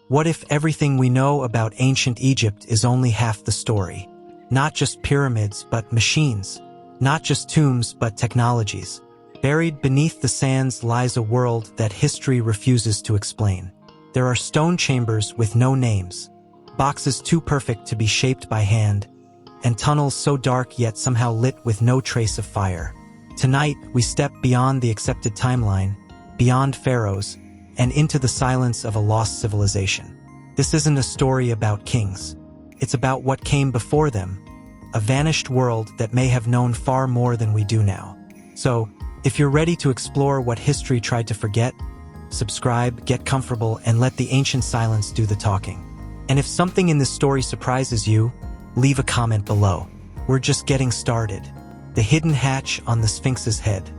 What if everything we know about ancient Egypt is only half the story? Not just pyramids, but machines. Not just tombs, but technologies. Buried beneath the sands lies a world that history refuses to explain. There are stone chambers with no names, boxes too perfect to be shaped by hand, and tunnels so dark yet somehow lit with no trace of fire. Tonight, we step beyond the accepted timeline, beyond pharaohs, and into the silence of a lost civilization. This isn't a story about kings. It's about what came before them, a vanished world that may have known far more than we do now. So, if you're ready to explore what history tried to forget, subscribe, get comfortable, and let the ancient silence do the talking. And if something in this story surprises you, leave a comment below. We're just getting started. The hidden hatch on the Sphinx's head.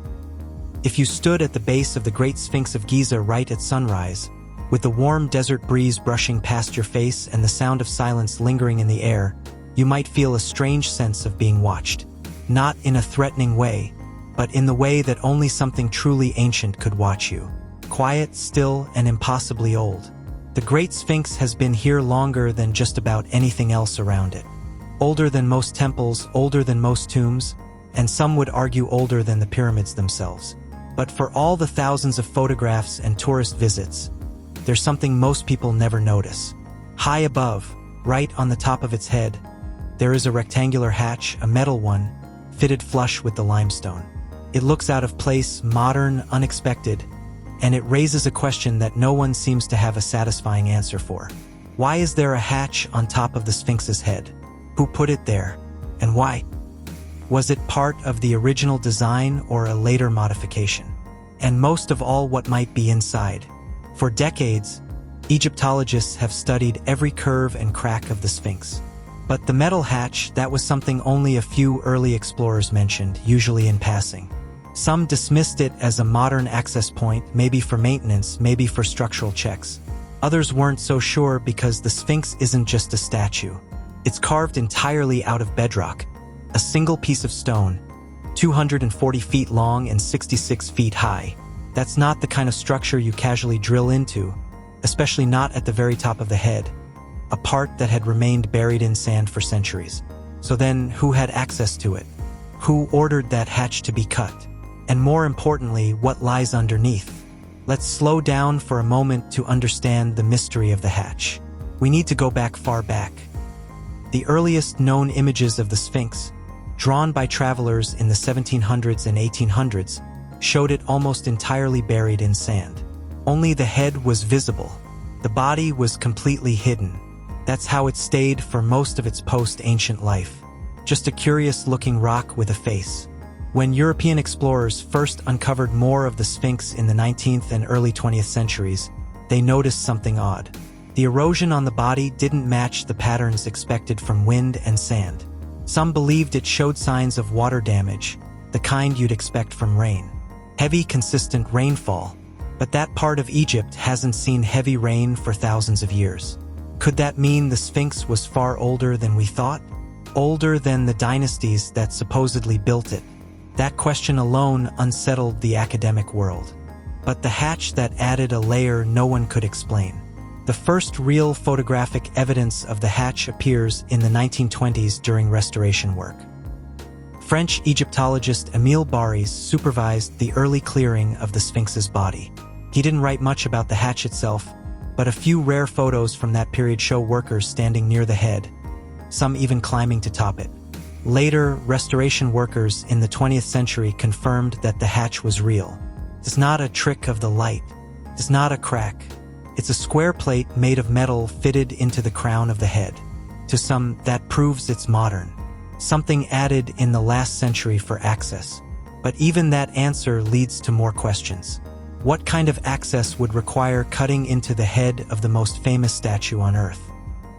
If you stood at the base of the Great Sphinx of Giza right at sunrise, with the warm desert breeze brushing past your face and the sound of silence lingering in the air, you might feel a strange sense of being watched. Not in a threatening way, but in the way that only something truly ancient could watch you. Quiet, still, and impossibly old. The Great Sphinx has been here longer than just about anything else around it. Older than most temples, older than most tombs, and some would argue older than the pyramids themselves. But for all the thousands of photographs and tourist visits, there's something most people never notice. High above, right on the top of its head, there is a rectangular hatch, a metal one, fitted flush with the limestone. It looks out of place, modern, unexpected, and it raises a question that no one seems to have a satisfying answer for. Why is there a hatch on top of the Sphinx's head? Who put it there, and why? Was it part of the original design or a later modification? And most of all, what might be inside? For decades, Egyptologists have studied every curve and crack of the Sphinx. But the metal hatch, that was something only a few early explorers mentioned, usually in passing. Some dismissed it as a modern access point, maybe for maintenance, maybe for structural checks. Others weren't so sure because the Sphinx isn't just a statue. It's carved entirely out of bedrock, a single piece of stone, 240 feet long and 66 feet high. That's not the kind of structure you casually drill into, especially not at the very top of the head, a part that had remained buried in sand for centuries. So then, who had access to it? Who ordered that hatch to be cut? And more importantly, what lies underneath? Let's slow down for a moment to understand the mystery of the hatch. We need to go back far back. The earliest known images of the Sphinx, drawn by travelers in the 1700s and 1800s, showed it almost entirely buried in sand. Only the head was visible. The body was completely hidden. That's how it stayed for most of its post-ancient life. Just a curious-looking rock with a face. When European explorers first uncovered more of the Sphinx in the 19th and early 20th centuries, they noticed something odd. The erosion on the body didn't match the patterns expected from wind and sand. Some believed it showed signs of water damage, the kind you'd expect from rain. Heavy, consistent rainfall. But that part of Egypt hasn't seen heavy rain for thousands of years. Could that mean the Sphinx was far older than we thought? Older than the dynasties that supposedly built it? That question alone unsettled the academic world. But the hatch that added a layer no one could explain. The first real photographic evidence of the hatch appears in the 1920s during restoration work. French Egyptologist Émile Barrès supervised the early clearing of the Sphinx's body. He didn't write much about the hatch itself, but a few rare photos from that period show workers standing near the head, some even climbing to top it. Later, restoration workers in the 20th century confirmed that the hatch was real. It's not a trick of the light. It's not a crack. It's a square plate made of metal fitted into the crown of the head. To some, that proves it's modern. Something added in the last century for access. But even that answer leads to more questions. What kind of access would require cutting into the head of the most famous statue on Earth?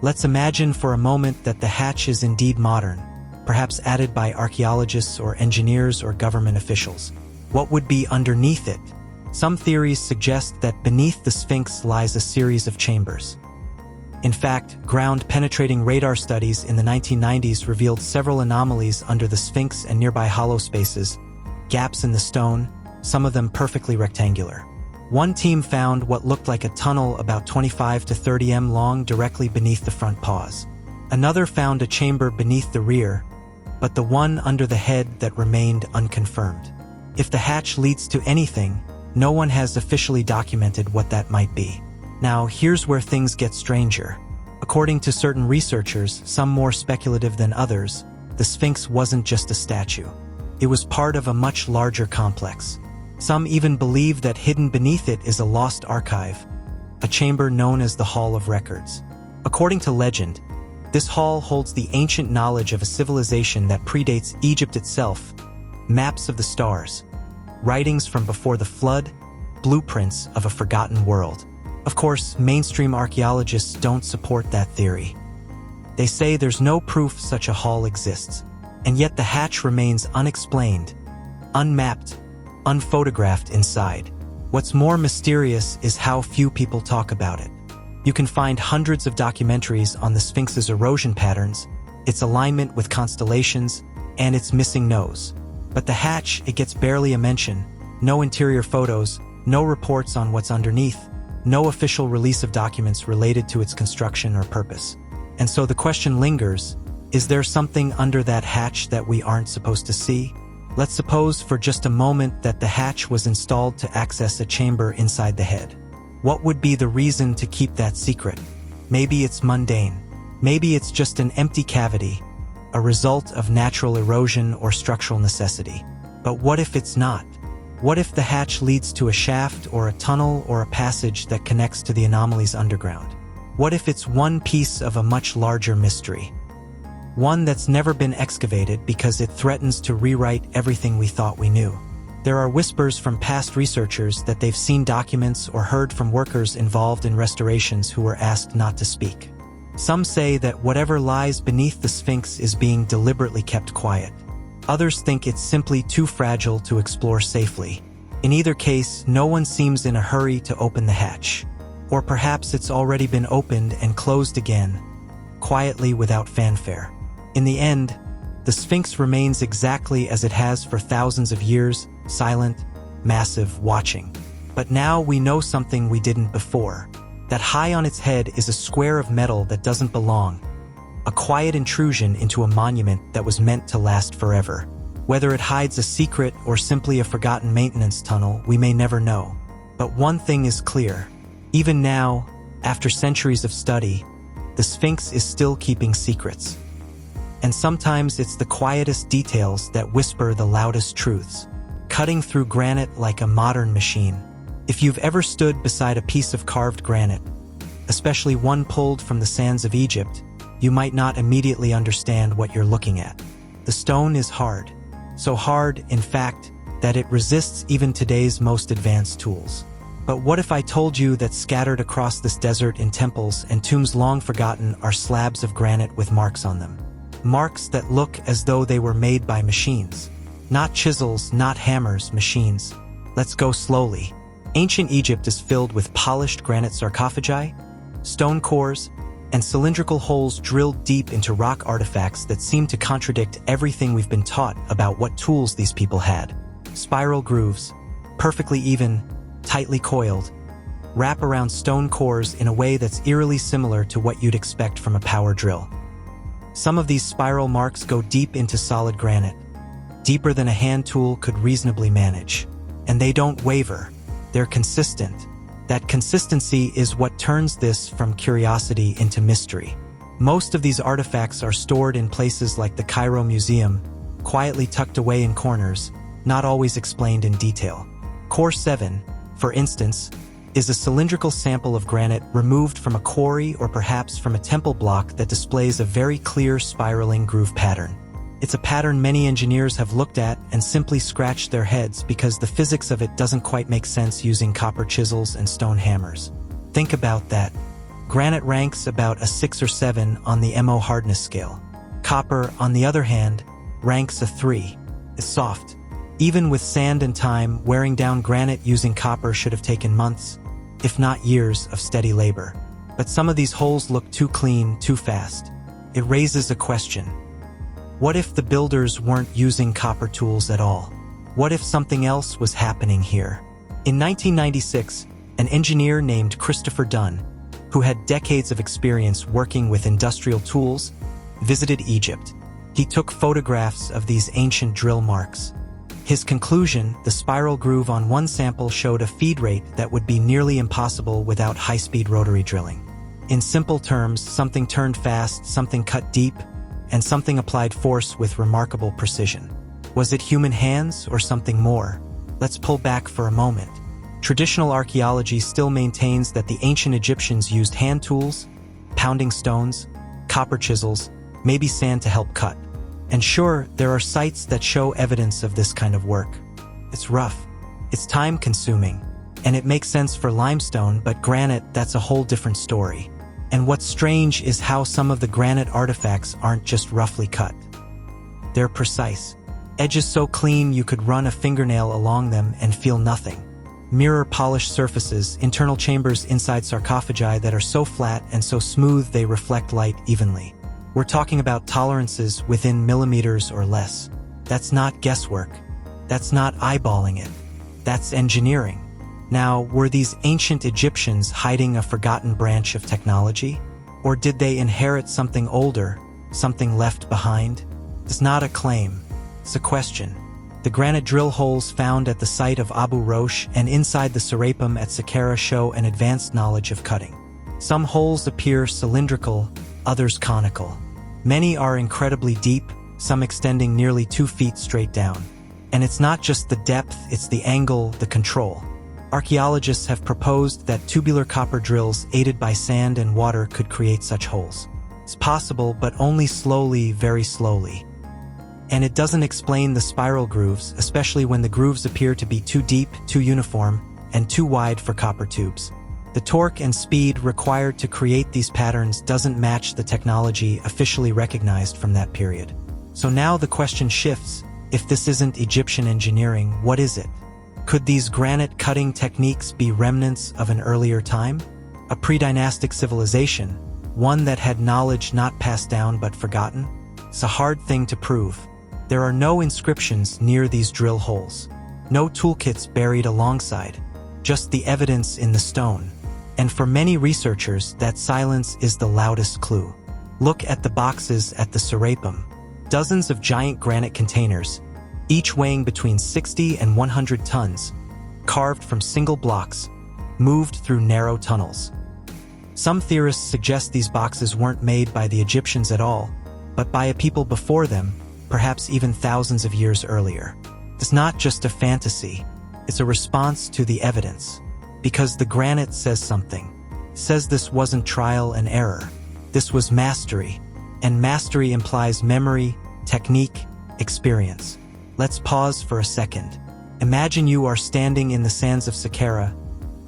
Let's imagine for a moment that the hatch is indeed modern, perhaps added by archaeologists or engineers or government officials. What would be underneath it? Some theories suggest that beneath the Sphinx lies a series of chambers. In fact, ground-penetrating radar studies in the 1990s revealed several anomalies under the Sphinx and nearby hollow spaces, gaps in the stone, some of them perfectly rectangular. One team found what looked like a tunnel about 25 to 30 m long directly beneath the front paws. Another found a chamber beneath the rear, but the one under the head that remained unconfirmed. If the hatch leads to anything, no one has officially documented what that might be. Now, here's where things get stranger. According to certain researchers, some more speculative than others, the Sphinx wasn't just a statue. It was part of a much larger complex. Some even believe that hidden beneath it is a lost archive, a chamber known as the Hall of Records. According to legend, this hall holds the ancient knowledge of a civilization that predates Egypt itself, maps of the stars, writings from before the flood, blueprints of a forgotten world. Of course, mainstream archaeologists don't support that theory. They say there's no proof such a hall exists, and yet the hatch remains unexplained, unmapped, unphotographed inside. What's more mysterious is how few people talk about it. You can find hundreds of documentaries on the Sphinx's erosion patterns, its alignment with constellations, and its missing nose. But the hatch, it gets barely a mention. No interior photos, no reports on what's underneath, no official release of documents related to its construction or purpose. And so the question lingers, is there something under that hatch that we aren't supposed to see? Let's suppose for just a moment that the hatch was installed to access a chamber inside the head. What would be the reason to keep that secret? Maybe it's mundane. Maybe it's just an empty cavity, a result of natural erosion or structural necessity. But what if it's not? What if the hatch leads to a shaft or a tunnel or a passage that connects to the anomalies underground? What if it's one piece of a much larger mystery? One that's never been excavated because it threatens to rewrite everything we thought we knew. There are whispers from past researchers that they've seen documents or heard from workers involved in restorations who were asked not to speak. Some say that whatever lies beneath the Sphinx is being deliberately kept quiet. Others think it's simply too fragile to explore safely. In either case, no one seems in a hurry to open the hatch. Or perhaps it's already been opened and closed again, quietly without fanfare. In the end, the Sphinx remains exactly as it has for thousands of years, silent, massive, watching. But now we know something we didn't before. That high on its head is a square of metal that doesn't belong. A quiet intrusion into a monument that was meant to last forever. Whether it hides a secret or simply a forgotten maintenance tunnel, we may never know. But one thing is clear. Even now, after centuries of study, the Sphinx is still keeping secrets. And sometimes it's the quietest details that whisper the loudest truths, cutting through granite like a modern machine. If you've ever stood beside a piece of carved granite, especially one pulled from the sands of Egypt, you might not immediately understand what you're looking at. The stone is hard. So hard, in fact, that it resists even today's most advanced tools. But what if I told you that scattered across this desert in temples and tombs long forgotten are slabs of granite with marks on them? Marks that look as though they were made by machines. Not chisels, not hammers, machines. Let's go slowly. Ancient Egypt is filled with polished granite sarcophagi, stone cores, and cylindrical holes drilled deep into rock artifacts that seem to contradict everything we've been taught about what tools these people had. Spiral grooves, perfectly even, tightly coiled, wrap around stone cores in a way that's eerily similar to what you'd expect from a power drill. Some of these spiral marks go deep into solid granite, deeper than a hand tool could reasonably manage. And they don't waver. They're consistent. That consistency is what turns this from curiosity into mystery. Most of these artifacts are stored in places like the Cairo Museum, quietly tucked away in corners, not always explained in detail. Core 7, for instance, is a cylindrical sample of granite removed from a quarry or perhaps from a temple block that displays a very clear spiraling groove pattern. It's a pattern many engineers have looked at and simply scratched their heads because the physics of it doesn't quite make sense using copper chisels and stone hammers. Think about that. Granite ranks about a 6 or 7 on the MO hardness scale. Copper, on the other hand, ranks a 3. It's soft. Even with sand and time, wearing down granite using copper should have taken months, if not years, of steady labor. But some of these holes look too clean, too fast. It raises a question. What if the builders weren't using copper tools at all? What if something else was happening here? In 1996, an engineer named Christopher Dunn, who had decades of experience working with industrial tools, visited Egypt. He took photographs of these ancient drill marks. His conclusion, the spiral groove on one sample showed a feed rate that would be nearly impossible without high-speed rotary drilling. In simple terms, something turned fast, something cut deep, and something applied force with remarkable precision. Was it human hands or something more? Let's pull back for a moment. Traditional archaeology still maintains that the ancient Egyptians used hand tools, pounding stones, copper chisels, maybe sand to help cut. And sure, there are sites that show evidence of this kind of work. It's rough, it's time-consuming, and it makes sense for limestone, but granite, that's a whole different story. And what's strange is how some of the granite artifacts aren't just roughly cut. They're precise. Edges so clean you could run a fingernail along them and feel nothing. Mirror-polished surfaces, internal chambers inside sarcophagi that are so flat and so smooth they reflect light evenly. We're talking about tolerances within millimeters or less. That's not guesswork. That's not eyeballing it. That's engineering. Now, were these ancient Egyptians hiding a forgotten branch of technology? Or did they inherit something older, something left behind? It's not a claim. It's a question. The granite drill holes found at the site of Abu Rosh and inside the Serapim at Saqqara show an advanced knowledge of cutting. Some holes appear cylindrical, others conical. Many are incredibly deep, some extending nearly 2 feet straight down. And it's not just the depth, it's the angle, the control. Archaeologists have proposed that tubular copper drills aided by sand and water could create such holes. It's possible, but only slowly, very slowly. And it doesn't explain the spiral grooves, especially when the grooves appear to be too deep, too uniform, and too wide for copper tubes. The torque and speed required to create these patterns doesn't match the technology officially recognized from that period. So now the question shifts, if this isn't Egyptian engineering, what is it? Could these granite cutting techniques be remnants of an earlier time? A pre-dynastic civilization, one that had knowledge not passed down but forgotten? It's a hard thing to prove. There are no inscriptions near these drill holes. No toolkits buried alongside. Just the evidence in the stone. And for many researchers, that silence is the loudest clue. Look at the boxes at the Serapim. Dozens of giant granite containers, each weighing between 60 and 100 tons, carved from single blocks, moved through narrow tunnels. Some theorists suggest these boxes weren't made by the Egyptians at all, but by a people before them, perhaps even thousands of years earlier. It's not just a fantasy, it's a response to the evidence. Because the granite says something. It says this wasn't trial and error. This was mastery. And mastery implies memory, technique, experience. Let's pause for a second. Imagine you are standing in the sands of Saqqara,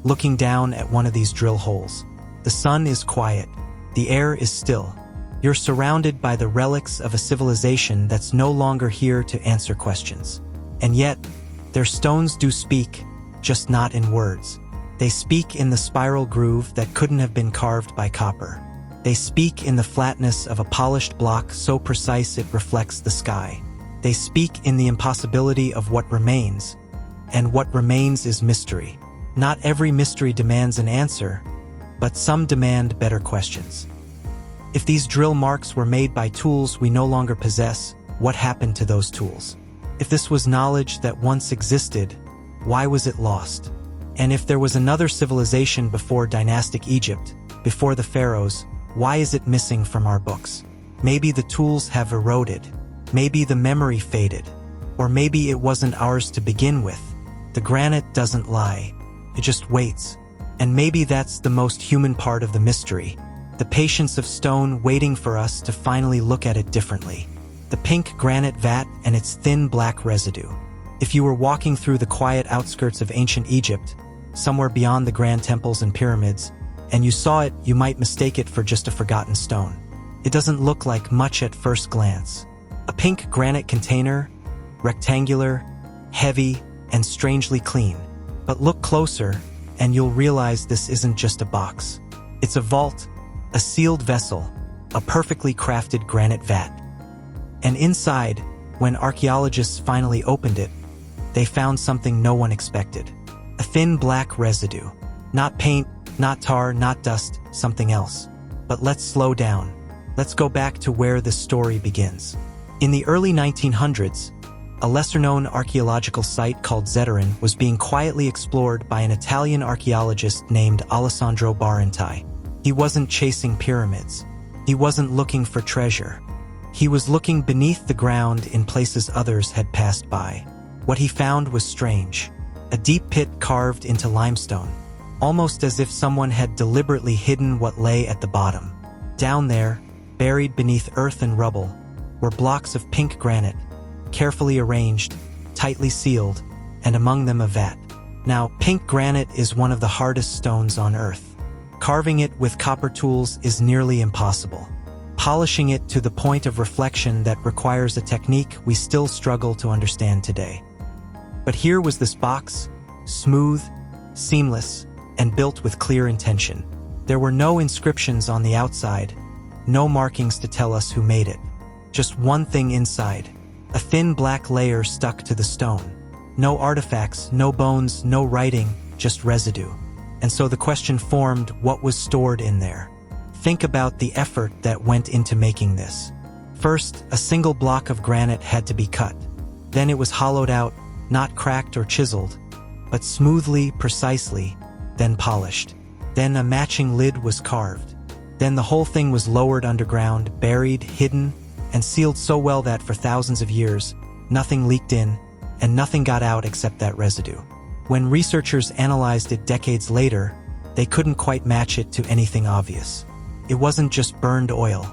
looking down at one of these drill holes. The sun is quiet. The air is still. You're surrounded by the relics of a civilization that's no longer here to answer questions. And yet, their stones do speak, just not in words. They speak in the spiral groove that couldn't have been carved by copper. They speak in the flatness of a polished block so precise it reflects the sky. They speak in the impossibility of what remains. And what remains is mystery. Not every mystery demands an answer, but some demand better questions. If these drill marks were made by tools we no longer possess, what happened to those tools? If this was knowledge that once existed, why was it lost? And if there was another civilization before dynastic Egypt, before the pharaohs, why is it missing from our books? Maybe the tools have eroded. Maybe the memory faded. Or maybe it wasn't ours to begin with. The granite doesn't lie. It just waits. And maybe that's the most human part of the mystery. The patience of stone waiting for us to finally look at it differently. The pink granite vat and its thin black residue. If you were walking through the quiet outskirts of ancient Egypt, somewhere beyond the grand temples and pyramids, and you saw it, you might mistake it for just a forgotten stone. It doesn't look like much at first glance. A pink granite container, rectangular, heavy, and strangely clean. But look closer, and you'll realize this isn't just a box. It's a vault, a sealed vessel, a perfectly crafted granite vat. And inside, when archaeologists finally opened it, they found something no one expected. A A thin black residue. Not paint, not tar, not dust, something else. But let's slow down. Let's go back to where this story begins. In the early 1900s, a lesser-known archaeological site called Zetarin was being quietly explored by an Italian archaeologist named Alessandro Barantai. He wasn't chasing pyramids. He wasn't looking for treasure. He was looking beneath the ground in places others had passed by. What he found was strange. A deep pit carved into limestone, almost as if someone had deliberately hidden what lay at the bottom. Down there, buried beneath earth and rubble, were blocks of pink granite, carefully arranged, tightly sealed, and among them a vat. Now, pink granite is one of the hardest stones on earth. Carving it with copper tools is nearly impossible. Polishing it to the point of reflection that requires a technique we still struggle to understand today. But here was this box, smooth, seamless, and built with clear intention. There were no inscriptions on the outside, no markings to tell us who made it. Just one thing inside, a thin black layer stuck to the stone. No artifacts, no bones, no writing, just residue. And so the question formed, what was stored in there? Think about the effort that went into making this. First, a single block of granite had to be cut. Then it was hollowed out, not cracked or chiseled, but smoothly, precisely, then polished. Then a matching lid was carved. Then the whole thing was lowered underground, buried, hidden, and sealed so well that for thousands of years, nothing leaked in, and nothing got out except that residue. When researchers analyzed it decades later, they couldn't quite match it to anything obvious. It wasn't just burned oil.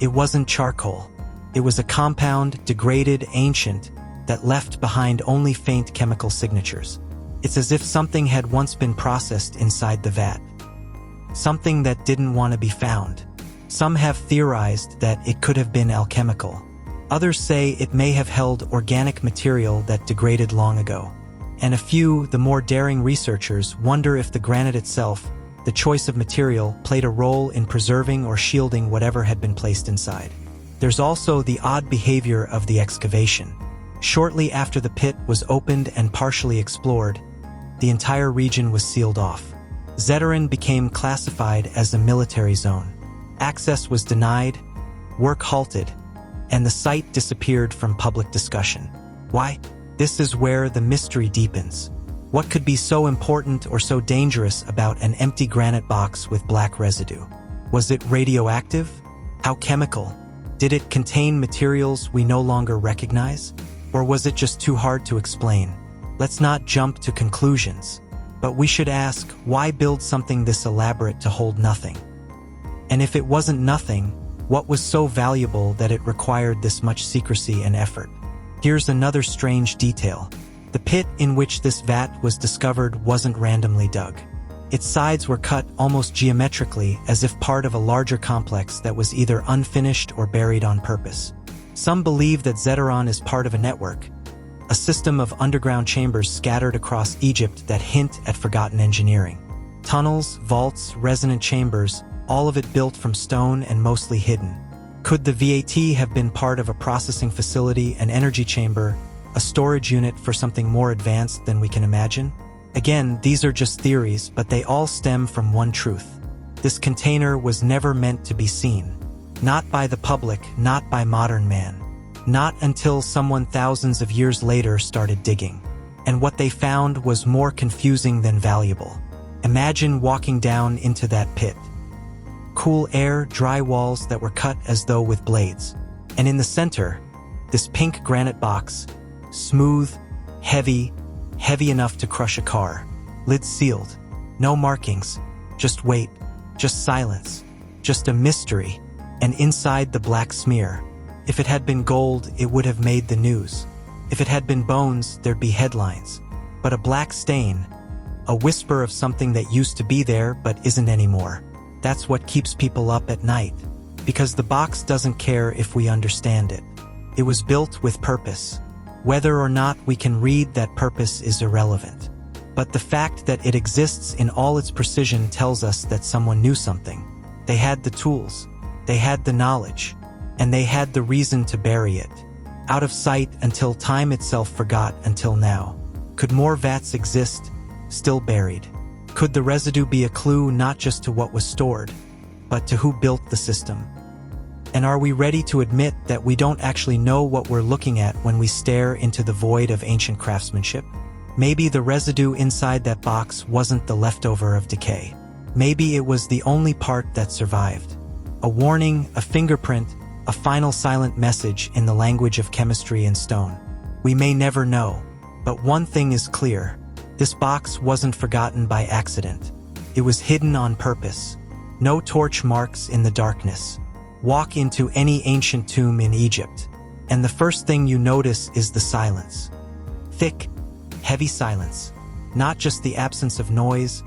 It wasn't charcoal. It was a compound, degraded, ancient, that left behind only faint chemical signatures. It's as if something had once been processed inside the vat. Something that didn't want to be found. Some have theorized that it could have been alchemical. Others say it may have held organic material that degraded long ago. And a few, the more daring researchers, wonder if the granite itself, the choice of material, played a role in preserving or shielding whatever had been placed inside. There's also the odd behavior of the excavation. Shortly after the pit was opened and partially explored, the entire region was sealed off. Zetarin became classified as a military zone. Access was denied, work halted, and the site disappeared from public discussion. Why? This is where the mystery deepens. What could be so important or so dangerous about an empty granite box with black residue? Was it radioactive? How chemical? Did it contain materials we no longer recognize? Or was it just too hard to explain? Let's not jump to conclusions, but we should ask, why build something this elaborate to hold nothing? And if it wasn't nothing, what was so valuable that it required this much secrecy and effort? Here's another strange detail. The pit in which this vat was discovered wasn't randomly dug. Its sides were cut almost geometrically, as if part of a larger complex that was either unfinished or buried on purpose. Some believe that Zetarin is part of a network, a system of underground chambers scattered across Egypt that hint at forgotten engineering. Tunnels, vaults, resonant chambers, all of it built from stone and mostly hidden. Could the VAT have been part of a processing facility, an energy chamber, a storage unit for something more advanced than we can imagine? Again, these are just theories, but they all stem from one truth. This container was never meant to be seen. Not by the public, not by modern man. Not until someone thousands of years later started digging. And what they found was more confusing than valuable. Imagine walking down into that pit. Cool air, dry walls that were cut as though with blades. And in the center, this pink granite box, smooth, heavy enough to crush a car. Lid sealed. No markings. Just weight. Just silence. Just a mystery. And inside the black smear. If it had been gold, it would have made the news. If it had been bones, there'd be headlines. But a black stain, a whisper of something that used to be there but isn't anymore. That's what keeps people up at night. Because the box doesn't care if we understand it. It was built with purpose. Whether or not we can read that purpose is irrelevant. But the fact that it exists in all its precision tells us that someone knew something. They had the tools. They had the knowledge. And they had the reason to bury it. Out of sight until time itself forgot until now. Could more vats exist? still buried. Could the residue be a clue not just to what was stored, but to who built the system? And are we ready to admit that we don't actually know what we're looking at when we stare into the void of ancient craftsmanship? Maybe the residue inside that box wasn't the leftover of decay. Maybe it was the only part that survived. A warning, a fingerprint, a final silent message in the language of chemistry and stone. We may never know, but one thing is clear. This box wasn't forgotten by accident. It was hidden on purpose. No torch marks in the darkness. Walk into any ancient tomb in Egypt, and the first thing you notice is the silence. Thick, heavy silence. Not just the absence of noise,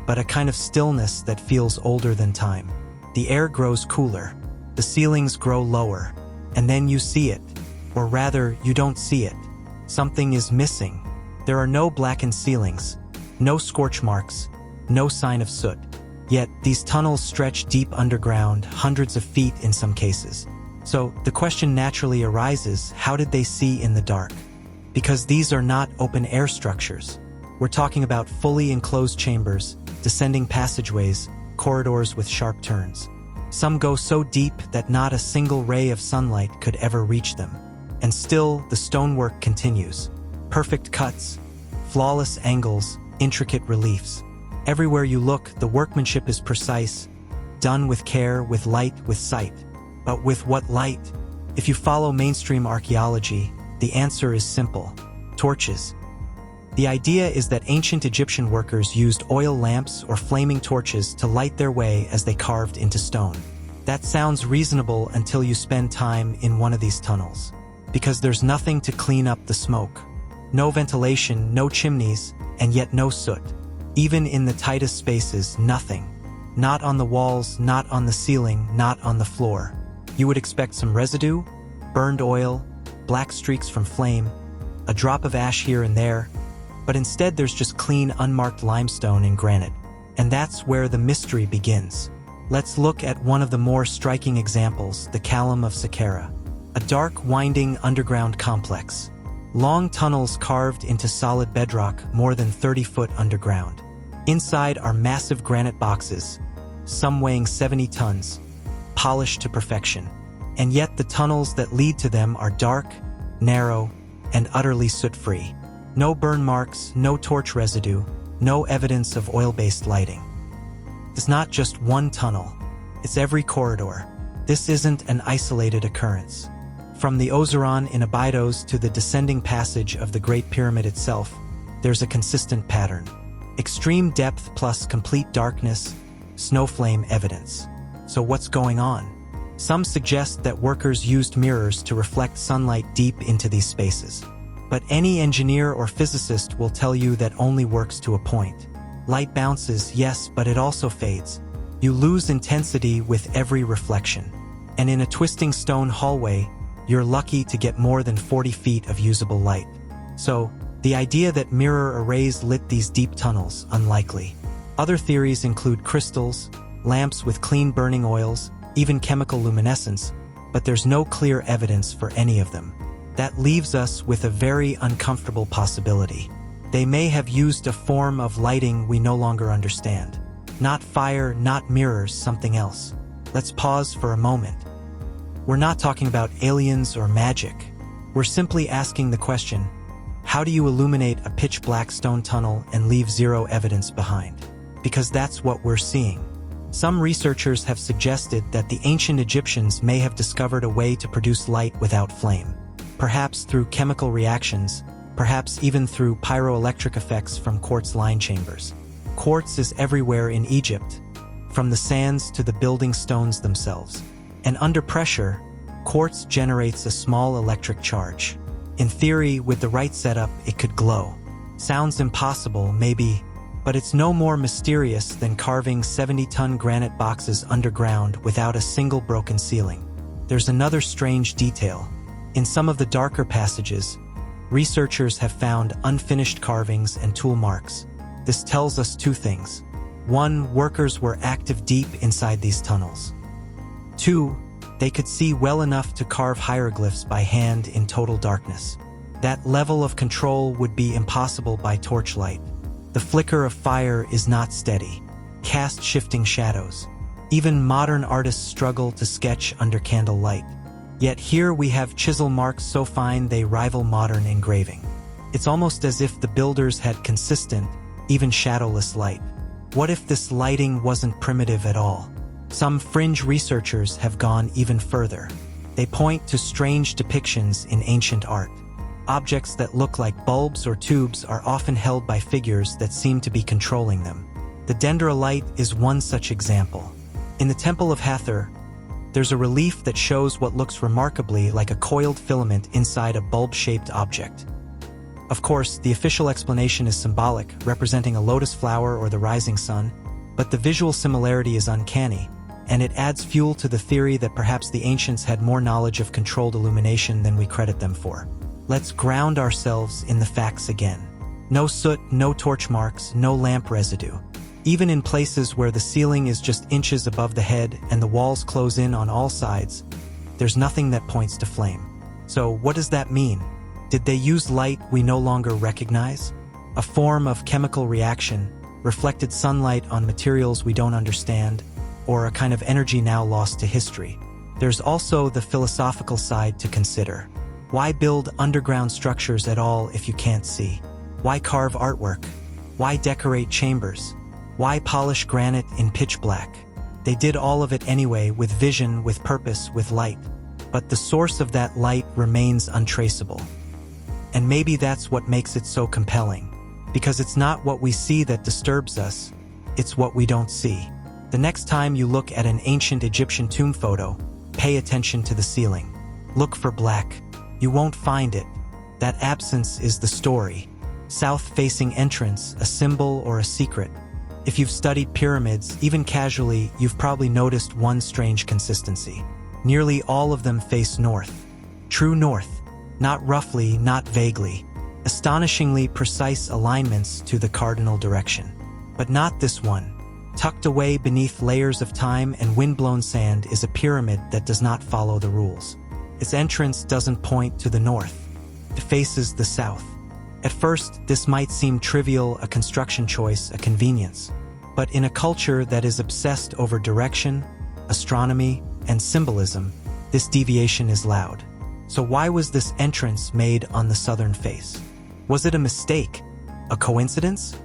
but a kind of stillness that feels older than time. The air grows cooler. The ceilings grow lower, and then you see it, or rather, you don't see it. Something is missing. There are no blackened ceilings, no scorch marks, no sign of soot. Yet, these tunnels stretch deep underground, hundreds of feet in some cases. So, the question naturally arises, how did they see in the dark? Because these are not open-air structures. We're talking about fully enclosed chambers, descending passageways, corridors with sharp turns. Some go so deep that not a single ray of sunlight could ever reach them. And still, the stonework continues. Perfect cuts, flawless angles, intricate reliefs. Everywhere you look, the workmanship is precise, done with care, with light, with sight. But with what light? If you follow mainstream archaeology, the answer is simple: torches. The idea is that ancient Egyptian workers used oil lamps or flaming torches to light their way as they carved into stone. That sounds reasonable until you spend time in one of these tunnels. Because there's nothing to clean up the smoke. No ventilation, no chimneys, and yet no soot. Even in the tightest spaces, nothing. Not on the walls, not on the ceiling, not on the floor. You would expect some residue, burned oil, black streaks from flame, a drop of ash here and there, but instead there's just clean, unmarked limestone and granite. And that's where the mystery begins. Let's look at one of the more striking examples, the Column of Saqqara. A dark, winding underground complex. Long tunnels carved into solid bedrock more than 30 foot underground. Inside are massive granite boxes, some weighing 70 tons, polished to perfection. And yet the tunnels that lead to them are dark, narrow, and utterly soot-free. No burn marks, no torch residue, no evidence of oil-based lighting. It's not just one tunnel, it's every corridor. This isn't an isolated occurrence. From the Ozeron in Abydos to the descending passage of the Great Pyramid itself, there's a consistent pattern. Extreme depth plus complete darkness, snowflame evidence. So what's going on? Some suggest that workers used mirrors to reflect sunlight deep into these spaces. But any engineer or physicist will tell you that only works to a point. Light bounces, yes, but it also fades. You lose intensity with every reflection. And in a twisting stone hallway, you're lucky to get more than 40 feet of usable light. So, the idea that mirror arrays lit these deep tunnels, unlikely. Other theories include crystals, lamps with clean burning oils, even chemical luminescence, but there's no clear evidence for any of them. That leaves us with a very uncomfortable possibility. They may have used a form of lighting we no longer understand. Not fire, not mirrors, something else. Let's pause for a moment. We're not talking about aliens or magic. We're simply asking the question, how do you illuminate a pitch-black stone tunnel and leave zero evidence behind? Because that's what we're seeing. Some researchers have suggested that the ancient Egyptians may have discovered a way to produce light without flame. Perhaps through chemical reactions, perhaps even through pyroelectric effects from quartz-lined chambers. Quartz is everywhere in Egypt, from the sands to the building stones themselves. And under pressure, quartz generates a small electric charge. In theory, with the right setup, it could glow. Sounds impossible, maybe, but it's no more mysterious than carving 70-ton granite boxes underground without a single broken ceiling. There's another strange detail. In some of the darker passages, researchers have found unfinished carvings and tool marks. This tells us two things. One, workers were active deep inside these tunnels. Two, they could see well enough to carve hieroglyphs by hand in total darkness. That level of control would be impossible by torchlight. The flicker of fire is not steady, cast shifting shadows. Even modern artists struggle to sketch under candlelight. Yet here we have chisel marks so fine they rival modern engraving. It's almost as if the builders had consistent, even shadowless light. What if this lighting wasn't primitive at all? Some fringe researchers have gone even further. They point to strange depictions in ancient art. Objects that look like bulbs or tubes are often held by figures that seem to be controlling them. The dendrolite is one such example. In the Temple of Hathor, there's a relief that shows what looks remarkably like a coiled filament inside a bulb-shaped object. Of course, the official explanation is symbolic, representing a lotus flower or the rising sun, but the visual similarity is uncanny, and it adds fuel to the theory that perhaps the ancients had more knowledge of controlled illumination than we credit them for. Let's ground ourselves in the facts again. No soot, no torch marks, no lamp residue. Even in places where the ceiling is just inches above the head and the walls close in on all sides, there's nothing that points to flame. So what does that mean? Did they use light we no longer recognize? A form of chemical reaction, reflected sunlight on materials we don't understand, or a kind of energy now lost to history? There's also the philosophical side to consider. Why build underground structures at all if you can't see? Why carve artwork? Why decorate chambers? Why polish granite in pitch black? They did all of it anyway, with vision, with purpose, with light. But the source of that light remains untraceable. And maybe that's what makes it so compelling. Because it's not what we see that disturbs us, it's what we don't see. The next time you look at an ancient Egyptian tomb photo, pay attention to the ceiling. Look for black. You won't find it. That absence is the story. South-facing entrance, a symbol or a secret. If you've studied pyramids, even casually, you've probably noticed one strange consistency. Nearly all of them face north. True north. Not roughly, not vaguely. Astonishingly precise alignments to the cardinal direction. But not this one. Tucked away beneath layers of time and windblown sand is a pyramid that does not follow the rules. Its entrance doesn't point to the north. It faces the south. At first, this might seem trivial, a construction choice, a convenience. But in a culture that is obsessed over direction, astronomy, and symbolism, this deviation is loud. So why was this entrance made on the southern face? Was it a mistake? A coincidence?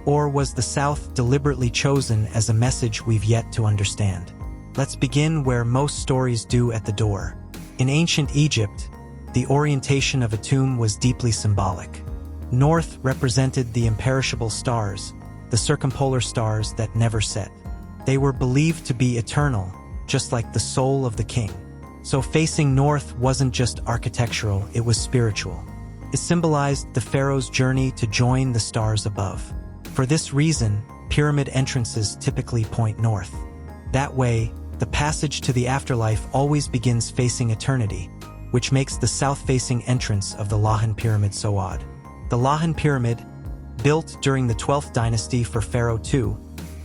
Or was the south deliberately chosen as a message we've yet to understand? Let's begin where most stories do, at the door. In ancient Egypt, the orientation of a tomb was deeply symbolic. North represented the imperishable stars, the circumpolar stars that never set. They were believed to be eternal, just like the soul of the king. So facing north wasn't just architectural, it was spiritual. It symbolized the pharaoh's journey to join the stars above. For this reason, pyramid entrances typically point north. That way, the passage to the afterlife always begins facing eternity, which makes the south-facing entrance of the Lahan Pyramid so odd. The Lahan Pyramid, built during the 12th dynasty for Pharaoh II,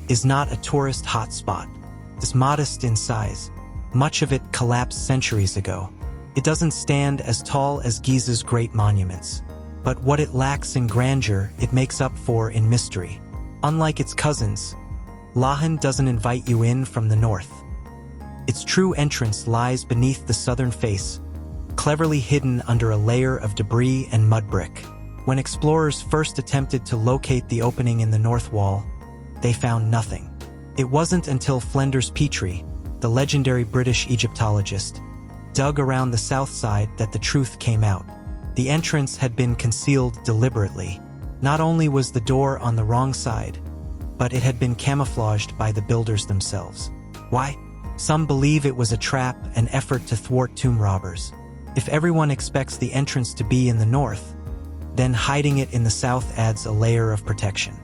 is not a tourist hotspot. It's modest in size. Much of it collapsed centuries ago. It doesn't stand as tall as Giza's great monuments. But what it lacks in grandeur, it makes up for in mystery. Unlike its cousins, Lahan doesn't invite you in from the north. Its true entrance lies beneath the southern face, cleverly hidden under a layer of debris and mud brick. When explorers first attempted to locate the opening in the north wall, they found nothing. It wasn't until Flinders Petrie, the legendary British Egyptologist, dug around the south side that the truth came out. The entrance had been concealed deliberately. Not only was the door on the wrong side, but it had been camouflaged by the builders themselves. Why? Some believe it was a trap, an effort to thwart tomb robbers. If everyone expects the entrance to be in the north, then hiding it in the south adds a layer of protection.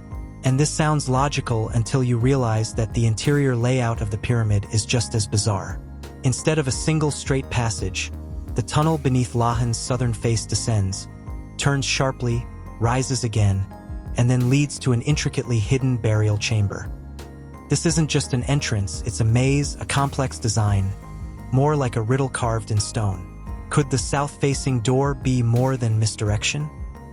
And this sounds logical until you realize that the interior layout of the pyramid is just as bizarre. Instead of a single straight passage, the tunnel beneath Lahan's southern face descends, turns sharply, rises again, and then leads to an intricately hidden burial chamber. This isn't just an entrance, it's a maze, a complex design, more like a riddle carved in stone. Could the south-facing door be more than misdirection?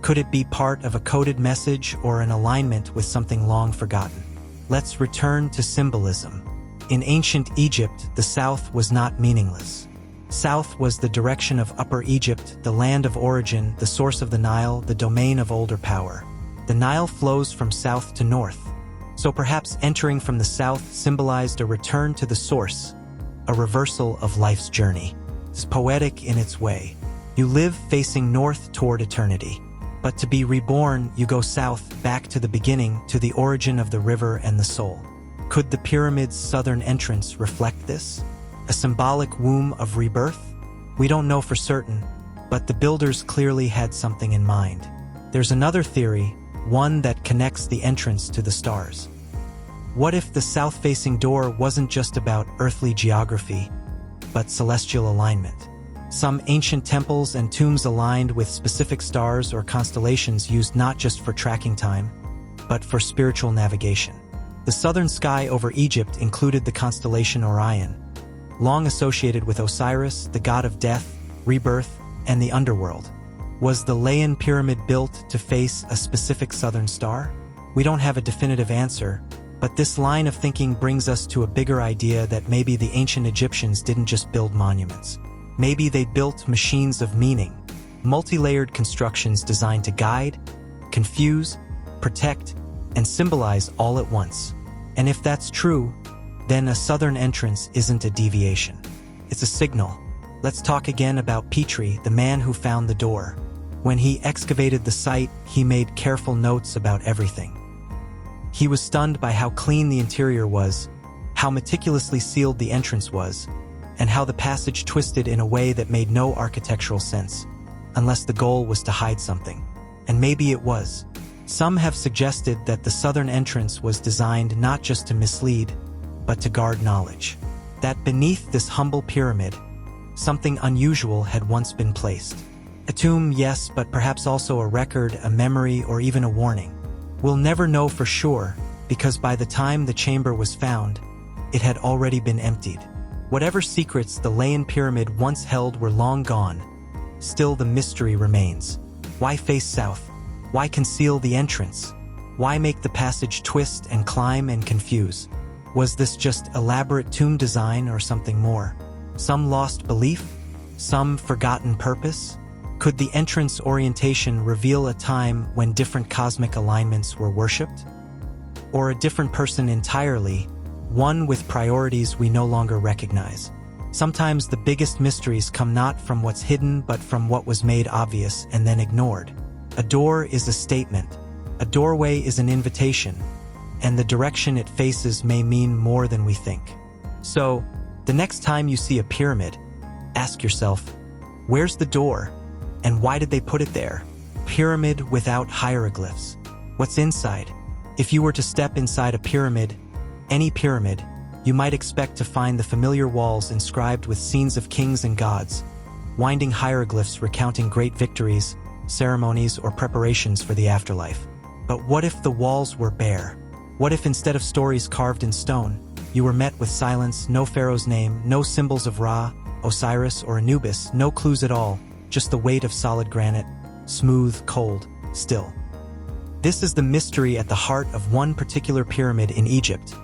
Could it be part of a coded message or an alignment with something long forgotten? Let's return to symbolism. In ancient Egypt, the south was not meaningless. South was the direction of Upper Egypt, the land of origin, the source of the Nile, the domain of older power. The Nile flows from south to north, so perhaps entering from the south symbolized a return to the source, a reversal of life's journey. It's poetic in its way. You live facing north toward eternity. But to be reborn, you go south, back to the beginning, to the origin of the river and the soul. Could the pyramid's southern entrance reflect this? A symbolic womb of rebirth? We don't know for certain, but the builders clearly had something in mind. There's another theory, one that connects the entrance to the stars. What if the south-facing door wasn't just about earthly geography, but celestial alignment? Some ancient temples and tombs aligned with specific stars or constellations used not just for tracking time, but for spiritual navigation. The southern sky over Egypt included the constellation Orion, long associated with Osiris, the god of death, rebirth, and the underworld. Was the Leon pyramid built to face a specific southern star? We don't have a definitive answer, but this line of thinking brings us to a bigger idea that maybe the ancient Egyptians didn't just build monuments. Maybe they built machines of meaning, multi-layered constructions designed to guide, confuse, protect, and symbolize all at once. And if that's true, then a southern entrance isn't a deviation. It's a signal. Let's talk again about Petrie, the man who found the door. When he excavated the site, he made careful notes about everything. He was stunned by how clean the interior was, how meticulously sealed the entrance was, and how the passage twisted in a way that made no architectural sense, unless the goal was to hide something. And maybe it was. Some have suggested that the southern entrance was designed not just to mislead, but to guard knowledge. That beneath this humble pyramid, something unusual had once been placed. A tomb, yes, but perhaps also a record, a memory, or even a warning. We'll never know for sure, because by the time the chamber was found, it had already been emptied. Whatever secrets the Leon pyramid once held were long gone. Still, the mystery remains. Why face south? Why conceal the entrance? Why make the passage twist and climb and confuse? Was this just elaborate tomb design or something more? Some lost belief? Some forgotten purpose? Could the entrance orientation reveal a time when different cosmic alignments were worshipped? Or a different person entirely, one with priorities we no longer recognize? Sometimes the biggest mysteries come not from what's hidden but from what was made obvious and then ignored. A door is a statement. A doorway is an invitation. And the direction it faces may mean more than we think. So, the next time you see a pyramid, ask yourself, where's the door? And why did they put it there? Pyramid without hieroglyphs. What's inside? If you were to step inside a pyramid, any pyramid, you might expect to find the familiar walls inscribed with scenes of kings and gods, winding hieroglyphs recounting great victories, ceremonies, or preparations for the afterlife. But what if the walls were bare? What if instead of stories carved in stone, you were met with silence, no pharaoh's name, no symbols of Ra, Osiris, or Anubis, no clues at all, just the weight of solid granite, smooth, cold, still. This is the mystery at the heart of one particular pyramid in Egypt,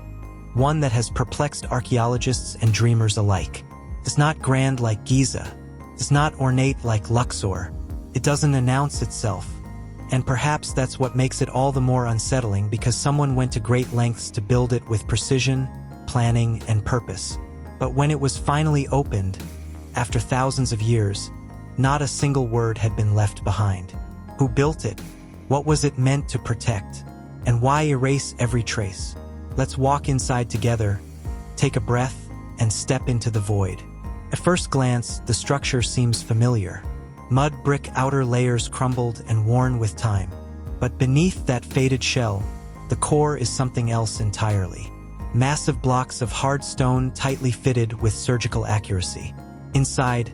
one that has perplexed archaeologists and dreamers alike. It's not grand like Giza. It's not ornate like Luxor. It doesn't announce itself. And perhaps that's what makes it all the more unsettling, because someone went to great lengths to build it with precision, planning, and purpose. But when it was finally opened, after thousands of years, not a single word had been left behind. Who built it? What was it meant to protect? And why erase every trace? Let's walk inside together, take a breath, and step into the void. At first glance, the structure seems familiar. Mud brick outer layers crumbled and worn with time. But beneath that faded shell, the core is something else entirely. Massive blocks of hard stone tightly fitted with surgical accuracy. Inside,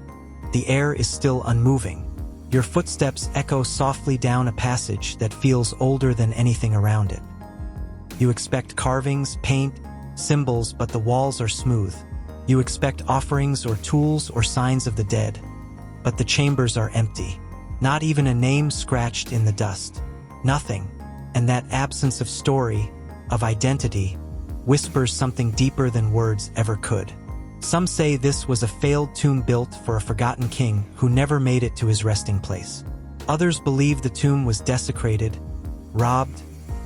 the air is still unmoving. Your footsteps echo softly down a passage that feels older than anything around it. You expect carvings, paint, symbols, but the walls are smooth. You expect offerings or tools or signs of the dead, but the chambers are empty. Not even a name scratched in the dust. Nothing. And that absence of story, of identity, whispers something deeper than words ever could. Some say this was a failed tomb built for a forgotten king who never made it to his resting place. Others believe the tomb was desecrated, robbed,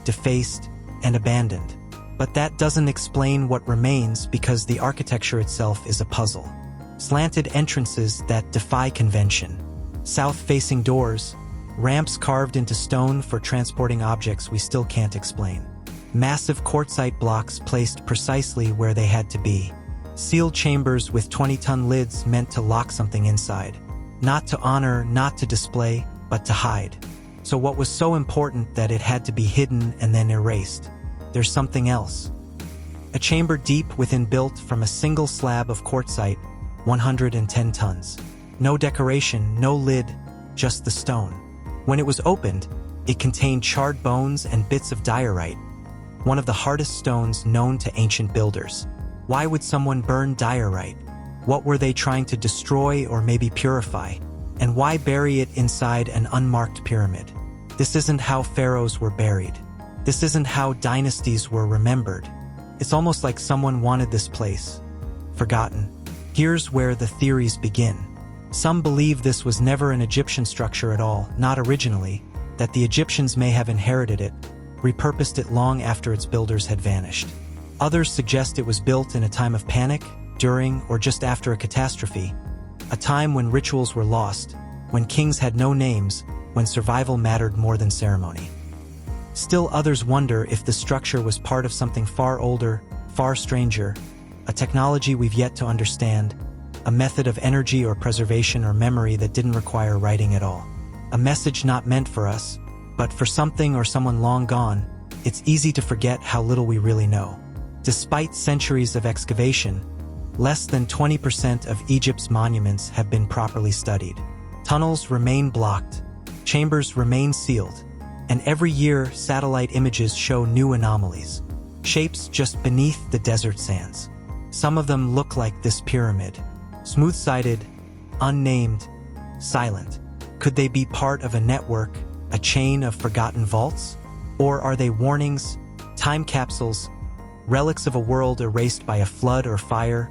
defaced, and abandoned. But that doesn't explain what remains because the architecture itself is a puzzle. Slanted entrances that defy convention. South-facing doors, ramps carved into stone for transporting objects we still can't explain. Massive quartzite blocks placed precisely where they had to be. Sealed chambers with 20-ton lids meant to lock something inside. Not to honor, not to display, but to hide. So what was so important that it had to be hidden and then erased? There's something else. A chamber deep within built from a single slab of quartzite, 110 tons. No decoration, no lid, just the stone. When it was opened, it contained charred bones and bits of diorite, one of the hardest stones known to ancient builders. Why would someone burn diorite? What were they trying to destroy or maybe purify? And why bury it inside an unmarked pyramid? This isn't how pharaohs were buried. This isn't how dynasties were remembered. It's almost like someone wanted this place forgotten. Here's where the theories begin. Some believe this was never an Egyptian structure at all, not originally, that the Egyptians may have inherited it, repurposed it long after its builders had vanished. Others suggest it was built in a time of panic, during or just after a catastrophe, a time when rituals were lost, when kings had no names, when survival mattered more than ceremony. Still others wonder if the structure was part of something far older, far stranger, a technology we've yet to understand, a method of energy or preservation or memory that didn't require writing at all. A message not meant for us, but for something or someone long gone. It's easy to forget how little we really know. Despite centuries of excavation, less than 20% of Egypt's monuments have been properly studied. Tunnels remain blocked, chambers remain sealed, and every year satellite images show new anomalies. Shapes just beneath the desert sands. Some of them look like this pyramid. Smooth-sided, unnamed, silent. Could they be part of a network, a chain of forgotten vaults? Or are they warnings, time capsules, relics of a world erased by a flood or fire,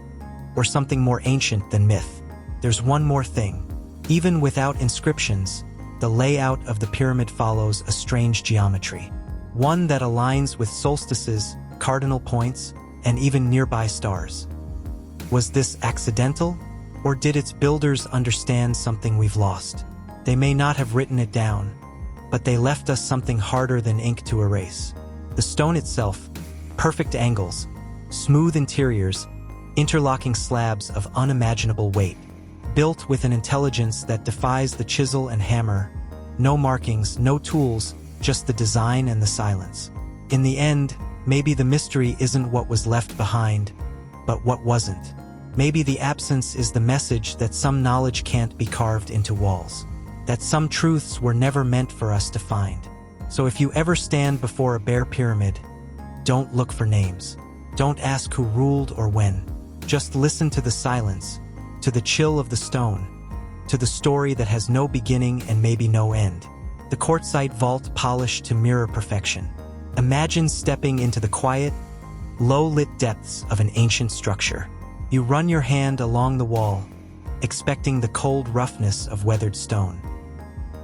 or something more ancient than myth? There's one more thing. Even without inscriptions, the layout of the pyramid follows a strange geometry. One that aligns with solstices, cardinal points, and even nearby stars. Was this accidental, or did its builders understand something we've lost? They may not have written it down, but they left us something harder than ink to erase. The stone itself, perfect angles, smooth interiors, interlocking slabs of unimaginable weight, built with an intelligence that defies the chisel and hammer. No markings, no tools, just the design and the silence. In the end, maybe the mystery isn't what was left behind, but what wasn't. Maybe the absence is the message that some knowledge can't be carved into walls, that some truths were never meant for us to find. So if you ever stand before a bare pyramid, don't look for names. Don't ask who ruled or when. Just listen to the silence, to the chill of the stone, to the story that has no beginning and maybe no end. The quartzite vault polished to mirror perfection. Imagine stepping into the quiet, low-lit depths of an ancient structure. You run your hand along the wall, expecting the cold roughness of weathered stone.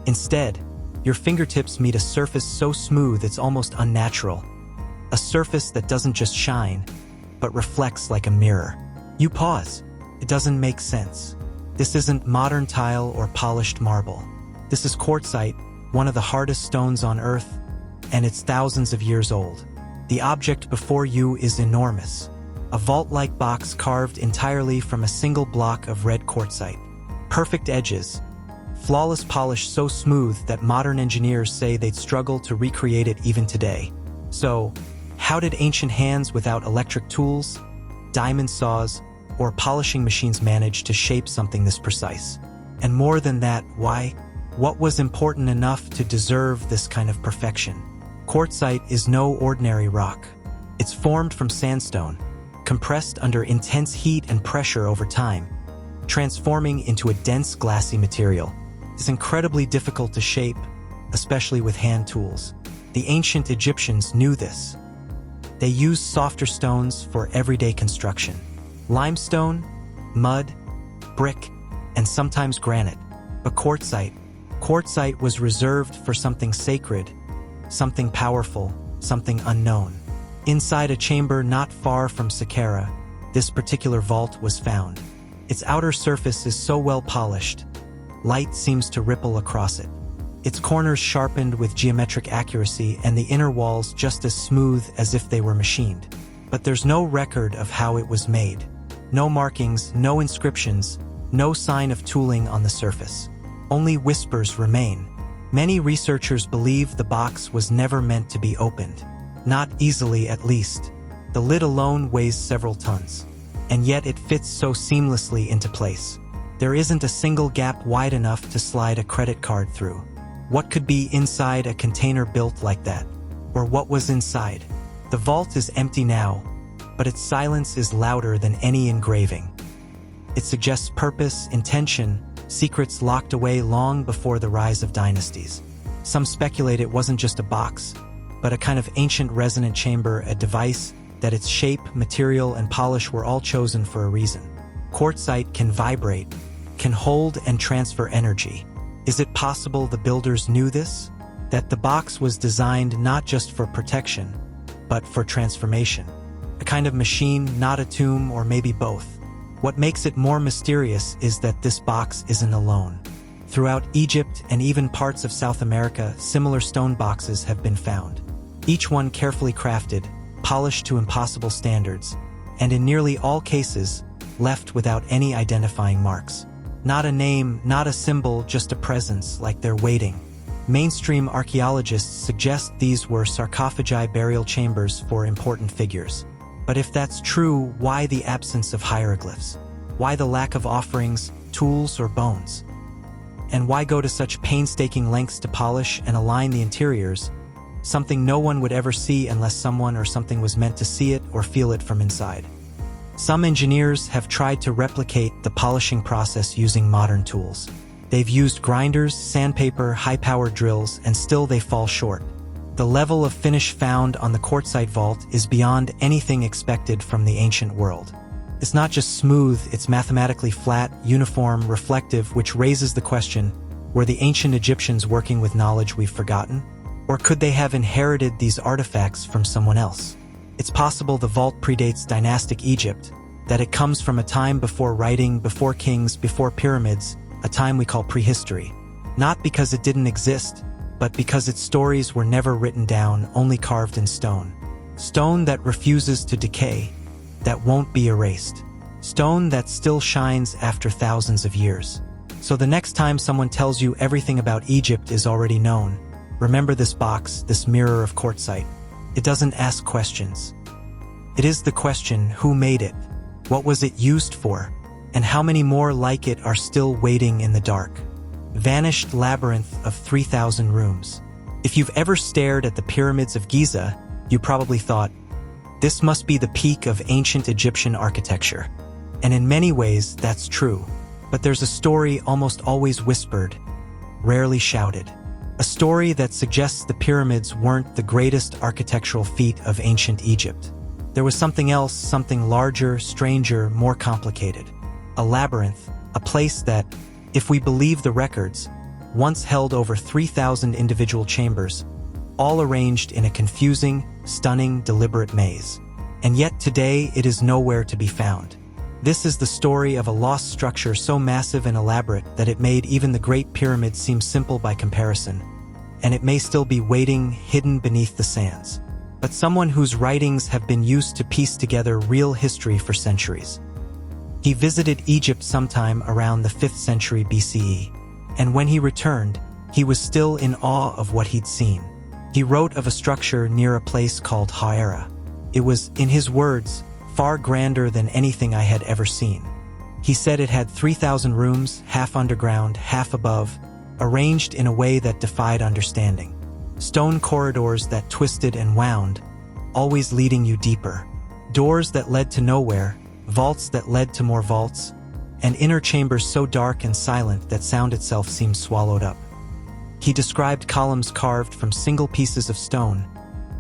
Instead, your fingertips meet a surface so smooth it's almost unnatural. A surface that doesn't just shine, but reflects like a mirror. You pause. It doesn't make sense. This isn't modern tile or polished marble. This is quartzite, one of the hardest stones on Earth, and it's thousands of years old. The object before you is enormous. A vault-like box carved entirely from a single block of red quartzite. Perfect edges. Flawless polish so smooth that modern engineers say they'd struggle to recreate it even today. So, how did ancient hands without electric tools, diamond saws, or polishing machines manage to shape something this precise? And more than that, why? What was important enough to deserve this kind of perfection? Quartzite is no ordinary rock. It's formed from sandstone, compressed under intense heat and pressure over time, transforming into a dense glassy material. is incredibly difficult to shape, especially with hand tools. The ancient Egyptians knew this. They used softer stones for everyday construction. Limestone, mud, brick, and sometimes granite. But quartzite was reserved for something sacred, something powerful, something unknown. Inside a chamber not far from Saqqara, this particular vault was found. Its outer surface is so well polished, light seems to ripple across it. Its corners sharpened with geometric accuracy and the inner walls just as smooth as if they were machined. But there's no record of how it was made. No markings, no inscriptions, no sign of tooling on the surface. Only whispers remain. Many researchers believe the box was never meant to be opened. Not easily, at least. The lid alone weighs several tons. And yet it fits so seamlessly into place. There isn't a single gap wide enough to slide a credit card through. What could be inside a container built like that? Or what was inside? The vault is empty now, but its silence is louder than any engraving. It suggests purpose, intention, secrets locked away long before the rise of dynasties. Some speculate it wasn't just a box, but a kind of ancient resonant chamber, a device that its shape, material, and polish were all chosen for a reason. Quartzite can vibrate, can hold and transfer energy. Is it possible the builders knew this? That the box was designed not just for protection, but for transformation? A kind of machine, not a tomb, or maybe both. What makes it more mysterious is that this box isn't alone. Throughout Egypt and even parts of South America, similar stone boxes have been found. Each one carefully crafted, polished to impossible standards, and in nearly all cases, left without any identifying marks. Not a name, not a symbol, just a presence, like they're waiting. Mainstream archaeologists suggest these were sarcophagi, burial chambers for important figures. But if that's true, why the absence of hieroglyphs? Why the lack of offerings, tools, or bones? And why go to such painstaking lengths to polish and align the interiors, something no one would ever see unless someone or something was meant to see it or feel it from inside? Some engineers have tried to replicate the polishing process using modern tools. They've used grinders, sandpaper, high-powered drills, and still they fall short. The level of finish found on the quartzite vault is beyond anything expected from the ancient world. It's not just smooth, it's mathematically flat, uniform, reflective, which raises the question, were the ancient Egyptians working with knowledge we've forgotten? Or could they have inherited these artifacts from someone else? It's possible the vault predates dynastic Egypt, that it comes from a time before writing, before kings, before pyramids, a time we call prehistory. Not because it didn't exist, but because its stories were never written down, only carved in stone. Stone that refuses to decay, that won't be erased. Stone that still shines after thousands of years. So the next time someone tells you everything about Egypt is already known, remember this box, this mirror of quartzite. It doesn't ask questions. It is the question, who made it? What was it used for? And how many more like it are still waiting in the dark? Vanished labyrinth of 3,000 rooms. If you've ever stared at the pyramids of Giza, you probably thought, this must be the peak of ancient Egyptian architecture. And in many ways, that's true. But there's a story almost always whispered, rarely shouted. A story that suggests the pyramids weren't the greatest architectural feat of ancient Egypt. There was something else, something larger, stranger, more complicated. A labyrinth, a place that, if we believe the records, once held over 3,000 individual chambers, all arranged in a confusing, stunning, deliberate maze. And yet today it is nowhere to be found. This is the story of a lost structure so massive and elaborate that it made even the Great Pyramid seem simple by comparison, and it may still be waiting, hidden beneath the sands. But someone whose writings have been used to piece together real history for centuries. He visited Egypt sometime around the 5th century BCE, and when he returned, he was still in awe of what he'd seen. He wrote of a structure near a place called Hera. It was, in his words, far grander than anything I had ever seen. He said it had 3,000 rooms, half underground, half above, arranged in a way that defied understanding. Stone corridors that twisted and wound, always leading you deeper. Doors that led to nowhere, vaults that led to more vaults, and inner chambers so dark and silent that sound itself seemed swallowed up. He described columns carved from single pieces of stone,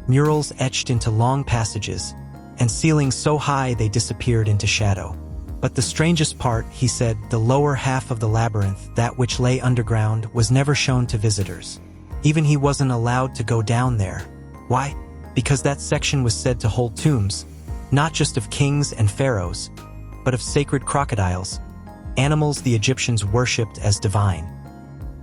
murals etched into long passages, and ceilings so high they disappeared into shadow. But the strangest part, he said, the lower half of the labyrinth, that which lay underground, was never shown to visitors. Even he wasn't allowed to go down there. Why? Because that section was said to hold tombs, not just of kings and pharaohs, but of sacred crocodiles, animals the Egyptians worshipped as divine.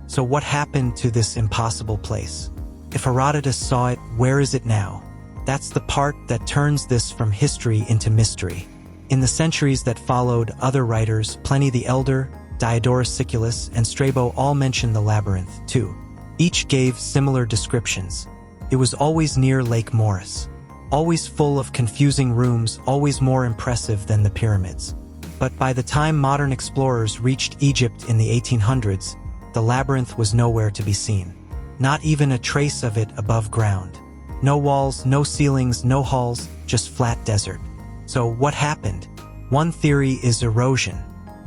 So what happened to this impossible place? If Herodotus saw it, where is it now? That's the part that turns this from history into mystery. In the centuries that followed, other writers, Pliny the Elder, Diodorus Siculus, and Strabo all mentioned the labyrinth, too. Each gave similar descriptions. It was always near Lake Moeris, always full of confusing rooms, always more impressive than the pyramids. But by the time modern explorers reached Egypt in the 1800s, the labyrinth was nowhere to be seen. Not even a trace of it above ground. No walls, no ceilings, no halls, just flat desert. So what happened? One theory is erosion.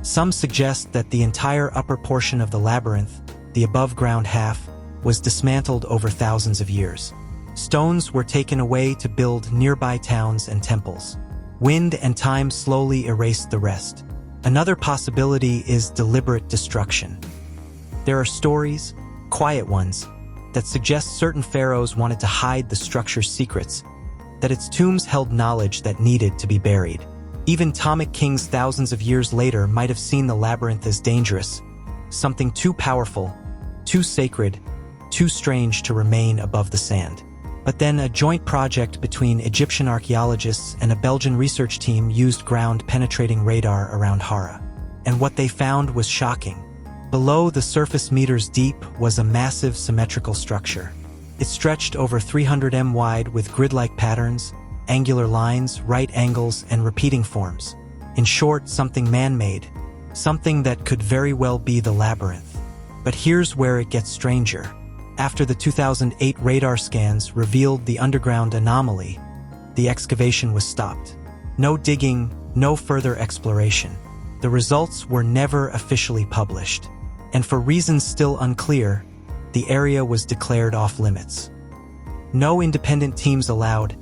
Some suggest that the entire upper portion of the labyrinth, the above-ground half, was dismantled over thousands of years. Stones were taken away to build nearby towns and temples. Wind and time slowly erased the rest. Another possibility is deliberate destruction. There are stories, quiet ones, that suggest certain pharaohs wanted to hide the structure's secrets, that its tombs held knowledge that needed to be buried. Even Ptolemaic kings thousands of years later might have seen the labyrinth as dangerous, something too powerful, too sacred, too strange to remain above the sand. But then a joint project between Egyptian archaeologists and a Belgian research team used ground-penetrating radar around Hara. And what they found was shocking. Below the surface meters deep was a massive symmetrical structure. It stretched over 300 m wide with grid-like patterns, angular lines, right angles, and repeating forms. In short, something man-made, something that could very well be the labyrinth. But here's where it gets stranger. After the 2008 radar scans revealed the underground anomaly, the excavation was stopped. No digging, no further exploration. The results were never officially published. And for reasons still unclear, the area was declared off-limits. No independent teams allowed,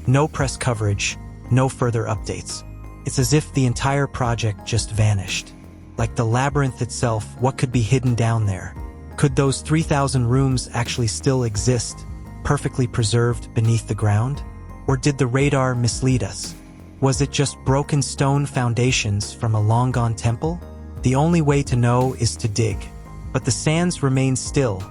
no press coverage, no further updates. It's as if the entire project just vanished. Like the labyrinth itself, what could be hidden down there? Could those 3,000 rooms actually still exist, perfectly preserved beneath the ground? Or did the radar mislead us? Was it just broken stone foundations from a long-gone temple? The only way to know is to dig. But the sands remain still,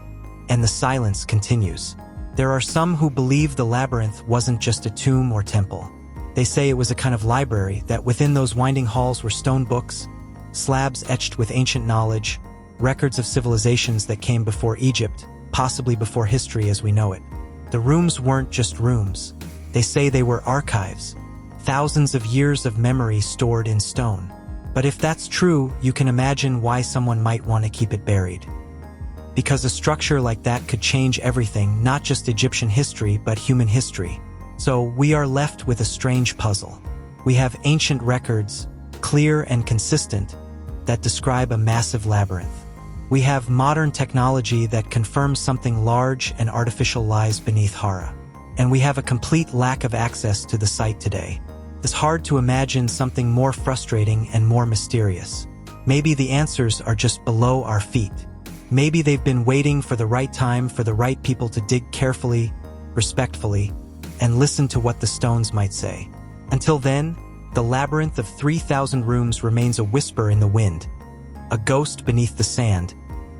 and the silence continues. There are some who believe the labyrinth wasn't just a tomb or temple. They say it was a kind of library, that within those winding halls were stone books, slabs etched with ancient knowledge, records of civilizations that came before Egypt, possibly before history as we know it. The rooms weren't just rooms. They say they were archives, thousands of years of memory stored in stone. But if that's true, you can imagine why someone might want to keep it buried. Because a structure like that could change everything, not just Egyptian history, but human history. So we are left with a strange puzzle. We have ancient records, clear and consistent, that describe a massive labyrinth. We have modern technology that confirms something large and artificial lies beneath Hara. And we have a complete lack of access to the site today. It's hard to imagine something more frustrating and more mysterious. Maybe the answers are just below our feet. Maybe they've been waiting for the right time for the right people to dig carefully, respectfully, and listen to what the stones might say. Until then, the labyrinth of 3,000 rooms remains a whisper in the wind, a ghost beneath the sand,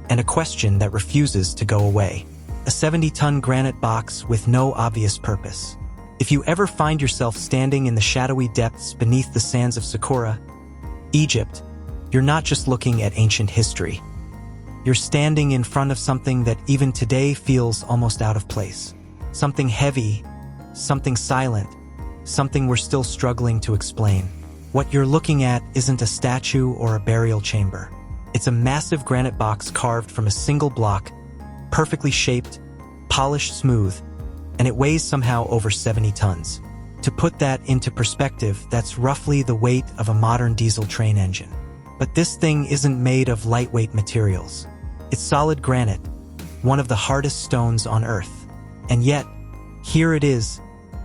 and a question that refuses to go away. A 70-ton granite box with no obvious purpose. If you ever find yourself standing in the shadowy depths beneath the sands of Saqqara, Egypt, you're not just looking at ancient history. You're standing in front of something that even today feels almost out of place. Something heavy, something silent, something we're still struggling to explain. What you're looking at isn't a statue or a burial chamber. It's a massive granite box carved from a single block, perfectly shaped, polished smooth, and it weighs somehow over 70 tons. To put that into perspective, that's roughly the weight of a modern diesel train engine. But this thing isn't made of lightweight materials. It's solid granite, one of the hardest stones on Earth. And yet, here it is,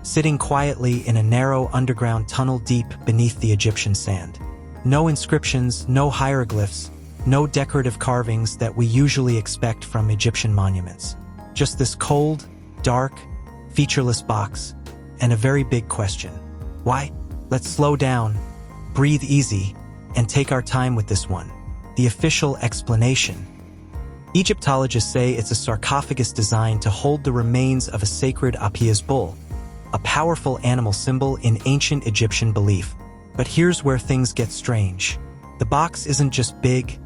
sitting quietly in a narrow underground tunnel deep beneath the Egyptian sand. No inscriptions, no hieroglyphs, no decorative carvings that we usually expect from Egyptian monuments. Just this cold, dark, featureless box, and a very big question. Why? Let's slow down, breathe easy, and take our time with this one. The official explanation. Egyptologists say it's a sarcophagus designed to hold the remains of a sacred Apis bull, a powerful animal symbol in ancient Egyptian belief. But here's where things get strange. The box isn't just big,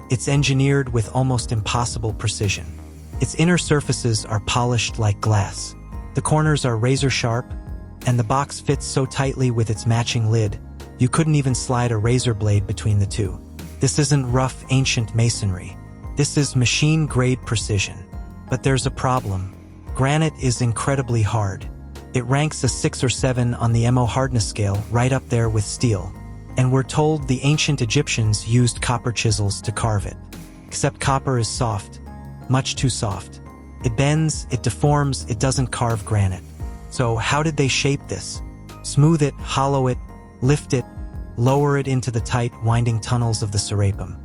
it's engineered with almost impossible precision. Its inner surfaces are polished like glass. The corners are razor sharp, and the box fits so tightly with its matching lid, you couldn't even slide a razor blade between the two. This isn't rough ancient masonry. This is machine-grade precision. But there's a problem. Granite is incredibly hard. It ranks a 6 or 7 on the MO hardness scale, right up there with steel. And we're told the ancient Egyptians used copper chisels to carve it. Except copper is soft, much too soft. It bends, it deforms, it doesn't carve granite. So how did they shape this? Smooth it, hollow it, lift it, lower it into the tight, winding tunnels of the Serapim.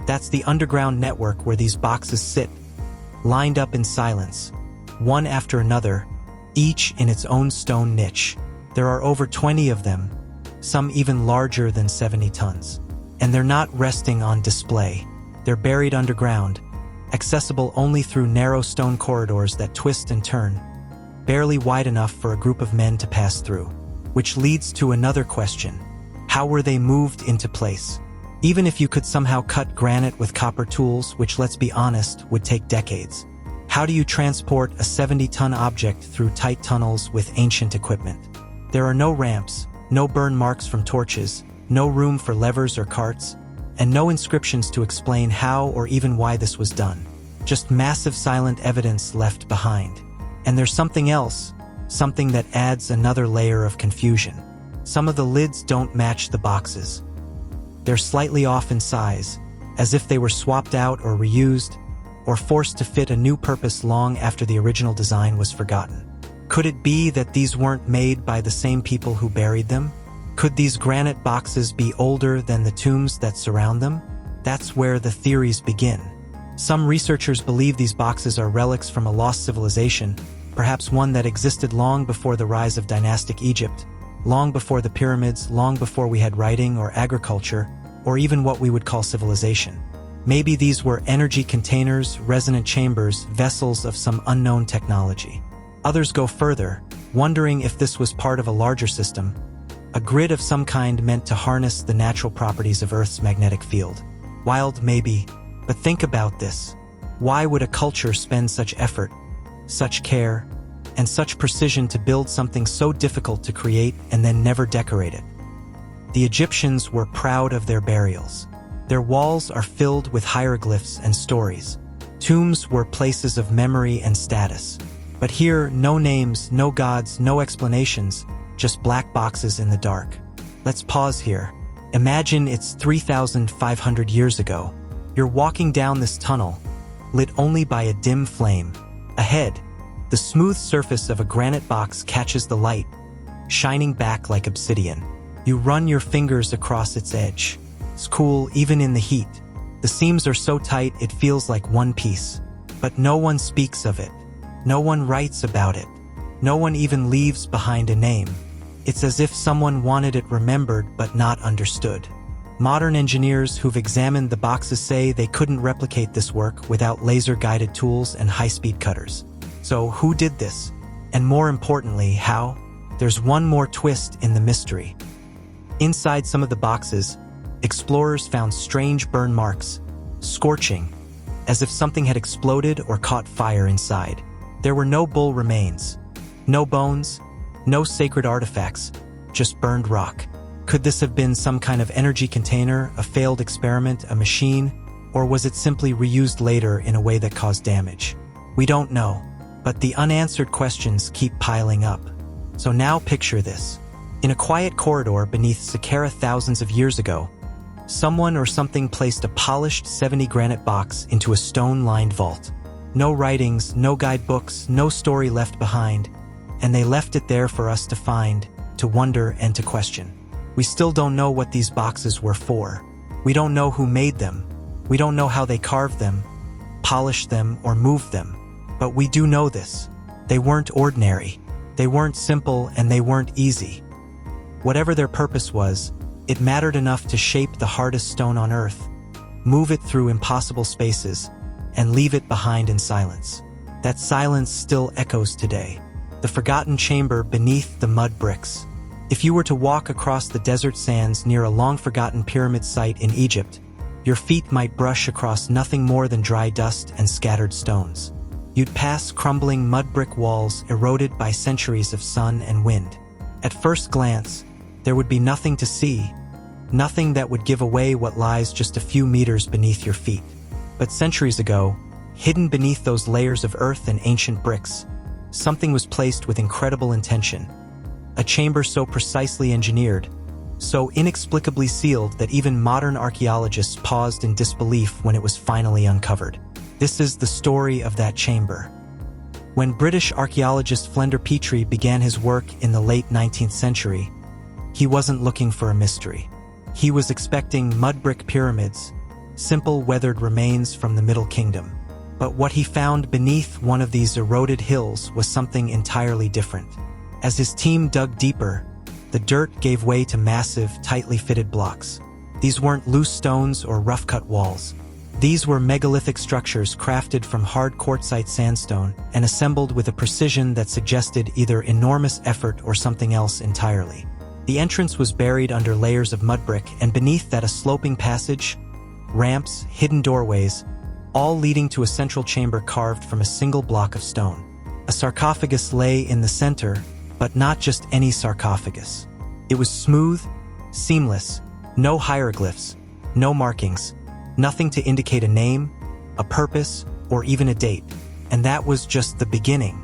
That's the underground network where these boxes sit, lined up in silence, one after another, each in its own stone niche. There are over 20 of them, some even larger than 70 tons. And they're not resting on display. They're buried underground, accessible only through narrow stone corridors that twist and turn, barely wide enough for a group of men to pass through. Which leads to another question. How were they moved into place? Even if you could somehow cut granite with copper tools, which, let's be honest, would take decades, how do you transport a 70-ton object through tight tunnels with ancient equipment? There are no ramps, no burn marks from torches, no room for levers or carts, and no inscriptions to explain how or even why this was done. Just massive silent evidence left behind. And there's something else, something that adds another layer of confusion. Some of the lids don't match the boxes. They're slightly off in size, as if they were swapped out or reused, or forced to fit a new purpose long after the original design was forgotten. Could it be that these weren't made by the same people who buried them? Could these granite boxes be older than the tombs that surround them? That's where the theories begin. Some researchers believe these boxes are relics from a lost civilization, perhaps one that existed long before the rise of dynastic Egypt, long before the pyramids, long before we had writing or agriculture, or even what we would call civilization. Maybe these were energy containers, resonant chambers, vessels of some unknown technology. Others go further, wondering if this was part of a larger system, a grid of some kind meant to harness the natural properties of Earth's magnetic field. Wild, maybe, but think about this. Why would a culture spend such effort, such care, and such precision to build something so difficult to create and then never decorate it? The Egyptians were proud of their burials. Their walls are filled with hieroglyphs and stories. Tombs were places of memory and status. But here, no names, no gods, no explanations, just black boxes in the dark. Let's pause here. Imagine it's 3,500 years ago. You're walking down this tunnel, lit only by a dim flame. Ahead, the smooth surface of a granite box catches the light, shining back like obsidian. You run your fingers across its edge. It's cool even in the heat. The seams are so tight it feels like one piece. But no one speaks of it. No one writes about it. No one even leaves behind a name. It's as if someone wanted it remembered but not understood. Modern engineers who've examined the boxes say they couldn't replicate this work without laser-guided tools and high-speed cutters. So who did this? And more importantly, how? There's one more twist in the mystery. Inside some of the boxes, explorers found strange burn marks, scorching, as if something had exploded or caught fire inside. There were no bull remains, no bones, no sacred artifacts, just burned rock. Could this have been some kind of energy container, a failed experiment, a machine, or was it simply reused later in a way that caused damage? We don't know, but the unanswered questions keep piling up. So now picture this. In a quiet corridor beneath Saqqara thousands of years ago, Someone or something placed a polished 70 granite box into a stone-lined vault. No writings, no guidebooks, no story left behind, and they left it there for us to find, to wonder, and to question. We still don't know what these boxes were for. We don't know who made them. We don't know how they carved them, polished them, or moved them. But we do know this. They weren't ordinary. They weren't simple, and they weren't easy. Whatever their purpose was, it mattered enough to shape the hardest stone on earth, move it through impossible spaces, and leave it behind in silence. That silence still echoes today. The forgotten chamber beneath the mud bricks. If you were to walk across the desert sands near a long-forgotten pyramid site in Egypt, your feet might brush across nothing more than dry dust and scattered stones. You'd pass crumbling mud brick walls eroded by centuries of sun and wind. At first glance, there would be nothing to see, nothing that would give away what lies just a few meters beneath your feet. But centuries ago, hidden beneath those layers of earth and ancient bricks, something was placed with incredible intention. A chamber so precisely engineered, so inexplicably sealed that even modern archaeologists paused in disbelief when it was finally uncovered. This is the story of that chamber. When British archaeologist Flender Petrie began his work in the late 19th century, he wasn't looking for a mystery. He was expecting mud brick pyramids, simple weathered remains from the Middle Kingdom. But what he found beneath one of these eroded hills was something entirely different. As his team dug deeper, the dirt gave way to massive, tightly fitted blocks. These weren't loose stones or rough-cut walls. These were megalithic structures crafted from hard quartzite sandstone and assembled with a precision that suggested either enormous effort or something else entirely. The entrance was buried under layers of mud brick, and beneath that a sloping passage, ramps, hidden doorways, all leading to a central chamber carved from a single block of stone. A sarcophagus lay in the center, but not just any sarcophagus. It was smooth, seamless, no hieroglyphs, no markings, nothing to indicate a name, a purpose, or even a date. And that was just the beginning.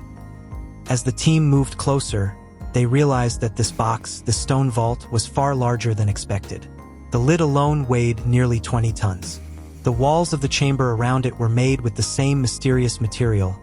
As the team moved closer, they realized that this box, the stone vault, was far larger than expected. The lid alone weighed nearly 20 tons. The walls of the chamber around it were made with the same mysterious material,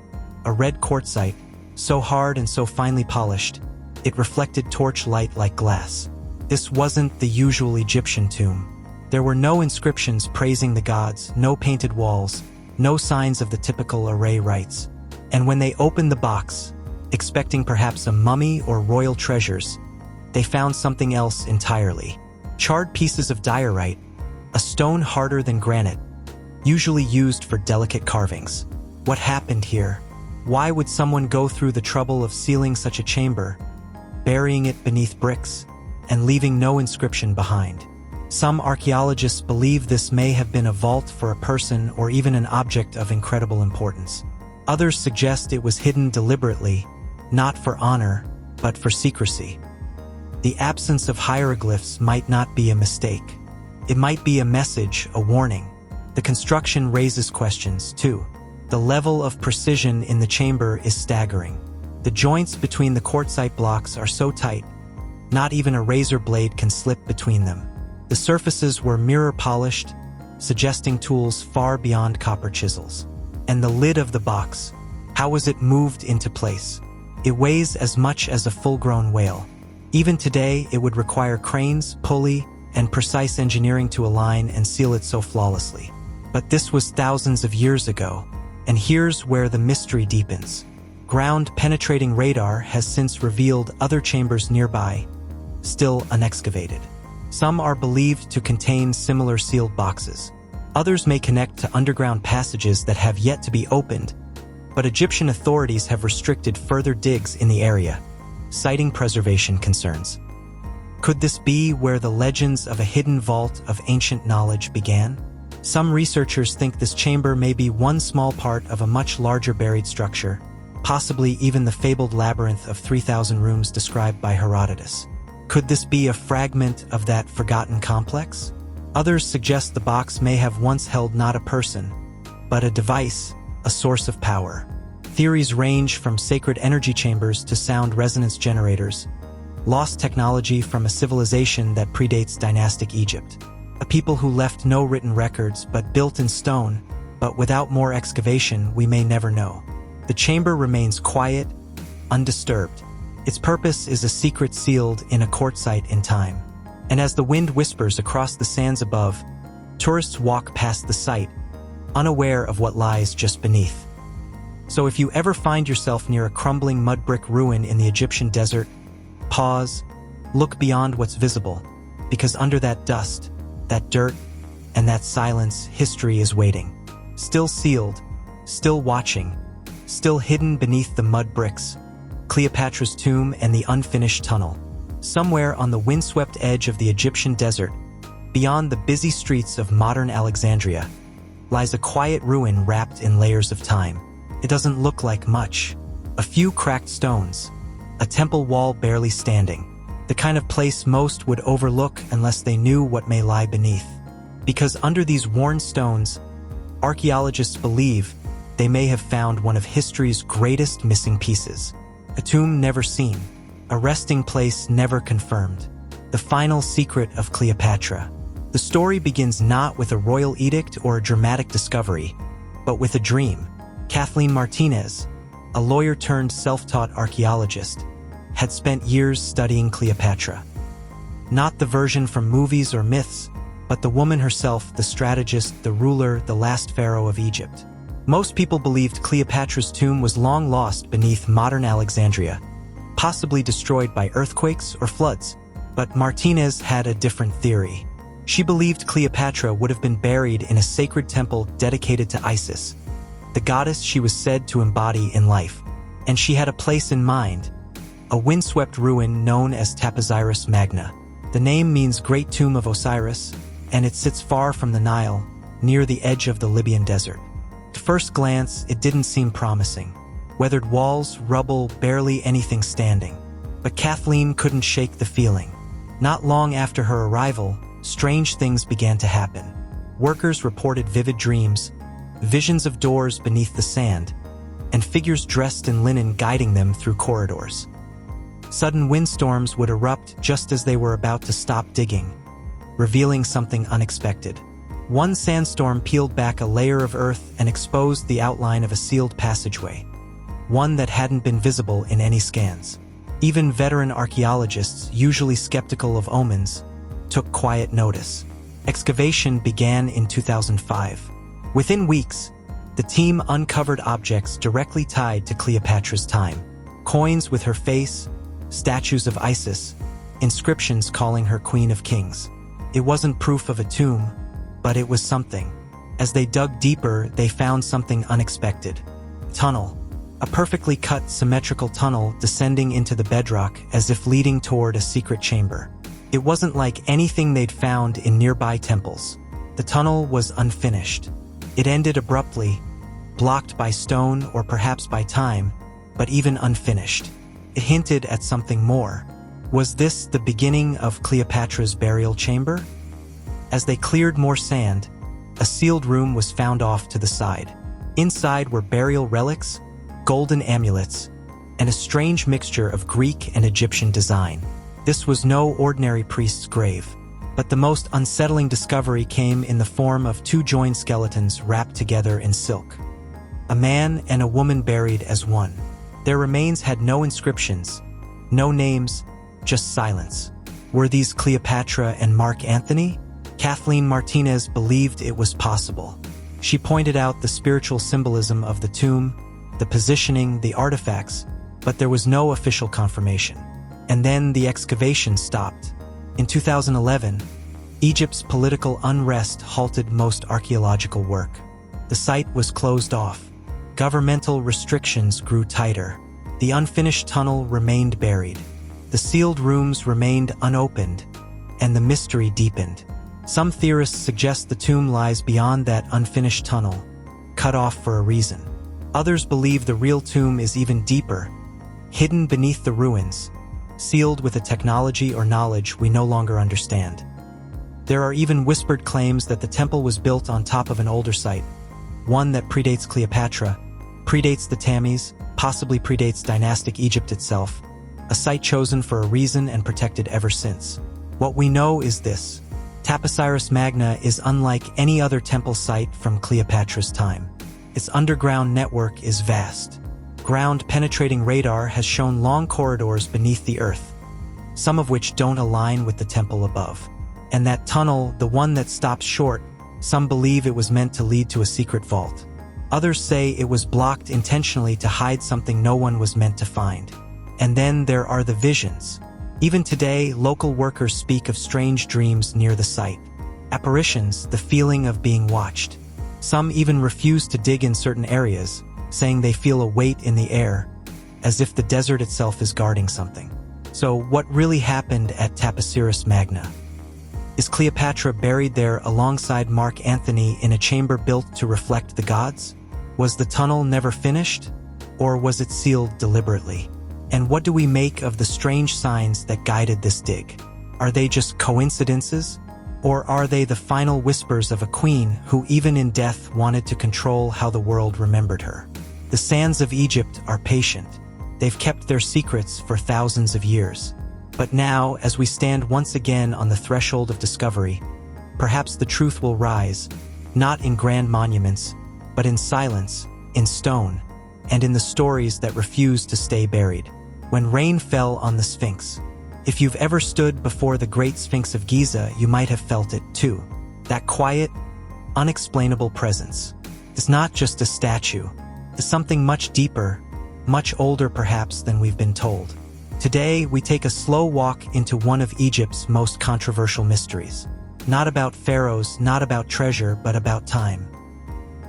a red quartzite, so hard and so finely polished, it reflected torch light like glass. This wasn't the usual Egyptian tomb. There were no inscriptions praising the gods, no painted walls, no signs of the typical array rites. And when they opened the box, expecting perhaps a mummy or royal treasures, they found something else entirely. Charred pieces of diorite, a stone harder than granite, usually used for delicate carvings. What happened here? Why would someone go through the trouble of sealing such a chamber, burying it beneath bricks, and leaving no inscription behind? Some archaeologists believe this may have been a vault for a person or even an object of incredible importance. Others suggest it was hidden deliberately, not for honor, but for secrecy. The absence of hieroglyphs might not be a mistake. It might be a message, a warning. The construction raises questions, too. The level of precision in the chamber is staggering. The joints between the quartzite blocks are so tight, not even a razor blade can slip between them. The surfaces were mirror-polished, suggesting tools far beyond copper chisels. And the lid of the box, how was it moved into place? It weighs as much as a full-grown whale. Even today, it would require cranes, pulley, and precise engineering to align and seal it so flawlessly. But this was thousands of years ago, and here's where the mystery deepens. Ground-penetrating radar has since revealed other chambers nearby, still unexcavated. Some are believed to contain similar sealed boxes. Others may connect to underground passages that have yet to be opened, but Egyptian authorities have restricted further digs in the area, citing preservation concerns. Could this be where the legends of a hidden vault of ancient knowledge began? Some researchers think this chamber may be one small part of a much larger buried structure, possibly even the fabled labyrinth of 3,000 rooms described by Herodotus. Could this be a fragment of that forgotten complex? Others suggest the box may have once held not a person, but a device, a source of power. Theories range from sacred energy chambers to sound resonance generators, lost technology from a civilization that predates dynastic Egypt. A people who left no written records but built in stone, but without more excavation we may never know. The chamber remains quiet, undisturbed. Its purpose is a secret sealed in a quartzite in time. And as the wind whispers across the sands above, tourists walk past the site, unaware of what lies just beneath. So if you ever find yourself near a crumbling mud brick ruin in the Egyptian desert, pause, look beyond what's visible, because under that dust, that dirt, and that silence, history is waiting. Still sealed, still watching, still hidden beneath the mud bricks, Cleopatra's tomb and the unfinished tunnel. Somewhere on the windswept edge of the Egyptian desert, beyond the busy streets of modern Alexandria, lies a quiet ruin wrapped in layers of time. It doesn't look like much. A few cracked stones, a temple wall barely standing, the kind of place most would overlook unless they knew what may lie beneath. Because under these worn stones, archaeologists believe they may have found one of history's greatest missing pieces. A tomb never seen, a resting place never confirmed, the final secret of Cleopatra. The story begins not with a royal edict or a dramatic discovery, but with a dream. Kathleen Martinez, a lawyer turned self-taught archaeologist, had spent years studying Cleopatra. Not the version from movies or myths, but the woman herself, the strategist, the ruler, the last pharaoh of Egypt. Most people believed Cleopatra's tomb was long lost beneath modern Alexandria, possibly destroyed by earthquakes or floods. But Martinez had a different theory. She believed Cleopatra would have been buried in a sacred temple dedicated to Isis, the goddess she was said to embody in life. And she had a place in mind, a windswept ruin known as Taposiris Magna. The name means Great Tomb of Osiris, and it sits far from the Nile, near the edge of the Libyan desert. At first glance, it didn't seem promising. Weathered walls, rubble, barely anything standing. But Kathleen couldn't shake the feeling. Not long after her arrival, strange things began to happen. Workers reported vivid dreams, visions of doors beneath the sand, and figures dressed in linen guiding them through corridors. Sudden windstorms would erupt just as they were about to stop digging, revealing something unexpected. One sandstorm peeled back a layer of earth and exposed the outline of a sealed passageway, one that hadn't been visible in any scans. Even veteran archaeologists, usually skeptical of omens, took quiet notice. Excavation began in 2005. Within weeks, the team uncovered objects directly tied to Cleopatra's time. Coins with her face, statues of Isis, inscriptions calling her Queen of Kings. It wasn't proof of a tomb, but it was something. As they dug deeper, they found something unexpected. Tunnel. A perfectly cut, symmetrical tunnel descending into the bedrock as if leading toward a secret chamber. It wasn't like anything they'd found in nearby temples. The tunnel was unfinished. It ended abruptly, blocked by stone or perhaps by time, but even unfinished. It hinted at something more. Was this the beginning of Cleopatra's burial chamber? As they cleared more sand, a sealed room was found off to the side. Inside were burial relics, golden amulets, and a strange mixture of Greek and Egyptian design. This was no ordinary priest's grave. But the most unsettling discovery came in the form of two joined skeletons wrapped together in silk. A man and a woman buried as one. Their remains had no inscriptions, no names, just silence. Were these Cleopatra and Mark Antony? Kathleen Martinez believed it was possible. She pointed out the spiritual symbolism of the tomb, the positioning, the artifacts, but there was no official confirmation. And then the excavation stopped. In 2011, Egypt's political unrest halted most archaeological work. The site was closed off. Governmental restrictions grew tighter. The unfinished tunnel remained buried. The sealed rooms remained unopened, and the mystery deepened. Some theorists suggest the tomb lies beyond that unfinished tunnel, cut off for a reason. Others believe the real tomb is even deeper, hidden beneath the ruins, sealed with a technology or knowledge we no longer understand. There are even whispered claims that the temple was built on top of an older site, one that predates Cleopatra, predates the Tammuz, possibly predates dynastic Egypt itself, a site chosen for a reason and protected ever since. What we know is this: Taposiris Magna is unlike any other temple site from Cleopatra's time. Its underground network is vast. Ground-penetrating radar has shown long corridors beneath the earth, some of which don't align with the temple above. And that tunnel, the one that stops short, some believe it was meant to lead to a secret vault. Others say it was blocked intentionally to hide something no one was meant to find. And then there are the visions. Even today, local workers speak of strange dreams near the site. Apparitions, the feeling of being watched. Some even refuse to dig in certain areas, saying they feel a weight in the air, as if the desert itself is guarding something. So what really happened at Taposiris Magna? Is Cleopatra buried there alongside Mark Antony in a chamber built to reflect the gods? Was the tunnel never finished? Or was it sealed deliberately? And what do we make of the strange signs that guided this dig? Are they just coincidences? Or are they the final whispers of a queen who even in death wanted to control how the world remembered her? The sands of Egypt are patient. They've kept their secrets for thousands of years. But now, as we stand once again on the threshold of discovery, perhaps the truth will rise, not in grand monuments, but in silence, in stone, and in the stories that refuse to stay buried. When rain fell on the Sphinx. If you've ever stood before the Great Sphinx of Giza, you might have felt it too. That quiet, unexplainable presence. It's not just a statue. It's something much deeper, much older perhaps than we've been told. Today, we take a slow walk into one of Egypt's most controversial mysteries. Not about pharaohs, not about treasure, but about time.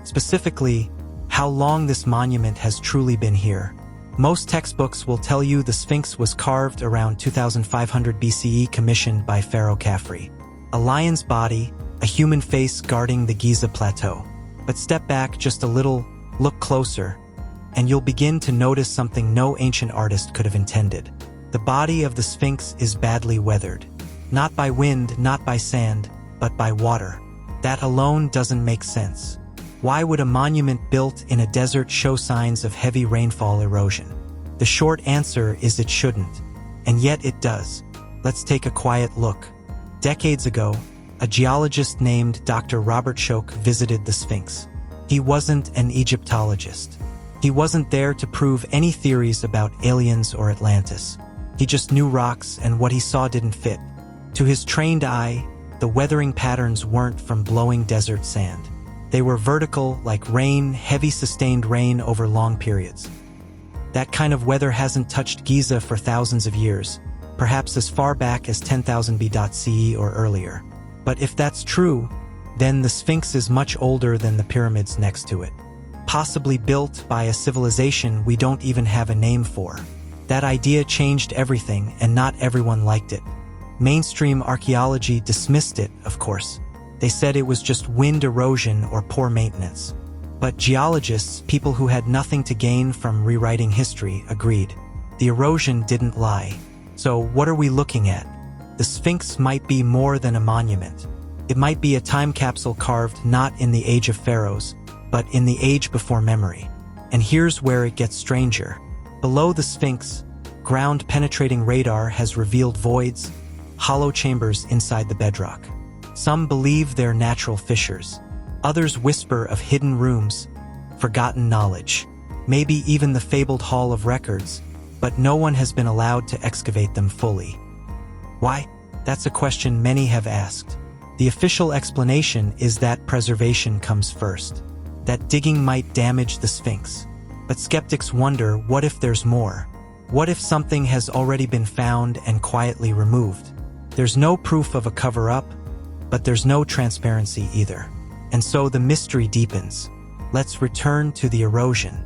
Specifically, how long this monument has truly been here. Most textbooks will tell you the Sphinx was carved around 2500 BCE, commissioned by Pharaoh Khafre. A lion's body, a human face guarding the Giza Plateau. But step back just a little, look closer, and you'll begin to notice something no ancient artist could have intended. The body of the Sphinx is badly weathered. Not by wind, not by sand, but by water. That alone doesn't make sense. Why would a monument built in a desert show signs of heavy rainfall erosion? The short answer is it shouldn't. And yet it does. Let's take a quiet look. Decades ago, a geologist named Dr. Robert Schoch visited the Sphinx. He wasn't an Egyptologist. He wasn't there to prove any theories about aliens or Atlantis. He just knew rocks, and what he saw didn't fit. To his trained eye, the weathering patterns weren't from blowing desert sand. They were vertical, like rain, heavy sustained rain over long periods. That kind of weather hasn't touched Giza for thousands of years, perhaps as far back as 10,000 BCE or earlier. But if that's true, then the Sphinx is much older than the pyramids next to it. Possibly built by a civilization we don't even have a name for. That idea changed everything, and not everyone liked it. Mainstream archaeology dismissed it, of course. They said it was just wind erosion or poor maintenance. But geologists, people who had nothing to gain from rewriting history, agreed. The erosion didn't lie. So what are we looking at? The Sphinx might be more than a monument. It might be a time capsule carved not in the age of pharaohs, but in the age before memory. And here's where it gets stranger. Below the Sphinx, ground-penetrating radar has revealed voids, hollow chambers inside the bedrock. Some believe they're natural fissures. Others whisper of hidden rooms, forgotten knowledge, maybe even the fabled Hall of Records, but no one has been allowed to excavate them fully. Why? That's a question many have asked. The official explanation is that preservation comes first, that digging might damage the Sphinx. But skeptics wonder, what if there's more? What if something has already been found and quietly removed? There's no proof of a cover-up, but there's no transparency either. And so the mystery deepens. Let's return to the erosion.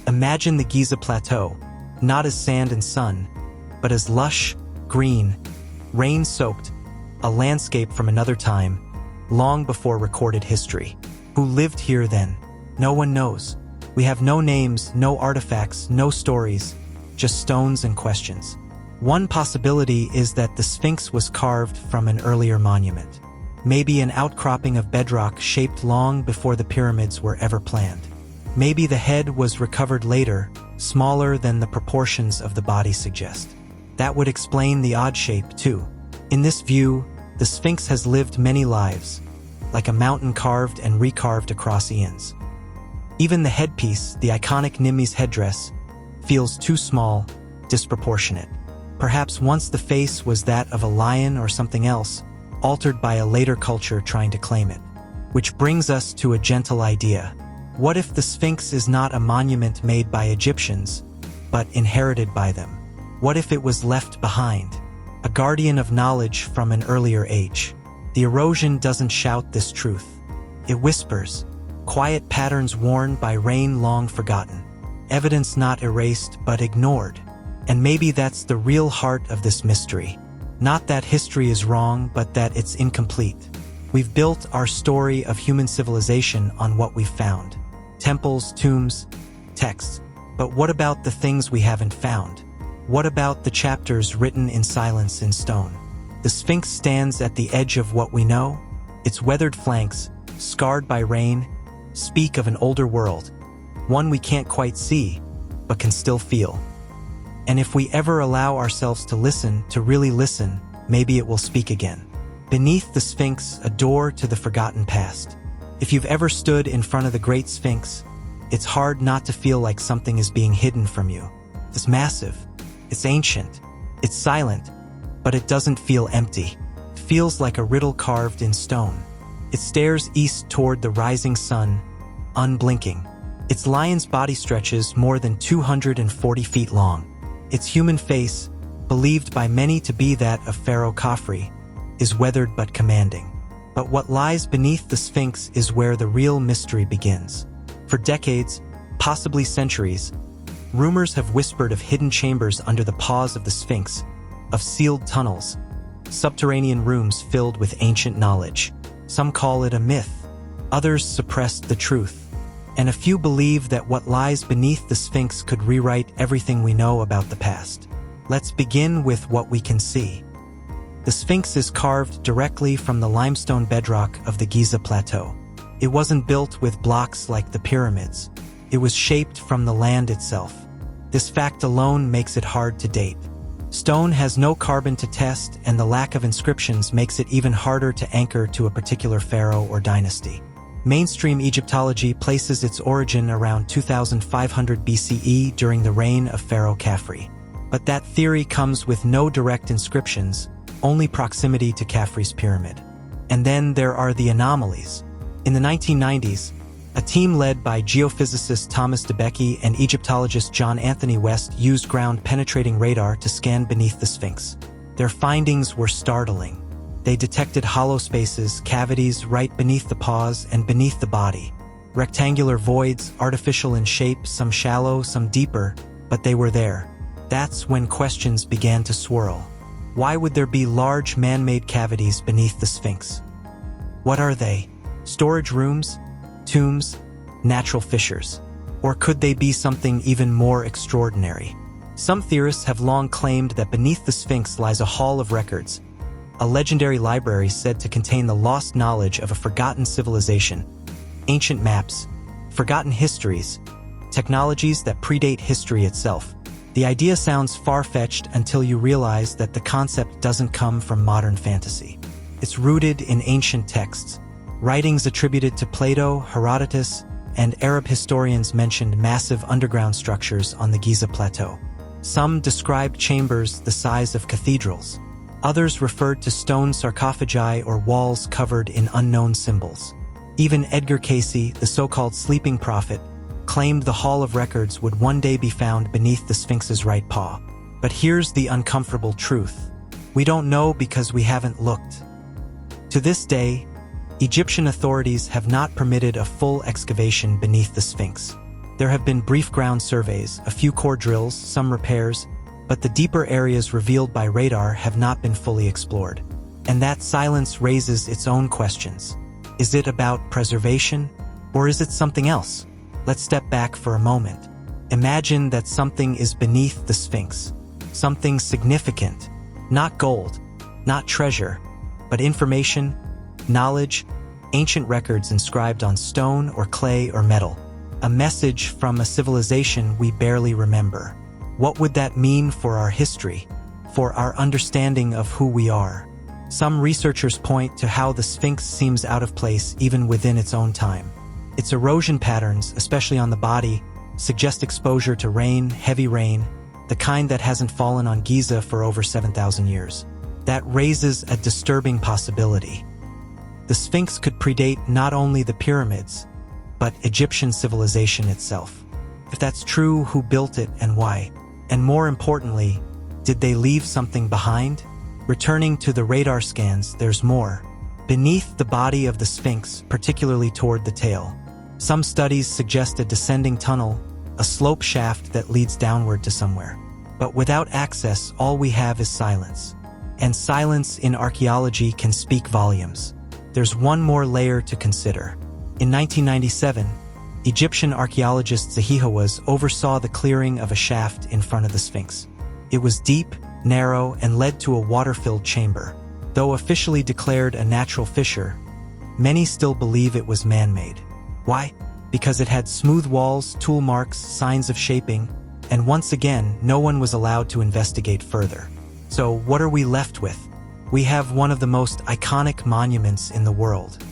Imagine the Giza Plateau, not as sand and sun, but as lush, green, rain-soaked, a landscape from another time, long before recorded history. Who lived here then? No one knows. We have no names, no artifacts, no stories, just stones and questions. One possibility is that the Sphinx was carved from an earlier monument. Maybe an outcropping of bedrock shaped long before the pyramids were ever planned. Maybe the head was recovered later, smaller than the proportions of the body suggest. That would explain the odd shape, too. In this view, The Sphinx has lived many lives, like a mountain carved and recarved across eons. Even the headpiece, the iconic Nimmi's headdress, feels too small, disproportionate. Perhaps once the face was that of a lion or something else, altered by a later culture trying to claim it. Which brings us to a gentle idea. What if the Sphinx is not a monument made by Egyptians, but inherited by them? What if it was left behind, a guardian of knowledge from an earlier age? The erosion doesn't shout this truth. It whispers, quiet patterns worn by rain long forgotten, evidence not erased but ignored. And maybe that's the real heart of this mystery. Not that history is wrong, but that it's incomplete. We've built our story of human civilization on what we've found. Temples, tombs, texts. But what about the things we haven't found? What about the chapters written in silence in stone? The Sphinx stands at the edge of what we know. Its weathered flanks, scarred by rain, speak of an older world, one we can't quite see, but can still feel. And if we ever allow ourselves to listen, to really listen, maybe it will speak again. Beneath the Sphinx, a door to the forgotten past. If you've ever stood in front of the Great Sphinx, it's hard not to feel like something is being hidden from you. It's massive, it's ancient, it's silent, but it doesn't feel empty. It feels like a riddle carved in stone. It stares east toward the rising sun, unblinking. Its lion's body stretches more than 240 feet long. Its human face, believed by many to be that of Pharaoh Khafre, is weathered but commanding. But what lies beneath the Sphinx is where the real mystery begins. For decades, possibly centuries, rumors have whispered of hidden chambers under the paws of the Sphinx, of sealed tunnels, subterranean rooms filled with ancient knowledge. Some call it a myth, others suppressed the truth, and a few believe that what lies beneath the Sphinx could rewrite everything we know about the past. Let's begin with what we can see. The Sphinx is carved directly from the limestone bedrock of the Giza Plateau. It wasn't built with blocks like the pyramids. It was shaped from the land itself. This fact alone makes it hard to date. Stone has no carbon to test, and the lack of inscriptions makes it even harder to anchor to a particular pharaoh or dynasty. Mainstream Egyptology places its origin around 2500 BCE during the reign of Pharaoh Khafre. But that theory comes with no direct inscriptions, only proximity to Khafre's pyramid. And then there are the anomalies. In the 1990s, a team led by geophysicist Thomas DeBecke and Egyptologist John Anthony West used ground-penetrating radar to scan beneath the Sphinx. Their findings were startling. They detected hollow spaces, cavities right beneath the paws and beneath the body. Rectangular voids, artificial in shape, some shallow, some deeper, but they were there. That's when questions began to swirl. Why would there be large man-made cavities beneath the Sphinx? What are they? Storage rooms? Tombs? Natural fissures? Or could they be something even more extraordinary? Some theorists have long claimed that beneath the Sphinx lies a hall of records, a legendary library said to contain the lost knowledge of a forgotten civilization, ancient maps, forgotten histories, technologies that predate history itself. The idea sounds far-fetched until you realize that the concept doesn't come from modern fantasy. It's rooted in ancient texts. Writings attributed to Plato, Herodotus, and Arab historians mentioned massive underground structures on the Giza Plateau. Some described chambers the size of cathedrals. Others referred to stone sarcophagi or walls covered in unknown symbols. Even Edgar Cayce, the so-called sleeping prophet, claimed the Hall of Records would one day be found beneath the Sphinx's right paw. But here's the uncomfortable truth. We don't know because we haven't looked. To this day, Egyptian authorities have not permitted a full excavation beneath the Sphinx. There have been brief ground surveys, a few core drills, some repairs, but the deeper areas revealed by radar have not been fully explored. And that silence raises its own questions. Is it about preservation, or is it something else? Let's step back for a moment. Imagine that something is beneath the Sphinx. Something significant. Not gold, not treasure, but information, knowledge, ancient records inscribed on stone or clay or metal. A message from a civilization we barely remember. What would that mean for our history, for our understanding of who we are? Some researchers point to how the Sphinx seems out of place even within its own time. Its erosion patterns, especially on the body, suggest exposure to rain, heavy rain, the kind that hasn't fallen on Giza for over 7,000 years. That raises a disturbing possibility. The Sphinx could predate not only the pyramids, but Egyptian civilization itself. If that's true, who built it and why? And more importantly, did they leave something behind? Returning to the radar scans, there's more. Beneath the body of the Sphinx, particularly toward the tail, some studies suggest a descending tunnel, a slope shaft that leads downward to somewhere. But without access, all we have is silence. And silence in archaeology can speak volumes. There's one more layer to consider. In 1997, Egyptian archaeologist Zahihawas oversaw the clearing of a shaft in front of the Sphinx. It was deep, narrow, and led to a water-filled chamber. Though officially declared a natural fissure, many still believe it was man-made. Why? Because it had smooth walls, tool marks, signs of shaping, and once again, no one was allowed to investigate further. So what are we left with? We have one of the most iconic monuments in the world.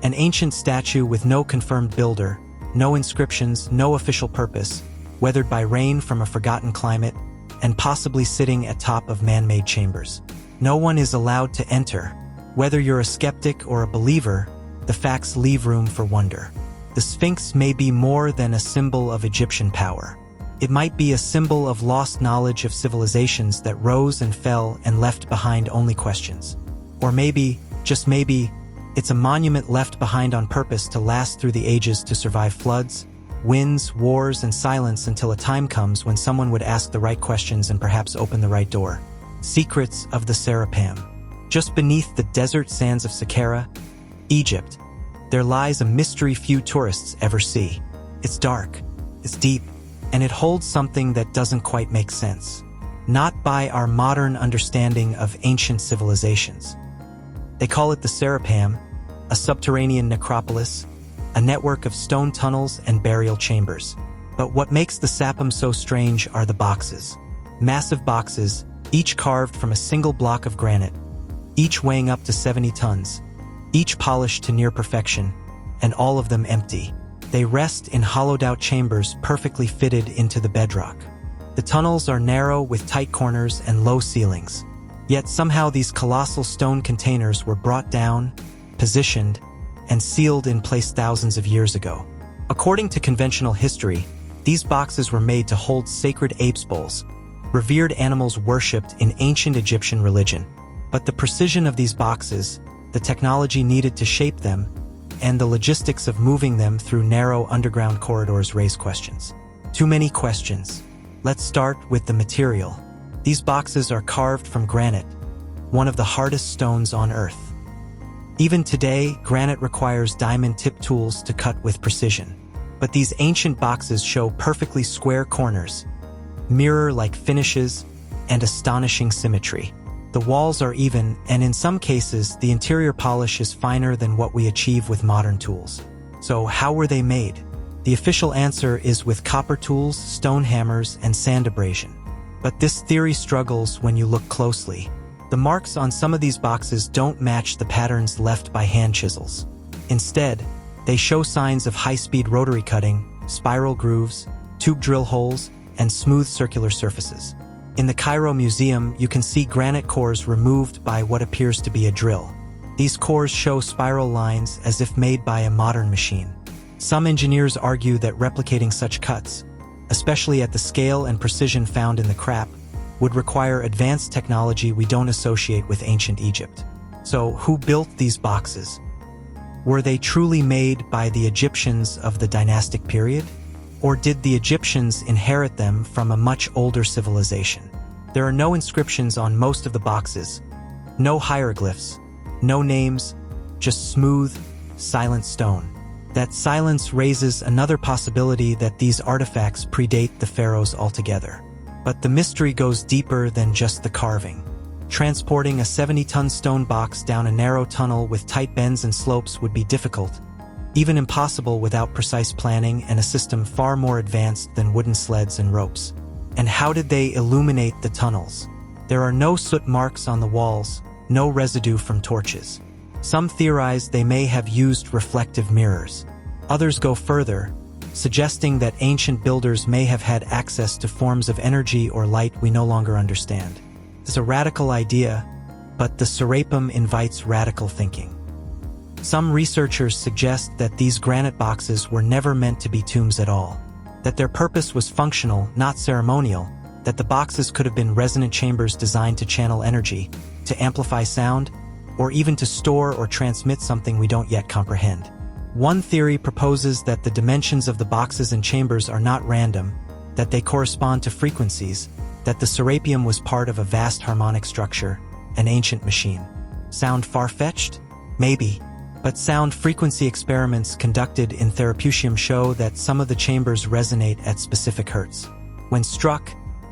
An ancient statue with no confirmed builder, no inscriptions, no official purpose, weathered by rain from a forgotten climate, and possibly sitting atop of man-made chambers. No one is allowed to enter. Whether you're a skeptic or a believer, the facts leave room for wonder. The Sphinx may be more than a symbol of Egyptian power. It might be a symbol of lost knowledge of civilizations that rose and fell and left behind only questions. Or maybe, just maybe, it's a monument left behind on purpose to last through the ages, to survive floods, winds, wars, and silence until a time comes when someone would ask the right questions and perhaps open the right door. Secrets of the Serapeum. Just beneath the desert sands of Saqqara, Egypt, there lies a mystery few tourists ever see. It's dark, it's deep, and it holds something that doesn't quite make sense. Not by our modern understanding of ancient civilizations. They call it the Serapeum, a subterranean necropolis, a network of stone tunnels and burial chambers. But what makes the sapum so strange are the boxes. Massive boxes, each carved from a single block of granite, each weighing up to 70 tons, each polished to near perfection, and all of them empty. They rest in hollowed-out chambers perfectly fitted into the bedrock. The tunnels are narrow with tight corners and low ceilings. Yet somehow these colossal stone containers were brought down, positioned, and sealed in place thousands of years ago. According to conventional history, these boxes were made to hold sacred apes bowls, revered animals worshipped in ancient Egyptian religion. But the precision of these boxes, the technology needed to shape them, and the logistics of moving them through narrow underground corridors raise questions. Too many questions. Let's start with the material. These boxes are carved from granite, one of the hardest stones on Earth. Even today, granite requires diamond-tipped tools to cut with precision. But these ancient boxes show perfectly square corners, mirror-like finishes, and astonishing symmetry. The walls are even, and in some cases, the interior polish is finer than what we achieve with modern tools. So how were they made? The official answer is with copper tools, stone hammers, and sand abrasion. But this theory struggles when you look closely. The marks on some of these boxes don't match the patterns left by hand chisels. Instead, they show signs of high-speed rotary cutting, spiral grooves, tube drill holes, and smooth circular surfaces. In the Cairo Museum, you can see granite cores removed by what appears to be a drill. These cores show spiral lines as if made by a modern machine. Some engineers argue that replicating such cuts, especially at the scale and precision found in the crap, would require advanced technology we don't associate with ancient Egypt. So, who built these boxes? Were they truly made by the Egyptians of the dynastic period? Or did the Egyptians inherit them from a much older civilization? There are no inscriptions on most of the boxes, no hieroglyphs, no names, just smooth, silent stone. That silence raises another possibility that these artifacts predate the pharaohs altogether. But the mystery goes deeper than just the carving. Transporting a 70-ton stone box down a narrow tunnel with tight bends and slopes would be difficult, even impossible without precise planning and a system far more advanced than wooden sleds and ropes. And how did they illuminate the tunnels? There are no soot marks on the walls, no residue from torches. Some theorize they may have used reflective mirrors. Others go further, suggesting that ancient builders may have had access to forms of energy or light we no longer understand. It's a radical idea, but the Serapim invites radical thinking. Some researchers suggest that these granite boxes were never meant to be tombs at all, that their purpose was functional, not ceremonial, that the boxes could have been resonant chambers designed to channel energy, to amplify sound, or even to store or transmit something we don't yet comprehend. One theory proposes that the dimensions of the boxes and chambers are not random, that they correspond to frequencies, that the Serapeum was part of a vast harmonic structure, an ancient machine. Sound far-fetched? Maybe. But sound frequency experiments conducted in Therapeutium show that some of the chambers resonate at specific hertz. When struck,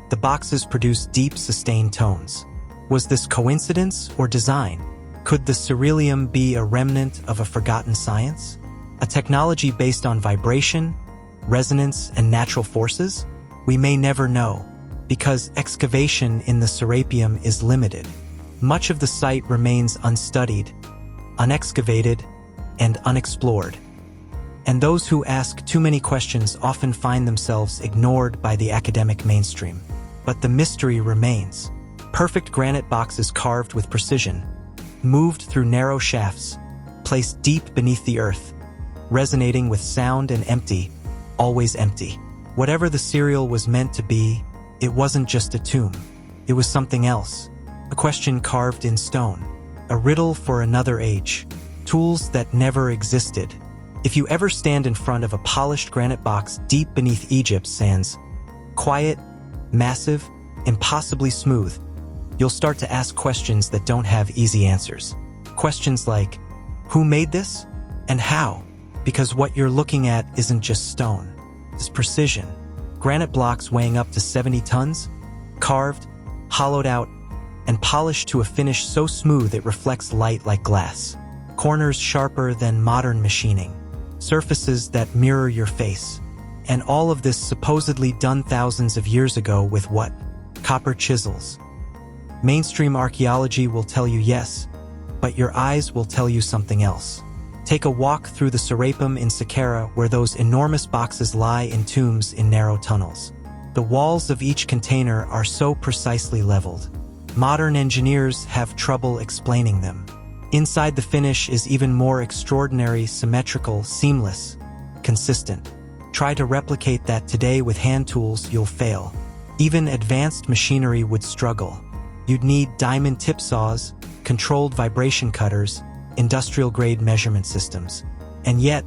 the boxes produce deep, sustained tones. Was this coincidence or design? Could the Ceruleum be a remnant of a forgotten science? A technology based on vibration, resonance, and natural forces? We may never know, because excavation in the Serapeum is limited. Much of the site remains unstudied, unexcavated, and unexplored. And those who ask too many questions often find themselves ignored by the academic mainstream. But the mystery remains. Perfect granite boxes carved with precision, moved through narrow shafts, placed deep beneath the earth, resonating with sound and empty, always empty. Whatever the cereal was meant to be, it wasn't just a tomb. It was something else. A question carved in stone. A riddle for another age. Tools that never existed. If you ever stand in front of a polished granite box deep beneath Egypt's sands, quiet, massive, impossibly smooth, you'll start to ask questions that don't have easy answers. Questions like, who made this? And how? Because what you're looking at isn't just stone. It's precision. Granite blocks weighing up to 70 tons, carved, hollowed out, and polished to a finish so smooth it reflects light like glass. Corners sharper than modern machining. Surfaces that mirror your face. And all of this supposedly done thousands of years ago with what? Copper chisels. Mainstream archaeology will tell you yes, but your eyes will tell you something else. Take a walk through the Serapim in Saqqara, where those enormous boxes lie in tombs in narrow tunnels. The walls of each container are so precisely leveled. Modern engineers have trouble explaining them. Inside, the finish is even more extraordinary, symmetrical, seamless, consistent. Try to replicate that today with hand tools, you'll fail. Even advanced machinery would struggle. You'd need diamond tip saws, controlled vibration cutters, industrial-grade measurement systems. And yet,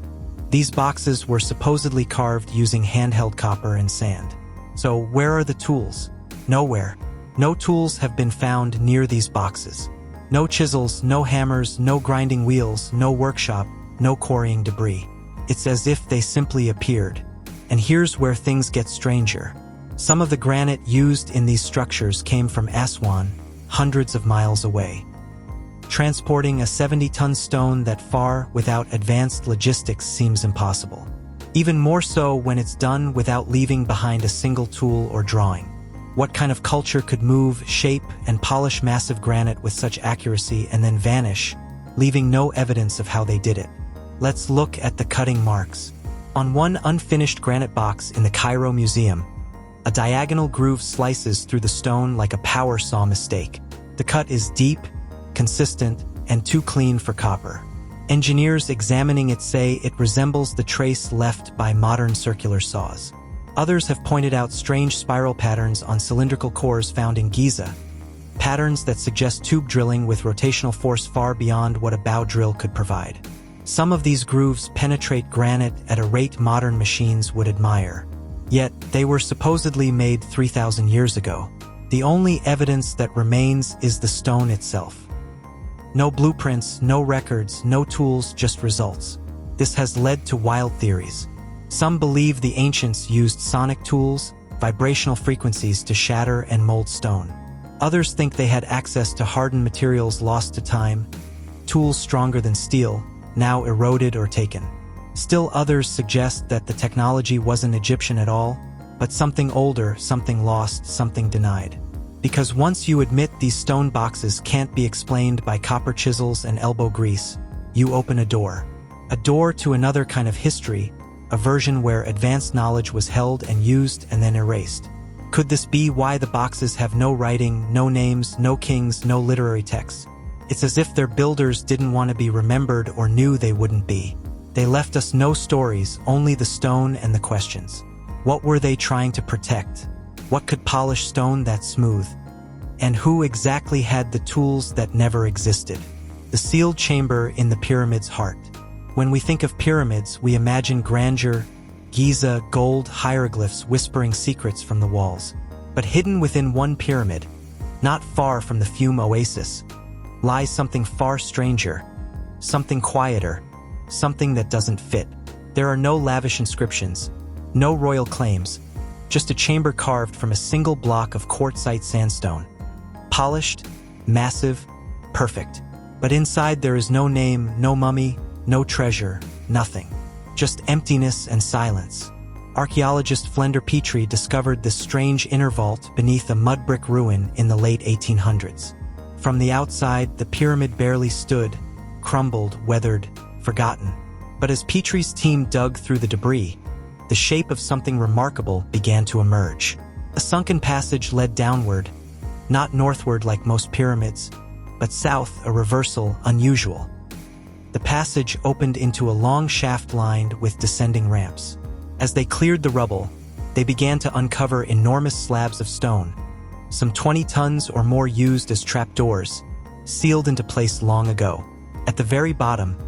these boxes were supposedly carved using handheld copper and sand. So where are the tools? Nowhere. No tools have been found near these boxes. No chisels, no hammers, no grinding wheels, no workshop, no quarrying debris. It's as if they simply appeared. And here's where things get stranger. Some of the granite used in these structures came from Aswan, hundreds of miles away. Transporting a 70-ton stone that far without advanced logistics seems impossible. Even more so when it's done without leaving behind a single tool or drawing. What kind of culture could move, shape, and polish massive granite with such accuracy and then vanish, leaving no evidence of how they did it? Let's look at the cutting marks. On one unfinished granite box in the Cairo Museum, a diagonal groove slices through the stone like a power saw mistake. The cut is deep, consistent, and too clean for copper. Engineers examining it say it resembles the trace left by modern circular saws. Others have pointed out strange spiral patterns on cylindrical cores found in Giza, patterns that suggest tube drilling with rotational force far beyond what a bow drill could provide. Some of these grooves penetrate granite at a rate modern machines would admire. Yet, they were supposedly made 3,000 years ago. The only evidence that remains is the stone itself. No blueprints, no records, no tools, just results. This has led to wild theories. Some believe the ancients used sonic tools, vibrational frequencies to shatter and mold stone. Others think they had access to hardened materials lost to time, tools stronger than steel, now eroded or taken. Still others suggest that the technology wasn't Egyptian at all, but something older, something lost, something denied. Because once you admit these stone boxes can't be explained by copper chisels and elbow grease, you open a door. A door to another kind of history, a version where advanced knowledge was held and used and then erased. Could this be why the boxes have no writing, no names, no kings, no literary texts? It's as if their builders didn't want to be remembered or knew they wouldn't be. They left us no stories, only the stone and the questions. What were they trying to protect? What could polish stone that smooth? And who exactly had the tools that never existed? The sealed chamber in the pyramid's heart. When we think of pyramids, we imagine grandeur, Giza, gold hieroglyphs whispering secrets from the walls. But hidden within one pyramid, not far from the Fume Oasis, lies something far stranger, something quieter, something that doesn't fit. There are no lavish inscriptions, no royal claims, just a chamber carved from a single block of quartzite sandstone. Polished, massive, perfect. But inside there is no name, no mummy, no treasure, nothing. Just emptiness and silence. Archaeologist Flender Petrie discovered this strange inner vault beneath a mud brick ruin in the late 1800s. From the outside, the pyramid barely stood, crumbled, weathered, forgotten. But as Petrie's team dug through the debris, the shape of something remarkable began to emerge. A sunken passage led downward, not northward like most pyramids, but south, a reversal unusual. The passage opened into a long shaft lined with descending ramps. As they cleared the rubble, they began to uncover enormous slabs of stone, some 20 tons or more used as trapdoors, sealed into place long ago. At the very bottom,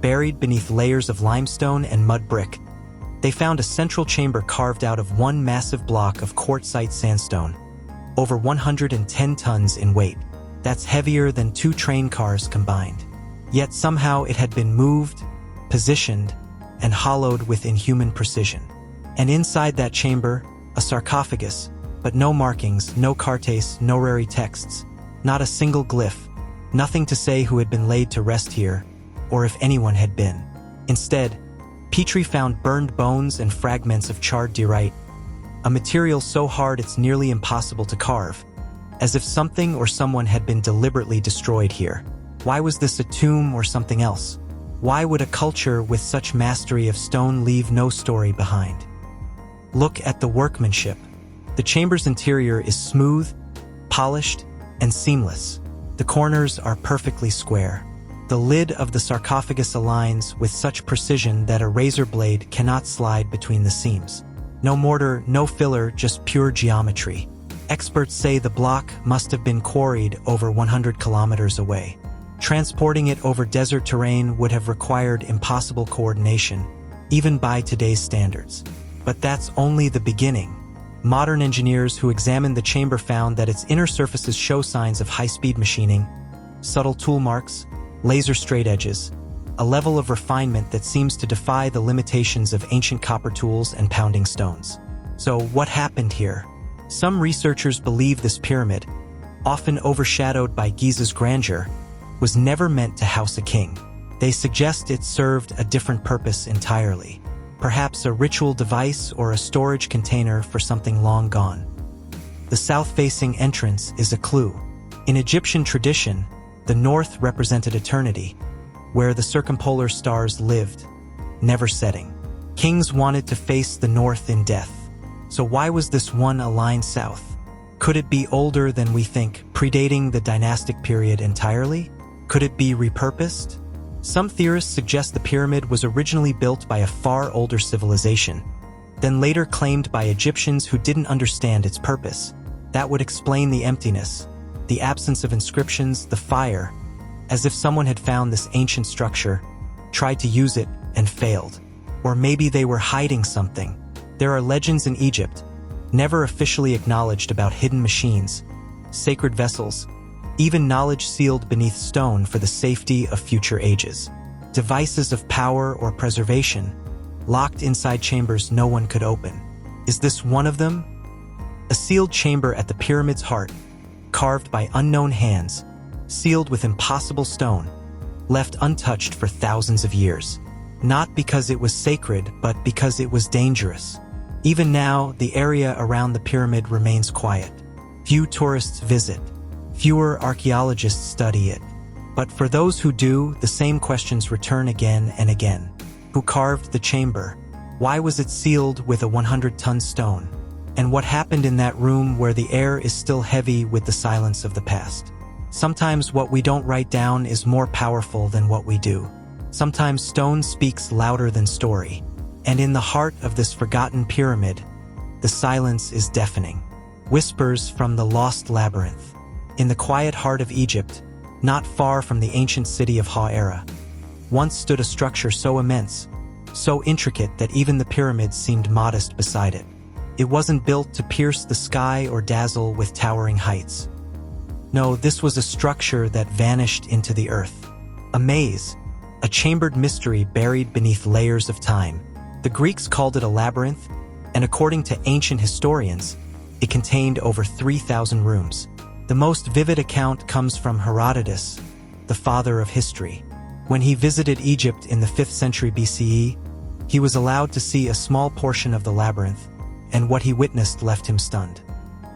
buried beneath layers of limestone and mud brick, they found a central chamber carved out of one massive block of quartzite sandstone, over 110 tons in weight. That's heavier than 2 train cars combined. Yet somehow it had been moved, positioned, and hollowed with inhuman precision. And inside that chamber, a sarcophagus, but no markings, no cartes, no rare texts, not a single glyph, nothing to say who had been laid to rest here, or if anyone had been. Instead, Petrie found burned bones and fragments of charred diorite, a material so hard it's nearly impossible to carve, as if something or someone had been deliberately destroyed here. Why was this a tomb or something else? Why would a culture with such mastery of stone leave no story behind? Look at the workmanship. The chamber's interior is smooth, polished, and seamless. The corners are perfectly square. The lid of the sarcophagus aligns with such precision that a razor blade cannot slide between the seams. No mortar, no filler, just pure geometry. Experts say the block must have been quarried over 100 kilometers away. Transporting it over desert terrain would have required impossible coordination, even by today's standards. But that's only the beginning. Modern engineers who examined the chamber found that its inner surfaces show signs of high-speed machining, subtle tool marks, laser straight edges, a level of refinement that seems to defy the limitations of ancient copper tools and pounding stones. So what happened here? Some researchers believe this pyramid, often overshadowed by Giza's grandeur, was never meant to house a king. They suggest it served a different purpose entirely. Perhaps a ritual device or a storage container for something long gone. The south-facing entrance is a clue. In Egyptian tradition, the north represented eternity, where the circumpolar stars lived, never setting. Kings wanted to face the north in death. So why was this one aligned south? Could it be older than we think, predating the dynastic period entirely? Could it be repurposed? Some theorists suggest the pyramid was originally built by a far older civilization, then later claimed by Egyptians who didn't understand its purpose. That would explain the emptiness, the absence of inscriptions, the fire, as if someone had found this ancient structure, tried to use it, and failed. Or maybe they were hiding something. There are legends in Egypt, never officially acknowledged, about hidden machines, sacred vessels, even knowledge sealed beneath stone for the safety of future ages. Devices of power or preservation, locked inside chambers no one could open. Is this one of them? A sealed chamber at the pyramid's heart, carved by unknown hands, sealed with impossible stone, left untouched for thousands of years. Not because it was sacred, but because it was dangerous. Even now, the area around the pyramid remains quiet. Few tourists visit. Fewer archaeologists study it. But for those who do, the same questions return again and again. Who carved the chamber? Why was it sealed with a 100-ton stone? And what happened in that room where the air is still heavy with the silence of the past? Sometimes what we don't write down is more powerful than what we do. Sometimes stone speaks louder than story. And in the heart of this forgotten pyramid, the silence is deafening. Whispers from the lost labyrinth. In the quiet heart of Egypt, not far from the ancient city of Ha-Era, once stood a structure so immense, so intricate that even the pyramids seemed modest beside it. It wasn't built to pierce the sky or dazzle with towering heights. No, this was a structure that vanished into the earth. A maze, a chambered mystery buried beneath layers of time. The Greeks called it a labyrinth, and according to ancient historians, it contained over 3,000 rooms. The most vivid account comes from Herodotus, the father of history. When he visited Egypt in the 5th century BCE, he was allowed to see a small portion of the labyrinth, and what he witnessed left him stunned.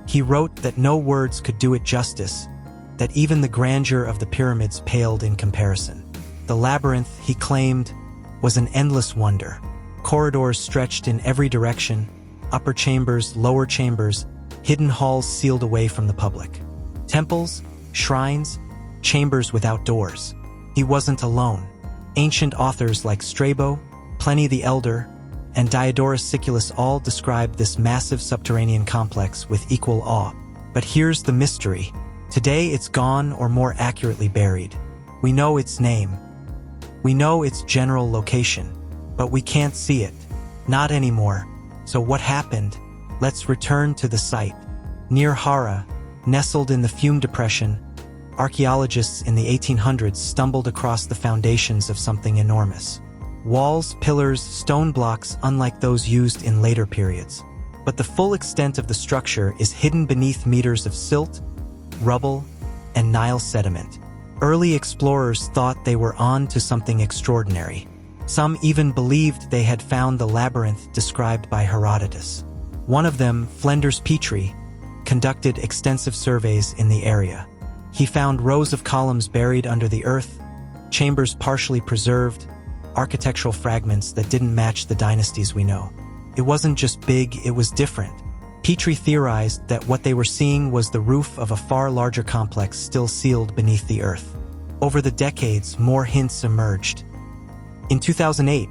He wrote that no words could do it justice, that even the grandeur of the pyramids paled in comparison. The labyrinth, he claimed, was an endless wonder. Corridors stretched in every direction, upper chambers, lower chambers, hidden halls sealed away from the public. Temples, shrines, chambers without doors. He wasn't alone. Ancient authors like Strabo, Pliny the Elder, and Diodorus Siculus all described this massive subterranean complex with equal awe. But here's the mystery. Today it's gone, or more accurately buried. We know its name. We know its general location, but we can't see it. Not anymore. So what happened? Let's return to the site. Near Hara, nestled in the Fume Depression, archaeologists in the 1800s stumbled across the foundations of something enormous. Walls, pillars, stone blocks unlike those used in later periods. But the full extent of the structure is hidden beneath meters of silt, rubble, and Nile sediment. Early explorers thought they were on to something extraordinary. Some even believed they had found the labyrinth described by Herodotus. One of them, Flinders Petrie, conducted extensive surveys in the area. He found rows of columns buried under the earth, chambers partially preserved, architectural fragments that didn't match the dynasties we know. It wasn't just big, it was different. Petrie theorized that what they were seeing was the roof of a far larger complex still sealed beneath the earth. Over the decades, more hints emerged. In 2008,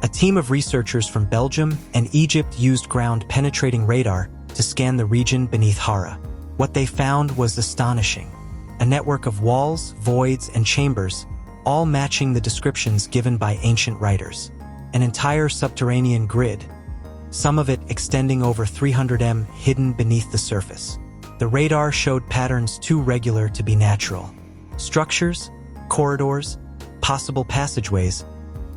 a team of researchers from Belgium and Egypt used ground-penetrating radar to scan the region beneath Hara. What they found was astonishing. A network of walls, voids, and chambers, all matching the descriptions given by ancient writers. An entire subterranean grid, some of it extending over 300 m hidden beneath the surface. The radar showed patterns too regular to be natural. Structures, corridors, possible passageways,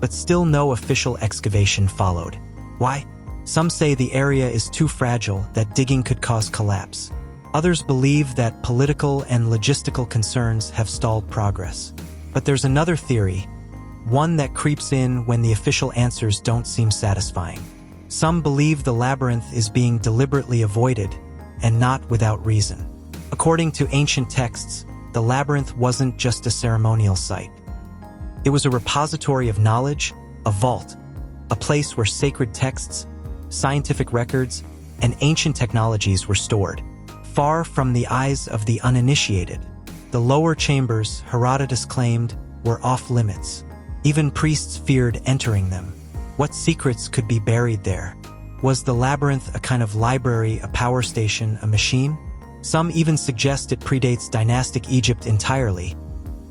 but still no official excavation followed. Why? Some say the area is too fragile, that digging could cause collapse. Others believe that political and logistical concerns have stalled progress. But there's another theory, one that creeps in when the official answers don't seem satisfying. Some believe the labyrinth is being deliberately avoided, and not without reason. According to ancient texts, the labyrinth wasn't just a ceremonial site. It was a repository of knowledge, a vault, a place where sacred texts, scientific records, and ancient technologies were stored, far from the eyes of the uninitiated. The lower chambers, Herodotus claimed, were off-limits. Even priests feared entering them. What secrets could be buried there? Was the labyrinth a kind of library, a power station, a machine? Some even suggest it predates dynastic Egypt entirely,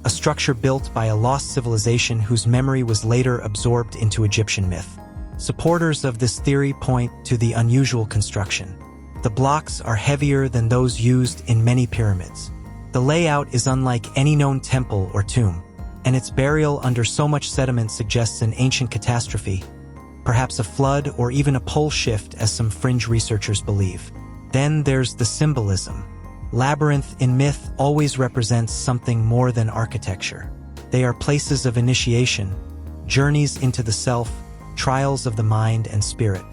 a structure built by a lost civilization whose memory was later absorbed into Egyptian myth. Supporters of this theory point to the unusual construction. The blocks are heavier than those used in many pyramids. The layout is unlike any known temple or tomb, and its burial under so much sediment suggests an ancient catastrophe, perhaps a flood or even a pole shift, as some fringe researchers believe. Then there's the symbolism. Labyrinth in myth always represents something more than architecture. They are places of initiation, journeys into the self, trials of the mind and spirit.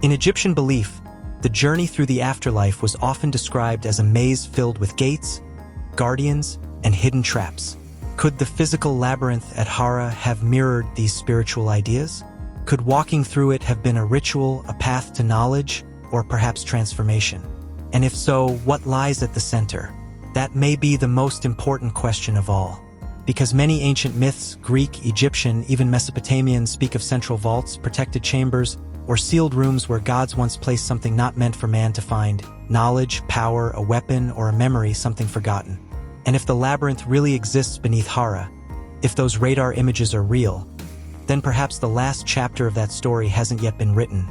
In Egyptian belief, The journey through the afterlife was often described as a maze filled with gates, guardians, and hidden traps. Could the physical labyrinth at Hara have mirrored these spiritual ideas? Could walking through it have been a ritual, a path to knowledge, or perhaps transformation? And if so, what lies at the center? That may be the most important question of all. Because many ancient myths, Greek, Egyptian, even Mesopotamian, speak of central vaults, protected chambers, or sealed rooms where gods once placed something not meant for man to find: knowledge, power, a weapon, or a memory, something forgotten. And if the labyrinth really exists beneath Hara, if those radar images are real, then perhaps the last chapter of that story hasn't yet been written.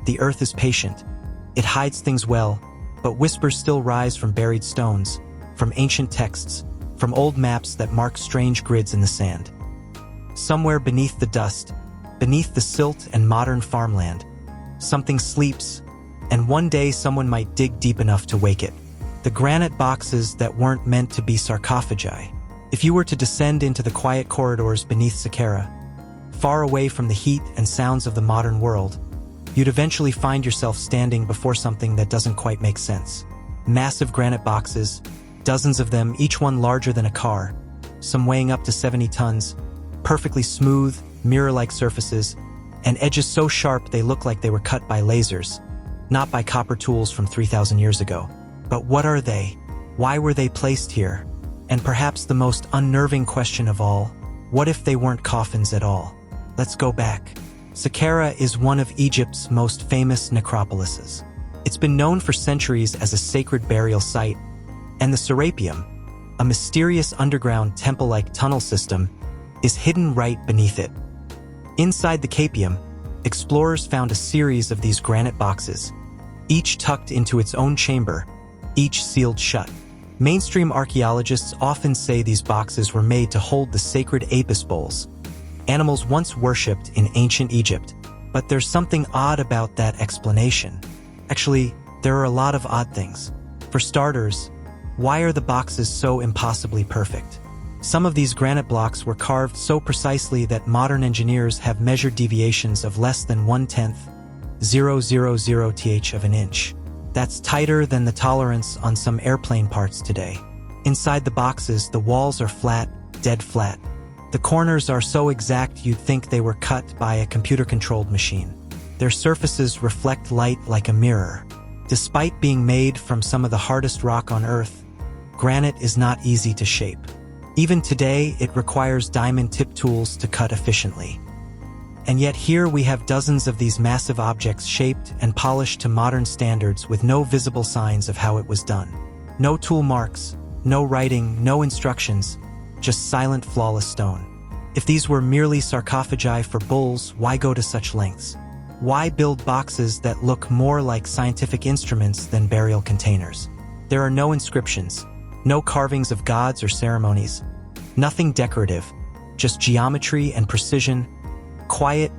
The earth is patient. It hides things well, but whispers still rise from buried stones, from ancient texts, from old maps that mark strange grids in the sand. Somewhere beneath the dust, beneath the silt and modern farmland, something sleeps, and one day someone might dig deep enough to wake it. The granite boxes that weren't meant to be sarcophagi. If you were to descend into the quiet corridors beneath Saqqara, far away from the heat and sounds of the modern world, you'd eventually find yourself standing before something that doesn't quite make sense. Massive granite boxes, dozens of them, each one larger than a car, some weighing up to 70 tons, perfectly smooth, mirror-like surfaces, and edges so sharp they look like they were cut by lasers, not by copper tools from 3,000 years ago. But what are they? Why were they placed here? And perhaps the most unnerving question of all, what if they weren't coffins at all? Let's go back. Saqqara is one of Egypt's most famous necropolises. It's been known for centuries as a sacred burial site, and the Serapeum, a mysterious underground temple-like tunnel system, is hidden right beneath it. Inside the Capium, explorers found a series of these granite boxes, each tucked into its own chamber, each sealed shut. Mainstream archaeologists often say these boxes were made to hold the sacred apis bowls, animals once worshipped in ancient Egypt. But there's something odd about that explanation. Actually, there are a lot of odd things. For starters, why are the boxes so impossibly perfect? Some of these granite blocks were carved so precisely that modern engineers have measured deviations of less than 0.1/0.000th of an inch. That's tighter than the tolerance on some airplane parts today. Inside the boxes, the walls are flat, dead flat. The corners are so exact you'd think they were cut by a computer-controlled machine. Their surfaces reflect light like a mirror. Despite being made from some of the hardest rock on Earth, granite is not easy to shape. Even today, it requires diamond-tipped tools to cut efficiently. And yet here we have dozens of these massive objects shaped and polished to modern standards with no visible signs of how it was done. No tool marks, no writing, no instructions, just silent, flawless stone. If these were merely sarcophagi for bulls, why go to such lengths? Why build boxes that look more like scientific instruments than burial containers? There are no inscriptions, no carvings of gods or ceremonies, nothing decorative, just geometry and precision, quiet,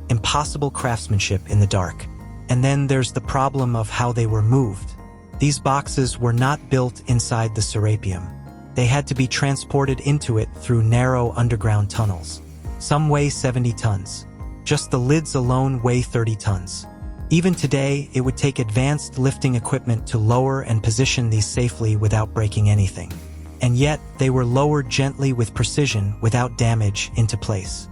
impossible craftsmanship in the dark. And then there's the problem of how they were moved. These boxes were not built inside the Serapeum. They had to be transported into it through narrow underground tunnels. Some weigh 70 tons. Just the lids alone weigh 30 tons. Even today, it would take advanced lifting equipment to lower and position these safely without breaking anything. And yet, they were lowered gently with precision without damage into place.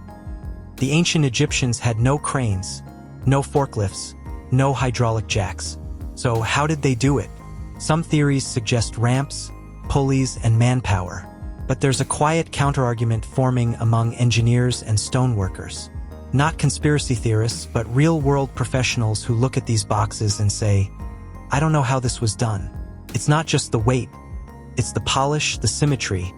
The ancient Egyptians had no cranes, no forklifts, no hydraulic jacks. So how did they do it? Some theories suggest ramps, pulleys, and manpower. But there's a quiet counterargument forming among engineers and stoneworkers. Not conspiracy theorists, but real-world professionals who look at these boxes and say, I don't know how this was done. It's not just the weight. It's the polish, the symmetry,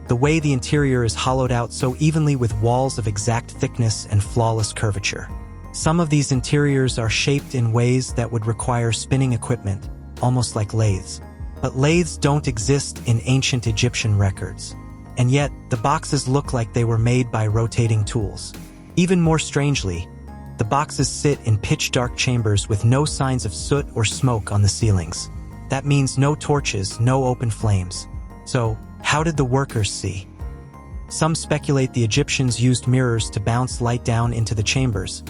the way the interior is hollowed out so evenly with walls of exact thickness and flawless curvature. Some of these interiors are shaped in ways that would require spinning equipment, almost like lathes. But lathes don't exist in ancient Egyptian records. And yet, the boxes look like they were made by rotating tools. Even more strangely, the boxes sit in pitch-dark chambers with no signs of soot or smoke on the ceilings. That means no torches, no open flames. So, how did the workers see? Some speculate the Egyptians used mirrors to bounce light down into the chambers,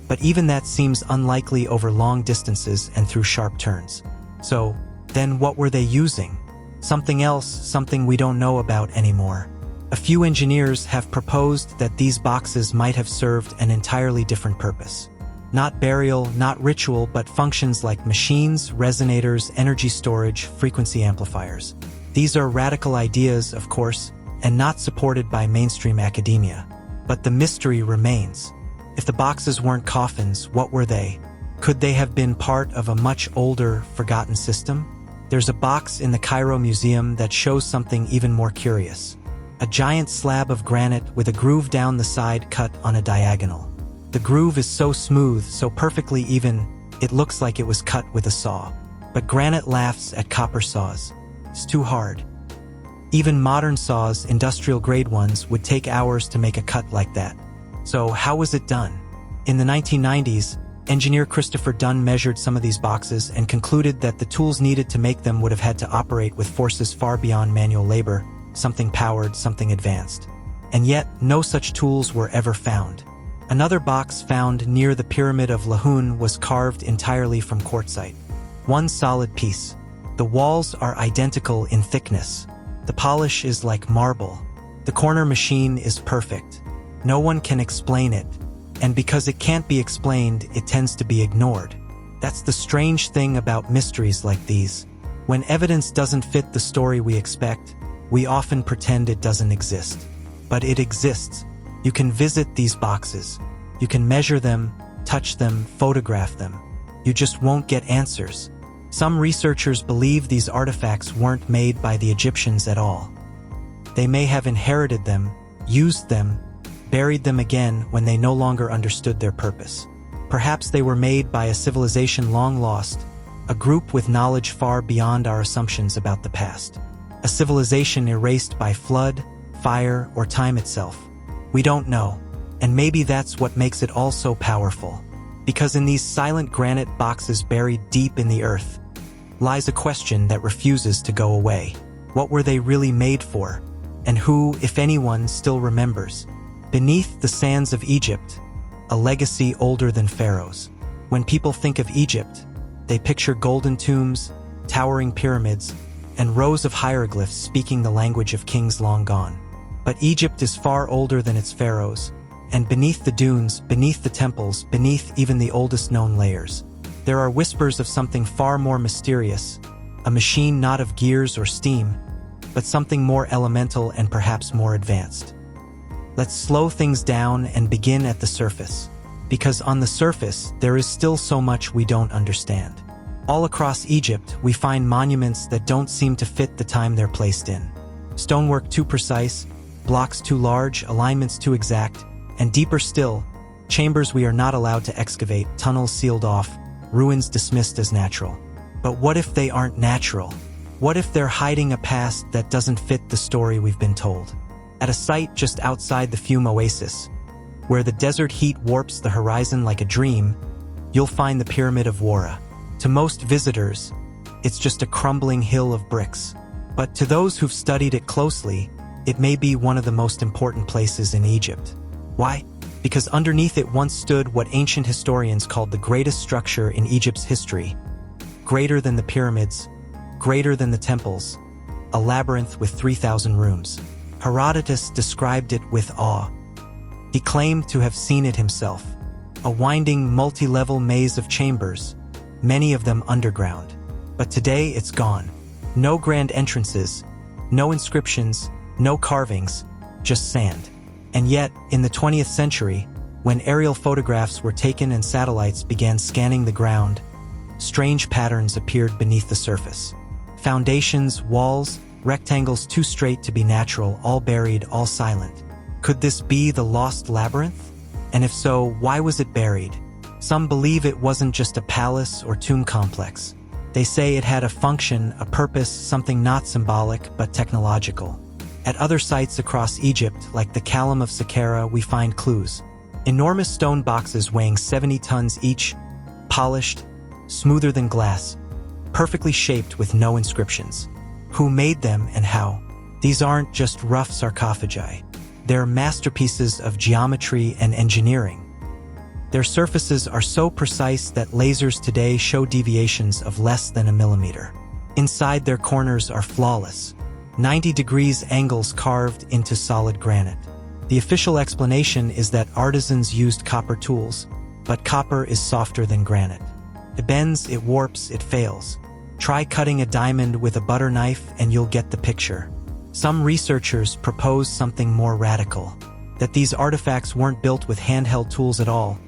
But even that seems unlikely over long distances and through sharp turns. So, then what were they using? Something else, something we don't know about anymore. A few engineers have proposed that these boxes might have served an entirely different purpose. Not burial, not ritual, but functions like machines, resonators, energy storage, frequency amplifiers. These are radical ideas, of course, and not supported by mainstream academia. But the mystery remains. If the boxes weren't coffins, what were they? Could they have been part of a much older, forgotten system? There's a box in the Cairo Museum that shows something even more curious. A giant slab of granite with a groove down the side cut on a diagonal. The groove is so smooth, so perfectly even, it looks like it was cut with a saw. But granite laughs at copper saws. It's too hard. Even modern saws, industrial-grade ones, would take hours to make a cut like that. So how was it done? In the 1990s, engineer Christopher Dunn measured some of these boxes and concluded that the tools needed to make them would have had to operate with forces far beyond manual labor, something powered, something advanced. And yet, no such tools were ever found. Another box found near the Pyramid of Lahun was carved entirely from quartzite. One solid piece. The walls are identical in thickness. The polish is like marble. The corner machine is perfect. No one can explain it. And because it can't be explained, it tends to be ignored. That's the strange thing about mysteries like these. When evidence doesn't fit the story we expect, we often pretend it doesn't exist. But it exists. You can visit these boxes. You can measure them, touch them, photograph them. You just won't get answers. Some researchers believe these artifacts weren't made by the Egyptians at all. They may have inherited them, used them, buried them again when they no longer understood their purpose. Perhaps they were made by a civilization long lost, a group with knowledge far beyond our assumptions about the past. A civilization erased by flood, fire, or time itself. We don't know, and maybe that's what makes it all so powerful. Because in these silent granite boxes buried deep in the earth lies a question that refuses to go away. What were they really made for? And who, if anyone, still remembers? Beneath the sands of Egypt, a legacy older than pharaohs. When people think of Egypt, they picture golden tombs, towering pyramids, and rows of hieroglyphs speaking the language of kings long gone. But Egypt is far older than its pharaohs, and beneath the dunes, beneath the temples, beneath even the oldest known layers, there are whispers of something far more mysterious, a machine not of gears or steam, but something more elemental and perhaps more advanced. Let's slow things down and begin at the surface, because on the surface, there is still so much we don't understand. All across Egypt, we find monuments that don't seem to fit the time they're placed in. Stonework too precise, blocks too large, alignments too exact, and deeper still, chambers we are not allowed to excavate, tunnels sealed off, ruins dismissed as natural. But what if they aren't natural? What if they're hiding a past that doesn't fit the story we've been told? At a site just outside the Fume Oasis, where the desert heat warps the horizon like a dream, you'll find the Pyramid of Wara. To most visitors, it's just a crumbling hill of bricks. But to those who've studied it closely, it may be one of the most important places in Egypt. Why? Because underneath it once stood what ancient historians called the greatest structure in Egypt's history. Greater than the pyramids, greater than the temples, a labyrinth with 3,000 rooms. Herodotus described it with awe. He claimed to have seen it himself. A winding, multi-level maze of chambers, many of them underground. But today it's gone. No grand entrances, no inscriptions, no carvings, just sand. And yet, in the 20th century, when aerial photographs were taken and satellites began scanning the ground, strange patterns appeared beneath the surface. Foundations, walls, rectangles too straight to be natural, all buried, all silent. Could this be the lost labyrinth? And if so, why was it buried? Some believe it wasn't just a palace or tomb complex. They say it had a function, a purpose, something not symbolic but technological. At other sites across Egypt, like the Kalam of Saqqara, we find clues. Enormous stone boxes weighing 70 tons each, polished, smoother than glass, perfectly shaped with no inscriptions. Who made them and how? These aren't just rough sarcophagi. They're masterpieces of geometry and engineering. Their surfaces are so precise that lasers today show deviations of less than a millimeter. Inside, their corners are flawless, 90 degrees angles carved into solid granite. The official explanation is that artisans used copper tools, but copper is softer than granite. It bends, it warps, it fails. Try cutting a diamond with a butter knife and you'll get the picture. Some researchers propose something more radical, that these artifacts weren't built with handheld tools at all,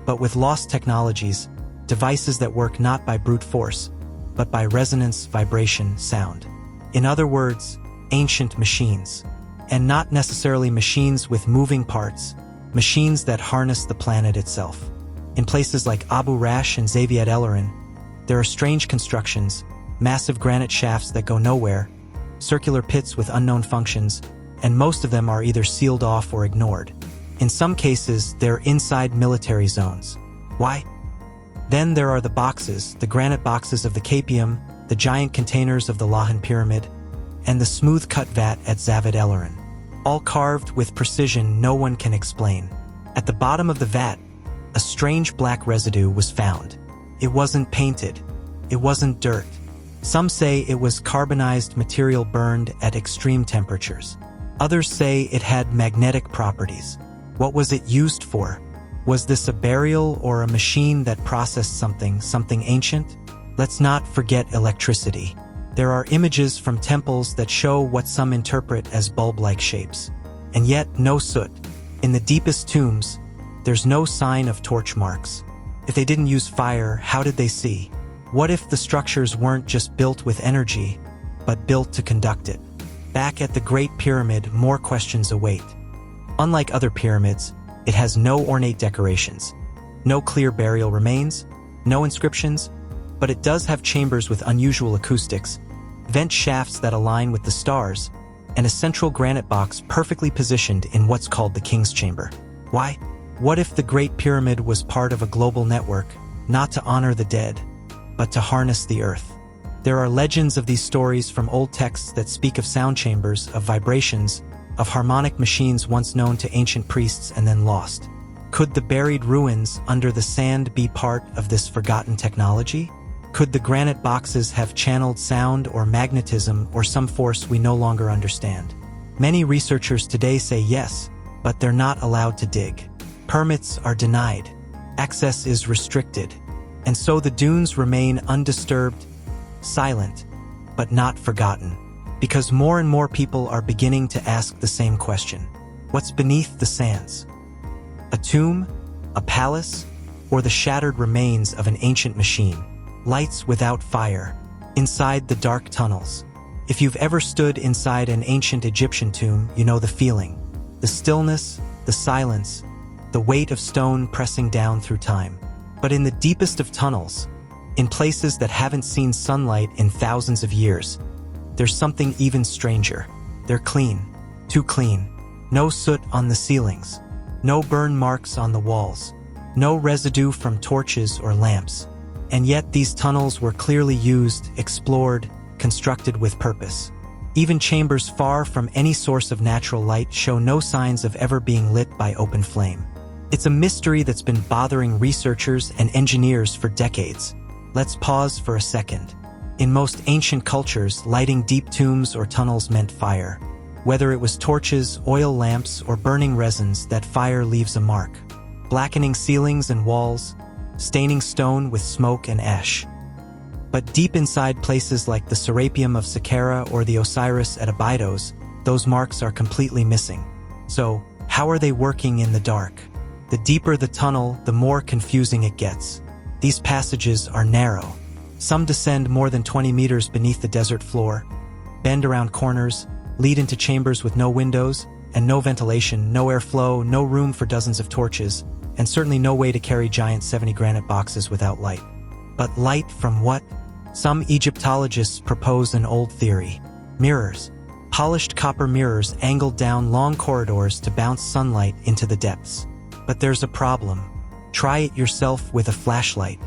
but with lost technologies, devices that work not by brute force, but by resonance, vibration, sound. In other words, ancient machines. And not necessarily machines with moving parts, machines that harness the planet itself. In places like Abu Rash and Zaviat Ellerin, there are strange constructions, massive granite shafts that go nowhere, circular pits with unknown functions, and most of them are either sealed off or ignored. In some cases, they're inside military zones. Why? Then there are the boxes, the granite boxes of the Capium, the giant containers of the Lahan Pyramid, and the smooth-cut vat at Zaviat Ellerin. All carved with precision no one can explain. At the bottom of the vat, a strange black residue was found. It wasn't painted. It wasn't dirt. Some say it was carbonized material burned at extreme temperatures. Others say it had magnetic properties. What was it used for? Was this a burial or a machine that processed something ancient? Let's not forget electricity. There are images from temples that show what some interpret as bulb-like shapes. And yet, no soot. In the deepest tombs, there's no sign of torch marks. If they didn't use fire, how did they see? What if the structures weren't just built with energy, but built to conduct it? Back at the Great Pyramid, more questions await. Unlike other pyramids, it has no ornate decorations, no clear burial remains, no inscriptions, but it does have chambers with unusual acoustics, vent shafts that align with the stars, and a central granite box perfectly positioned in what's called the King's Chamber. Why? What if the Great Pyramid was part of a global network, not to honor the dead, but to harness the earth? There are legends of these stories from old texts that speak of sound chambers, of vibrations, of harmonic machines once known to ancient priests and then lost. Could the buried ruins under the sand be part of this forgotten technology? Could the granite boxes have channeled sound or magnetism or some force we no longer understand? Many researchers today say yes, but they're not allowed to dig. Permits are denied. Access is restricted. And so the dunes remain undisturbed, silent, but not forgotten. Because more and more people are beginning to ask the same question. What's beneath the sands? A tomb? A palace? Or the shattered remains of an ancient machine? Lights without fire, inside the dark tunnels. If you've ever stood inside an ancient Egyptian tomb, you know the feeling. The stillness, the silence, the weight of stone pressing down through time. But in the deepest of tunnels, in places that haven't seen sunlight in thousands of years, there's something even stranger. They're clean, too clean. No soot on the ceilings, no burn marks on the walls, no residue from torches or lamps. And yet these tunnels were clearly used, explored, constructed with purpose. Even chambers far from any source of natural light show no signs of ever being lit by open flame. It's a mystery that's been bothering researchers and engineers for decades. Let's pause for a second. In most ancient cultures, lighting deep tombs or tunnels meant fire. Whether it was torches, oil lamps, or burning resins, that fire leaves a mark, blackening ceilings and walls, staining stone with smoke and ash. But deep inside places like the Serapeum of Saqqara or the Osiris at Abydos, those marks are completely missing. So, how are they working in the dark? The deeper the tunnel, the more confusing it gets. These passages are narrow. Some descend more than 20 meters beneath the desert floor, bend around corners, lead into chambers with no windows, and no ventilation, no airflow, no room for dozens of torches, and certainly no way to carry giant 70 granite boxes without light. But light from what? Some Egyptologists propose an old theory. Mirrors. Polished copper mirrors angled down long corridors to bounce sunlight into the depths. But there's a problem. Try it yourself with a flashlight.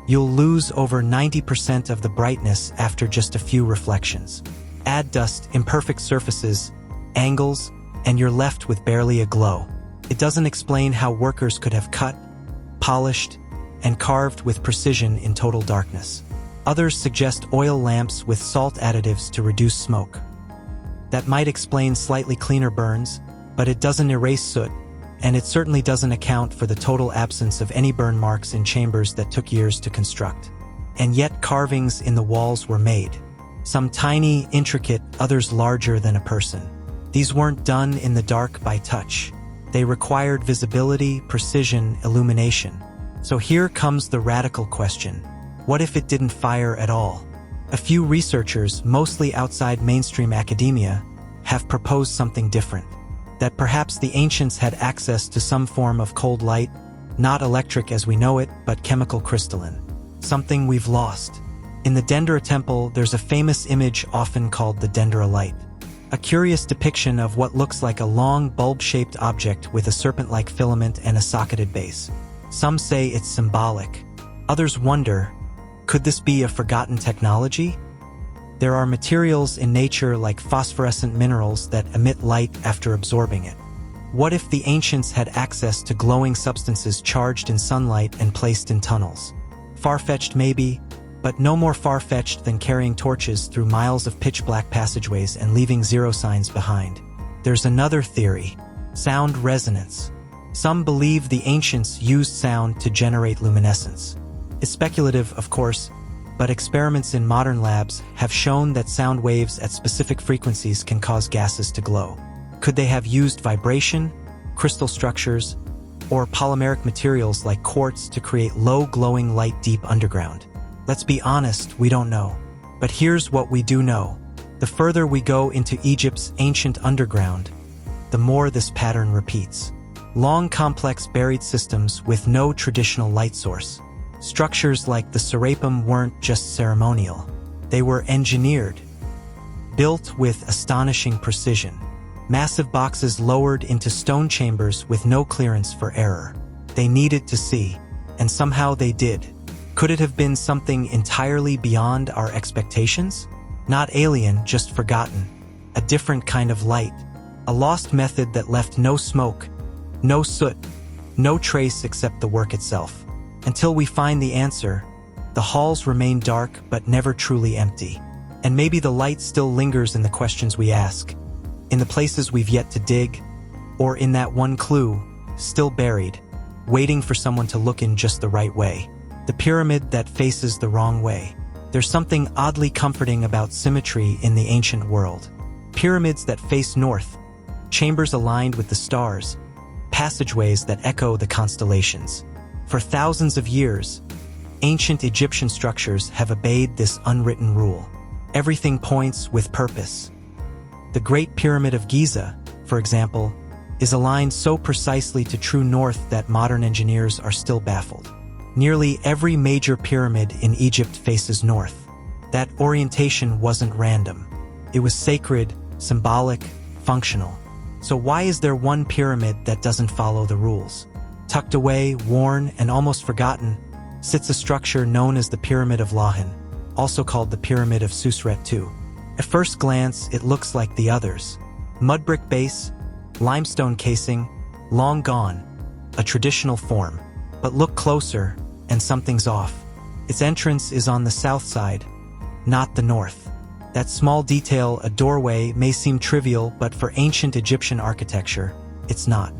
You'll lose over 90% of the brightness after just a few reflections. Add dust, imperfect surfaces, angles, and you're left with barely a glow. It doesn't explain how workers could have cut, polished, and carved with precision in total darkness. Others suggest oil lamps with salt additives to reduce smoke. That might explain slightly cleaner burns, but it doesn't erase soot, and it certainly doesn't account for the total absence of any burn marks in chambers that took years to construct. And yet carvings in the walls were made. Some tiny, intricate, others larger than a person. These weren't done in the dark by touch. They required visibility, precision, illumination. So here comes the radical question. What if it didn't fire at all? A few researchers, mostly outside mainstream academia, have proposed something different. That perhaps the ancients had access to some form of cold light, not electric as we know it, but chemical crystalline. Something we've lost. In the Dendera temple, there's a famous image often called the Dendera light. A curious depiction of what looks like a long bulb-shaped object with a serpent-like filament and a socketed base. Some say it's symbolic. Others wonder, could this be a forgotten technology? There are materials in nature like phosphorescent minerals that emit light after absorbing it. What if the ancients had access to glowing substances charged in sunlight and placed in tunnels? Far-fetched maybe, but no more far-fetched than carrying torches through miles of pitch-black passageways and leaving zero signs behind. There's another theory: sound resonance. Some believe the ancients used sound to generate luminescence. It's speculative, of course, but experiments in modern labs have shown that sound waves at specific frequencies can cause gases to glow. Could they have used vibration, crystal structures, or polymeric materials like quartz to create low glowing light deep underground? Let's be honest, we don't know. But here's what we do know. The further we go into Egypt's ancient underground, the more this pattern repeats. Long, complex buried systems with no traditional light source. Structures like the Serapim weren't just ceremonial. They were engineered, built with astonishing precision. Massive boxes lowered into stone chambers with no clearance for error. They needed to see, and somehow they did. Could it have been something entirely beyond our expectations? Not alien, just forgotten. A different kind of light. A lost method that left no smoke, no soot, no trace except the work itself. Until we find the answer, the halls remain dark but never truly empty. And maybe the light still lingers in the questions we ask, in the places we've yet to dig, or in that one clue, still buried, waiting for someone to look in just the right way. The pyramid that faces the wrong way. There's something oddly comforting about symmetry in the ancient world. Pyramids that face north, chambers aligned with the stars, passageways that echo the constellations. For thousands of years, ancient Egyptian structures have obeyed this unwritten rule. Everything points with purpose. The Great Pyramid of Giza, for example, is aligned so precisely to true north that modern engineers are still baffled. Nearly every major pyramid in Egypt faces north. That orientation wasn't random. It was sacred, symbolic, functional. So why is there one pyramid that doesn't follow the rules? Tucked away, worn, and almost forgotten, sits a structure known as the Pyramid of Lahan, also called the Pyramid of Susret II. At first glance, it looks like the others. Mud brick base, limestone casing, long gone, a traditional form. But look closer, and something's off. Its entrance is on the south side, not the north. That small detail, a doorway, may seem trivial, but for ancient Egyptian architecture, it's not.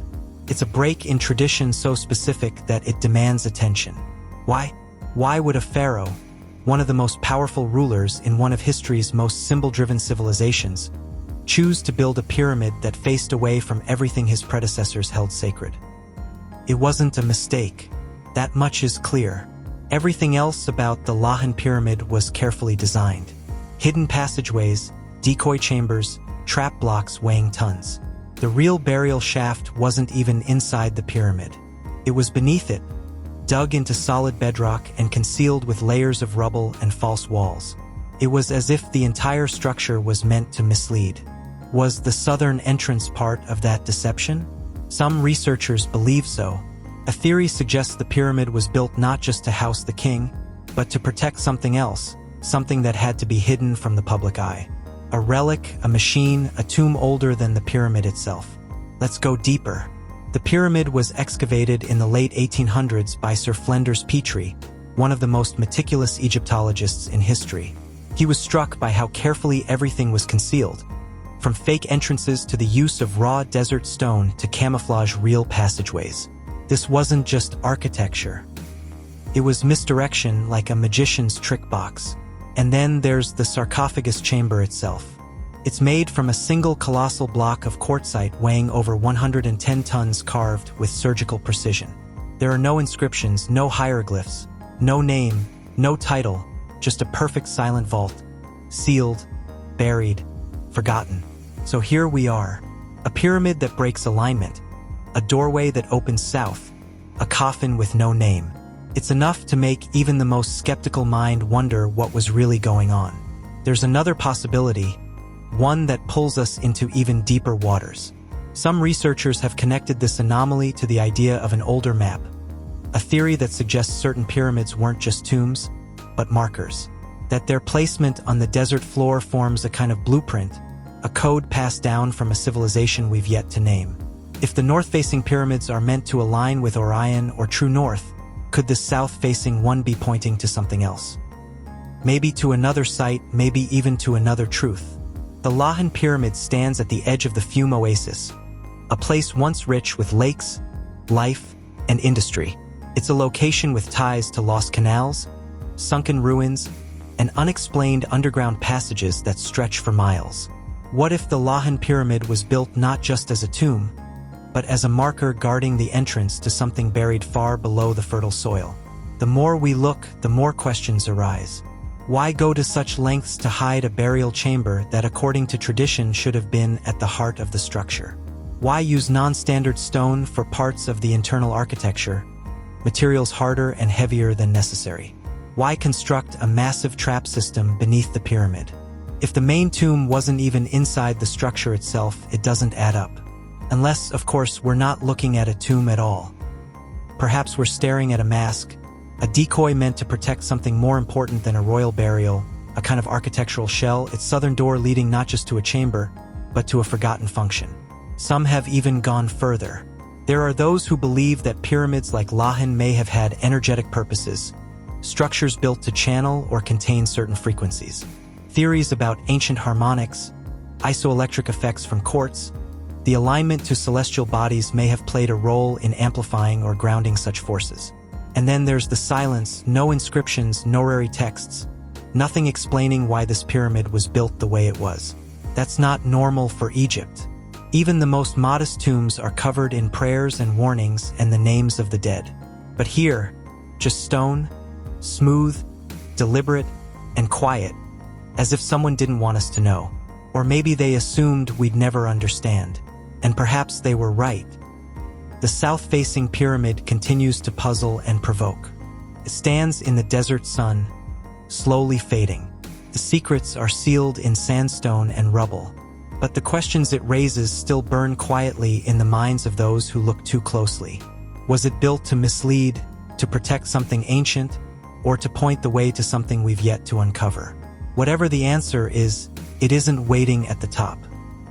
It's a break in tradition so specific that it demands attention. Why? Why would a pharaoh, one of the most powerful rulers in one of history's most symbol-driven civilizations, choose to build a pyramid that faced away from everything his predecessors held sacred? It wasn't a mistake. That much is clear. Everything else about the Lahan pyramid was carefully designed. Hidden passageways, decoy chambers, trap blocks weighing tons. The real burial shaft wasn't even inside the pyramid. It was beneath it, dug into solid bedrock and concealed with layers of rubble and false walls. It was as if the entire structure was meant to mislead. Was the southern entrance part of that deception? Some researchers believe so. A theory suggests the pyramid was built not just to house the king, but to protect something else, something that had to be hidden from the public eye. A relic, a machine, a tomb older than the pyramid itself. Let's go deeper. The pyramid was excavated in the late 1800s by Sir Flinders Petrie, one of the most meticulous Egyptologists in history. He was struck by how carefully everything was concealed, from fake entrances to the use of raw desert stone to camouflage real passageways. This wasn't just architecture. It was misdirection like a magician's trick box. And then there's the sarcophagus chamber itself. It's made from a single colossal block of quartzite weighing over 110 tons carved with surgical precision. There are no inscriptions, no hieroglyphs, no name, no title, just a perfect silent vault, sealed, buried, forgotten. So here we are, a pyramid that breaks alignment, a doorway that opens south, a coffin with no name. It's enough to make even the most skeptical mind wonder what was really going on. There's another possibility, one that pulls us into even deeper waters. Some researchers have connected this anomaly to the idea of an older map, a theory that suggests certain pyramids weren't just tombs, but markers, that their placement on the desert floor forms a kind of blueprint, a code passed down from a civilization we've yet to name. If the north-facing pyramids are meant to align with Orion or true north, could the south-facing one be pointing to something else? Maybe to another site, maybe even to another truth. The Lahan Pyramid stands at the edge of the Fume Oasis, a place once rich with lakes, life, and industry. It's a location with ties to lost canals, sunken ruins, and unexplained underground passages that stretch for miles. What if the Lahan Pyramid was built not just as a tomb, but as a marker guarding the entrance to something buried far below the fertile soil? The more we look, the more questions arise. Why go to such lengths to hide a burial chamber that, according to tradition, should have been at the heart of the structure? Why use non-standard stone for parts of the internal architecture, materials harder and heavier than necessary? Why construct a massive trap system beneath the pyramid? If the main tomb wasn't even inside the structure itself, it doesn't add up. Unless, of course, we're not looking at a tomb at all. Perhaps we're staring at a mask, a decoy meant to protect something more important than a royal burial, a kind of architectural shell, its southern door leading not just to a chamber, but to a forgotten function. Some have even gone further. There are those who believe that pyramids like Lahan may have had energetic purposes, structures built to channel or contain certain frequencies. Theories about ancient harmonics, isoelectric effects from quartz, the alignment to celestial bodies may have played a role in amplifying or grounding such forces. And then there's the silence, no inscriptions, no rare texts, nothing explaining why this pyramid was built the way it was. That's not normal for Egypt. Even the most modest tombs are covered in prayers and warnings and the names of the dead. But here, just stone, smooth, deliberate, and quiet, as if someone didn't want us to know. Or maybe they assumed we'd never understand. And perhaps they were right. The south-facing pyramid continues to puzzle and provoke. It stands in the desert sun, slowly fading. The secrets are sealed in sandstone and rubble. But the questions it raises still burn quietly in the minds of those who look too closely. Was it built to mislead, to protect something ancient, or to point the way to something we've yet to uncover? Whatever the answer is, it isn't waiting at the top.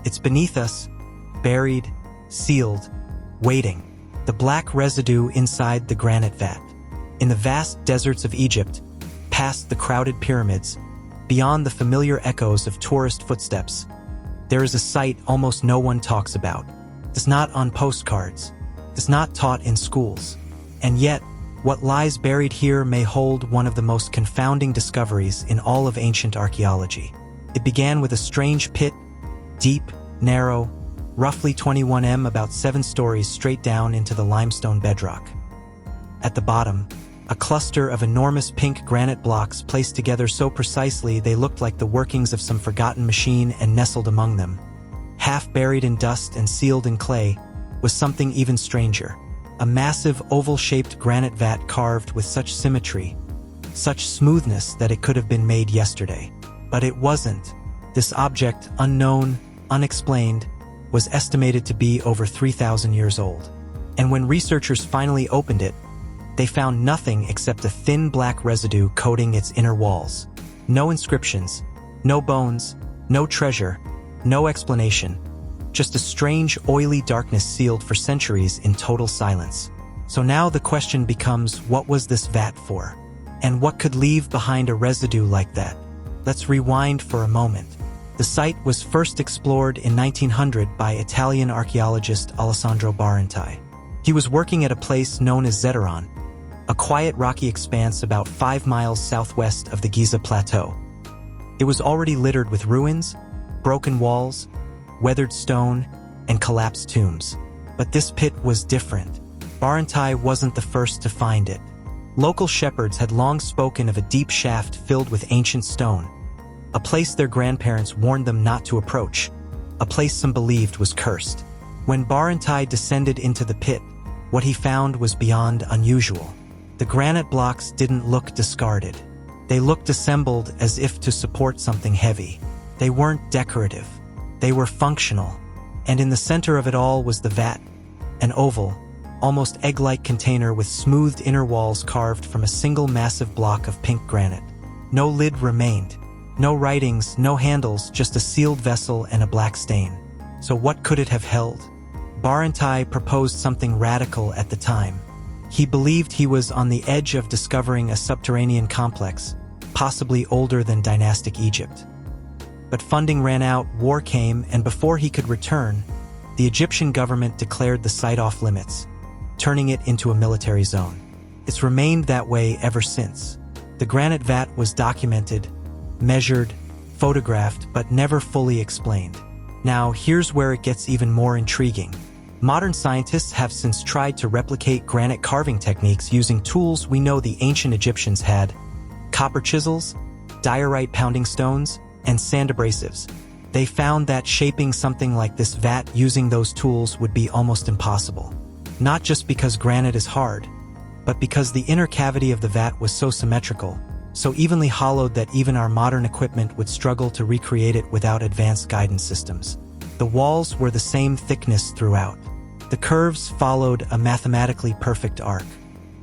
It's beneath us, buried, sealed, waiting. The black residue inside the granite vat. In the vast deserts of Egypt, past the crowded pyramids, beyond the familiar echoes of tourist footsteps, there is a sight almost no one talks about. It's not on postcards. It's not taught in schools. And yet, what lies buried here may hold one of the most confounding discoveries in all of ancient archaeology. It began with a strange pit, deep, narrow, roughly 21 m, about 7 stories straight down into the limestone bedrock. At the bottom, a cluster of enormous pink granite blocks placed together so precisely they looked like the workings of some forgotten machine, and nestled among them, half buried in dust and sealed in clay, was something even stranger. A massive oval-shaped granite vat carved with such symmetry, such smoothness that it could have been made yesterday. But it wasn't. This object, unknown, unexplained, was estimated to be over 3,000 years old. And when researchers finally opened it, they found nothing except a thin black residue coating its inner walls. No inscriptions, no bones, no treasure, no explanation, just a strange, oily darkness sealed for centuries in total silence. So now the question becomes, what was this vat for? And what could leave behind a residue like that? Let's rewind for a moment. The site was first explored in 1900 by Italian archaeologist Alessandro Barantai. He was working at a place known as Zetaron, a quiet rocky expanse about 5 miles southwest of the Giza Plateau. It was already littered with ruins, broken walls, weathered stone, and collapsed tombs. But this pit was different. Barantai wasn't the first to find it. Local shepherds had long spoken of a deep shaft filled with ancient stone, a place their grandparents warned them not to approach, a place some believed was cursed. When Barantai descended into the pit, what he found was beyond unusual. The granite blocks didn't look discarded. They looked assembled as if to support something heavy. They weren't decorative. They were functional. And in the center of it all was the vat, an oval, almost egg-like container with smoothed inner walls carved from a single massive block of pink granite. No lid remained. No writings, no handles, just a sealed vessel and a black stain. So what could it have held? Barantai proposed something radical at the time. He believed he was on the edge of discovering a subterranean complex, possibly older than dynastic Egypt. But funding ran out, war came, and before he could return, the Egyptian government declared the site off limits, turning it into a military zone. It's remained that way ever since. The granite vat was documented, measured, photographed, but never fully explained. Now, here's where it gets even more intriguing. Modern scientists have since tried to replicate granite carving techniques using tools we know the ancient Egyptians had: copper chisels, diorite pounding stones, and sand abrasives. They found that shaping something like this vat using those tools would be almost impossible. Not just because granite is hard, but because the inner cavity of the vat was so symmetrical, so evenly hollowed that even our modern equipment would struggle to recreate it without advanced guidance systems. The walls were the same thickness throughout. The curves followed a mathematically perfect arc.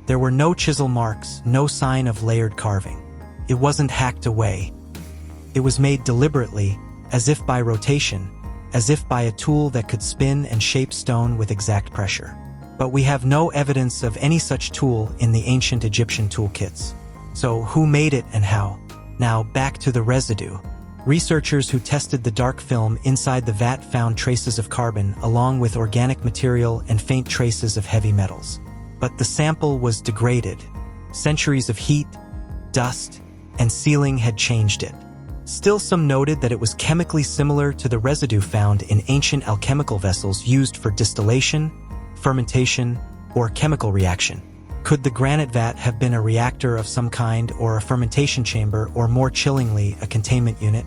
There were no chisel marks, no sign of layered carving. It wasn't hacked away. It was made deliberately, as if by rotation, as if by a tool that could spin and shape stone with exact pressure. But we have no evidence of any such tool in the ancient Egyptian toolkits. So who made it and how? Now back to the residue. Researchers who tested the dark film inside the vat found traces of carbon along with organic material and faint traces of heavy metals. But the sample was degraded. Centuries of heat, dust, and sealing had changed it. Still, some noted that it was chemically similar to the residue found in ancient alchemical vessels used for distillation, fermentation, or chemical reaction. Could the granite vat have been a reactor of some kind, or a fermentation chamber, or more chillingly, a containment unit?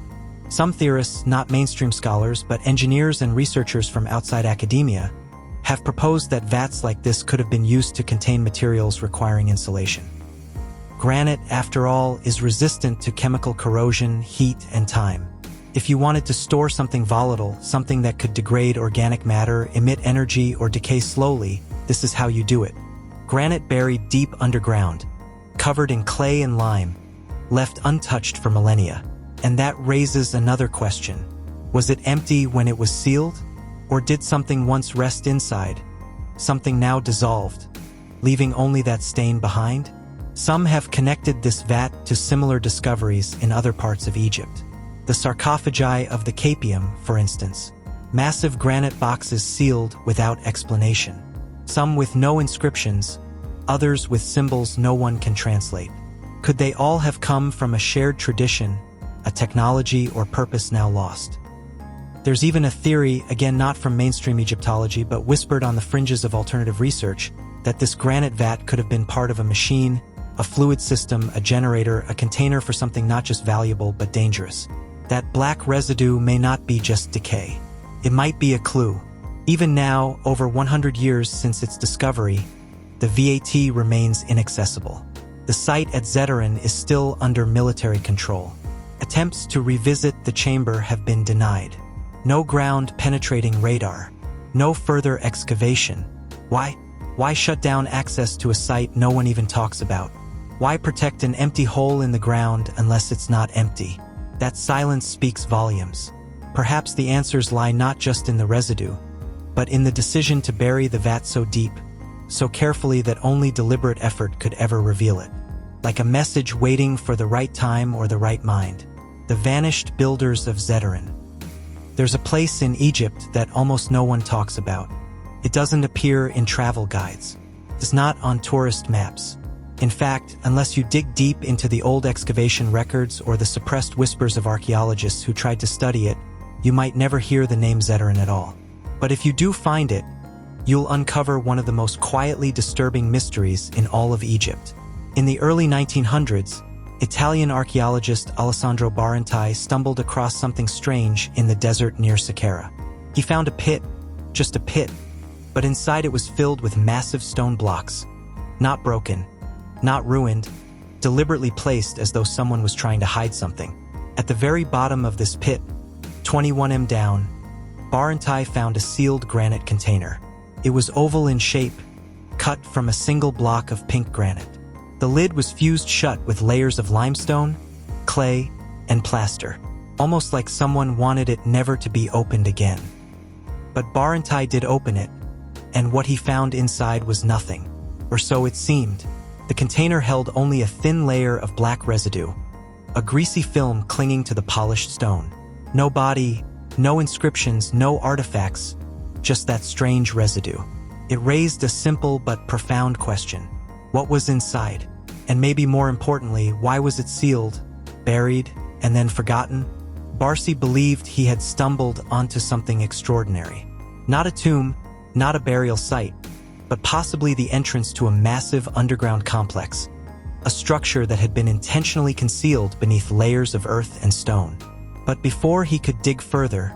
Some theorists, not mainstream scholars, but engineers and researchers from outside academia, have proposed that vats like this could have been used to contain materials requiring insulation. Granite, after all, is resistant to chemical corrosion, heat, and time. If you wanted to store something volatile, something that could degrade organic matter, emit energy, or decay slowly, this is how you do it. Granite buried deep underground, covered in clay and lime, left untouched for millennia. And that raises another question. Was it empty when it was sealed? Or did something once rest inside, something now dissolved, leaving only that stain behind? Some have connected this vat to similar discoveries in other parts of Egypt. The sarcophagi of the Capium, for instance, massive granite boxes sealed without explanation. Some with no inscriptions, others with symbols no one can translate. Could they all have come from a shared tradition, a technology or purpose now lost? There's even a theory, again not from mainstream Egyptology but whispered on the fringes of alternative research, that this granite vat could have been part of a machine, a fluid system, a generator, a container for something not just valuable but dangerous. That black residue may not be just decay. It might be a clue. Even now, over 100 years since its discovery, the VAT remains inaccessible. The site at Zetaron is still under military control. Attempts to revisit the chamber have been denied. No ground-penetrating radar. No further excavation. Why? Why shut down access to a site no one even talks about? Why protect an empty hole in the ground unless it's not empty? That silence speaks volumes. Perhaps the answers lie not just in the residue, but in the decision to bury the vat so deep, so carefully that only deliberate effort could ever reveal it. Like a message waiting for the right time or the right mind. The vanished builders of Zetaron. There's a place in Egypt that almost no one talks about. It doesn't appear in travel guides. It's not on tourist maps. In fact, unless you dig deep into the old excavation records or the suppressed whispers of archaeologists who tried to study it, you might never hear the name Zetaron at all. But if you do find it, you'll uncover one of the most quietly disturbing mysteries in all of Egypt. In the early 1900s, Italian archaeologist Alessandro Barantai stumbled across something strange in the desert near Saqqara. He found a pit, just a pit, but inside it was filled with massive stone blocks. Not broken, not ruined, deliberately placed as though someone was trying to hide something. At the very bottom of this pit, 21 down, Barantai found a sealed granite container. It was oval in shape, cut from a single block of pink granite. The lid was fused shut with layers of limestone, clay, and plaster, almost like someone wanted it never to be opened again. But Barantai did open it, and what he found inside was nothing, or so it seemed. The container held only a thin layer of black residue, a greasy film clinging to the polished stone. No body, no inscriptions, no artifacts, just that strange residue. It raised a simple but profound question. What was inside? And maybe more importantly, why was it sealed, buried, and then forgotten? Barsi believed he had stumbled onto something extraordinary. Not a tomb, not a burial site, but possibly the entrance to a massive underground complex, a structure that had been intentionally concealed beneath layers of earth and stone. But before he could dig further,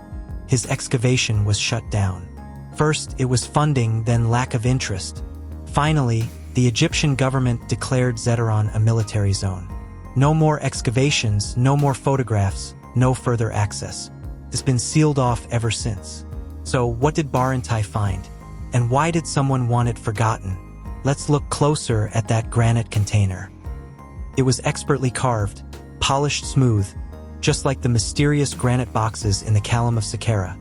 his excavation was shut down. First, it was funding, then lack of interest. Finally, the Egyptian government declared Zetaron a military zone. No more excavations, no more photographs, no further access. It's been sealed off ever since. So what did Barantai find? And why did someone want it forgotten? Let's look closer at that granite container. It was expertly carved, polished smooth, just like the mysterious granite boxes in the Column of Saqqara,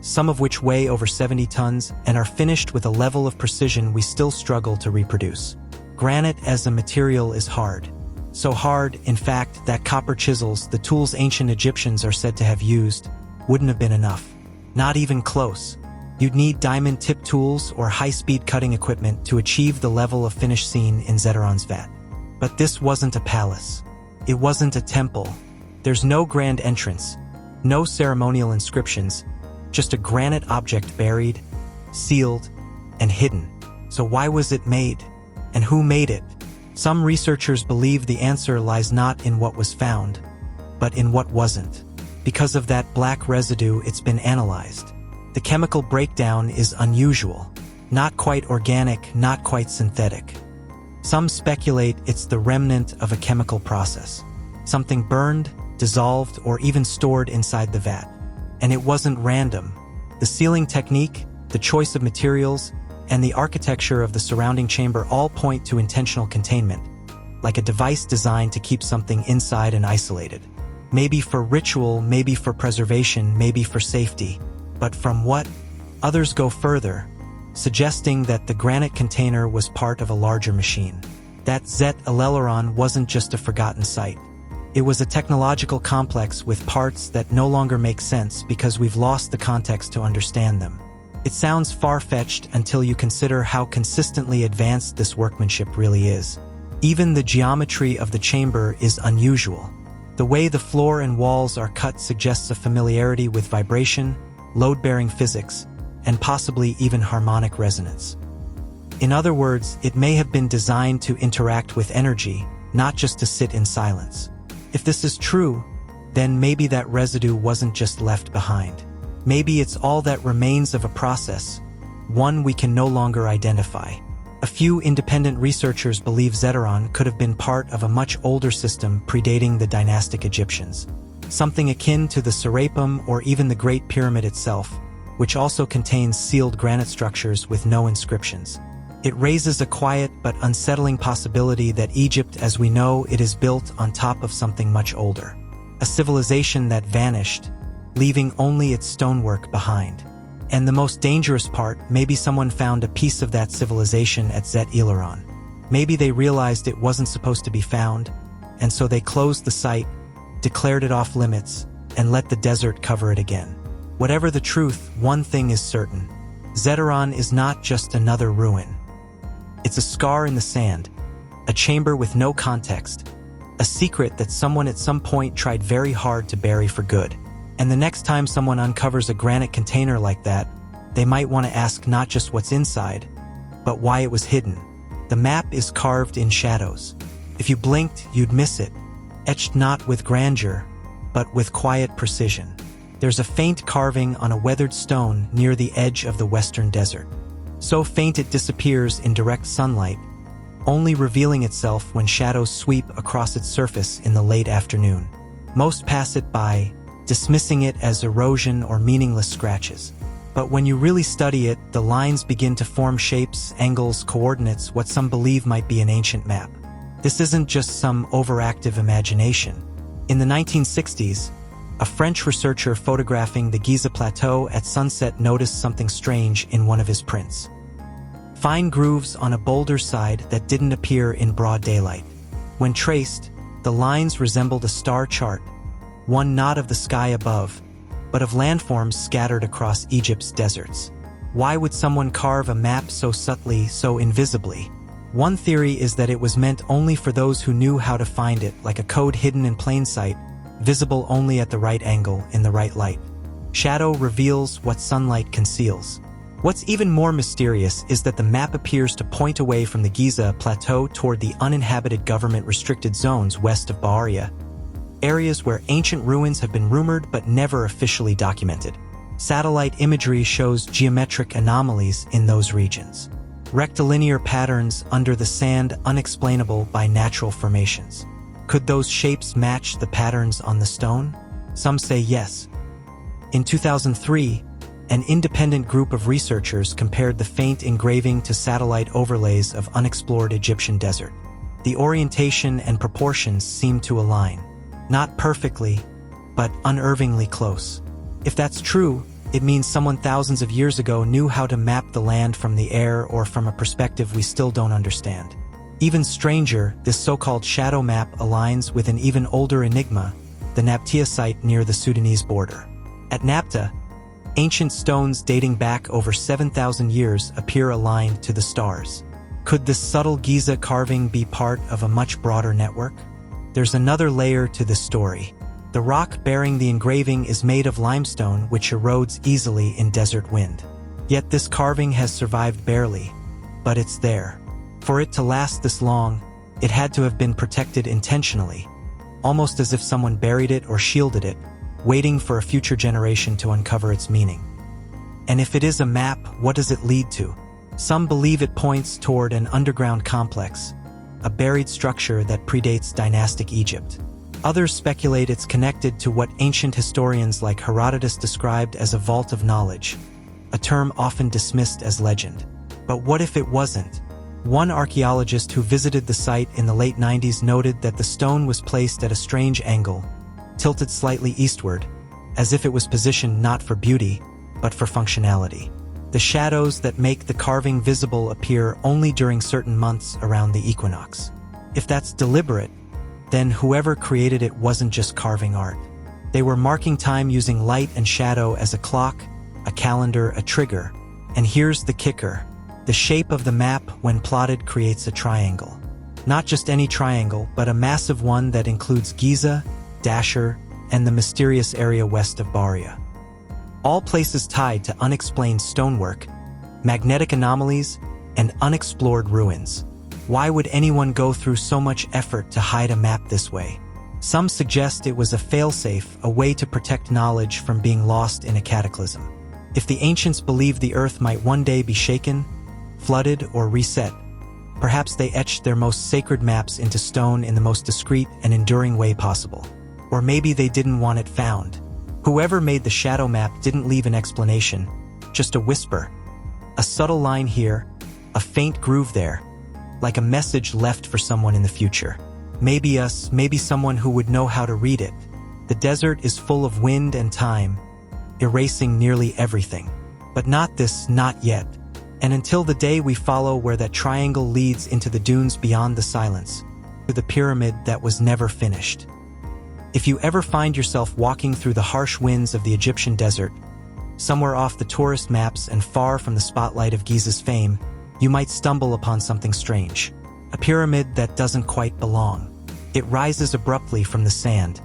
some of which weigh over 70 tons and are finished with a level of precision we still struggle to reproduce. Granite as a material is hard. So hard, in fact, that copper chisels, the tools ancient Egyptians are said to have used, wouldn't have been enough. Not even close. You'd need diamond-tipped tools or high-speed cutting equipment to achieve the level of finish seen in Zetaron's vat. But this wasn't a palace. It wasn't a temple. There's no grand entrance, no ceremonial inscriptions, just a granite object buried, sealed, and hidden. So why was it made? And who made it? Some researchers believe the answer lies not in what was found, but in what wasn't. Because of that black residue, it's been analyzed. The chemical breakdown is unusual, not quite organic, not quite synthetic. Some speculate it's the remnant of a chemical process, something burned, dissolved, or even stored inside the vat. And it wasn't random. The sealing technique, the choice of materials, and the architecture of the surrounding chamber all point to intentional containment, like a device designed to keep something inside and isolated. Maybe for ritual, maybe for preservation, maybe for safety. But from what? Others go further, suggesting that the granite container was part of a larger machine. That Zet Eleleron wasn't just a forgotten site. It was a technological complex with parts that no longer make sense because we've lost the context to understand them. It sounds far-fetched until you consider how consistently advanced this workmanship really is. Even the geometry of the chamber is unusual. The way the floor and walls are cut suggests a familiarity with vibration, load-bearing physics, and possibly even harmonic resonance. In other words, it may have been designed to interact with energy, not just to sit in silence. If this is true, then maybe that residue wasn't just left behind. Maybe it's all that remains of a process, one we can no longer identify. A few independent researchers believe Zetaron could have been part of a much older system predating the dynastic Egyptians. Something akin to the Serapim or even the Great Pyramid itself, which also contains sealed granite structures with no inscriptions. It raises a quiet but unsettling possibility that Egypt as we know it is built on top of something much older. A civilization that vanished, leaving only its stonework behind. And the most dangerous part, maybe someone found a piece of that civilization at Zet Eleron. Maybe they realized it wasn't supposed to be found, and so they closed the site, declared it off limits, and let the desert cover it again. Whatever the truth, one thing is certain. Zeteron is not just another ruin. It's a scar in the sand, a chamber with no context, a secret that someone at some point tried very hard to bury for good. And the next time someone uncovers a granite container like that, they might want to ask not just what's inside, but why it was hidden. The map is carved in shadows. If you blinked, you'd miss it, etched not with grandeur, but with quiet precision. There's a faint carving on a weathered stone near the edge of the western desert. So faint it disappears in direct sunlight, only revealing itself when shadows sweep across its surface in the late afternoon. Most pass it by, dismissing it as erosion or meaningless scratches. But when you really study it, the lines begin to form shapes, angles, coordinates, what some believe might be an ancient map. This isn't just some overactive imagination. In the 1960s, a French researcher photographing the Giza Plateau at sunset noticed something strange in one of his prints. Fine grooves on a boulder side that didn't appear in broad daylight. When traced, the lines resembled a star chart, one not of the sky above, but of landforms scattered across Egypt's deserts. Why would someone carve a map so subtly, so invisibly? One theory is that it was meant only for those who knew how to find it, like a code hidden in plain sight, visible only at the right angle, in the right light. Shadow reveals what sunlight conceals. What's even more mysterious is that the map appears to point away from the Giza Plateau toward the uninhabited government-restricted zones west of Bahria, areas where ancient ruins have been rumored but never officially documented. Satellite imagery shows geometric anomalies in those regions. Rectilinear patterns under the sand unexplainable by natural formations. Could those shapes match the patterns on the stone? Some say yes. In 2003, an independent group of researchers compared the faint engraving to satellite overlays of unexplored Egyptian desert. The orientation and proportions seem to align. Not perfectly, but unervingly close. If that's true, it means someone thousands of years ago knew how to map the land from the air or from a perspective we still don't understand. Even stranger, this so-called shadow map aligns with an even older enigma, the Nabta site near the Sudanese border. At Nabta, ancient stones dating back over 7,000 years appear aligned to the stars. Could this subtle Giza carving be part of a much broader network? There's another layer to this story. The rock bearing the engraving is made of limestone, which erodes easily in desert wind. Yet this carving has survived barely, but it's there. For it to last this long, it had to have been protected intentionally, almost as if someone buried it or shielded it, waiting for a future generation to uncover its meaning. And if it is a map, what does it lead to? Some believe it points toward an underground complex, a buried structure that predates dynastic Egypt. Others speculate it's connected to what ancient historians like Herodotus described as a vault of knowledge, a term often dismissed as legend. But what if it wasn't? One archaeologist who visited the site in the late 90s noted that the stone was placed at a strange angle, tilted slightly eastward, as if it was positioned not for beauty, but for functionality. The shadows that make the carving visible appear only during certain months around the equinox. If that's deliberate, then whoever created it wasn't just carving art. They were marking time using light and shadow as a clock, a calendar, a trigger. And here's the kicker. The shape of the map, when plotted, creates a triangle. Not just any triangle, but a massive one that includes Giza, Dashur, and the mysterious area west of Bahria. All places tied to unexplained stonework, magnetic anomalies, and unexplored ruins. Why would anyone go through so much effort to hide a map this way? Some suggest it was a failsafe, a way to protect knowledge from being lost in a cataclysm. If the ancients believed the earth might one day be shaken, flooded, or reset, perhaps they etched their most sacred maps into stone in the most discreet and enduring way possible. Or maybe they didn't want it found. Whoever made the shadow map didn't leave an explanation, just a whisper. A subtle line here, a faint groove there, like a message left for someone in the future. Maybe us, maybe someone who would know how to read it. The desert is full of wind and time, erasing nearly everything. But not yet. And until the day we follow where that triangle leads into the dunes beyond the silence, to the pyramid that was never finished. If you ever find yourself walking through the harsh winds of the Egyptian desert, somewhere off the tourist maps and far from the spotlight of Giza's fame, you might stumble upon something strange. A pyramid that doesn't quite belong. It rises abruptly from the sand,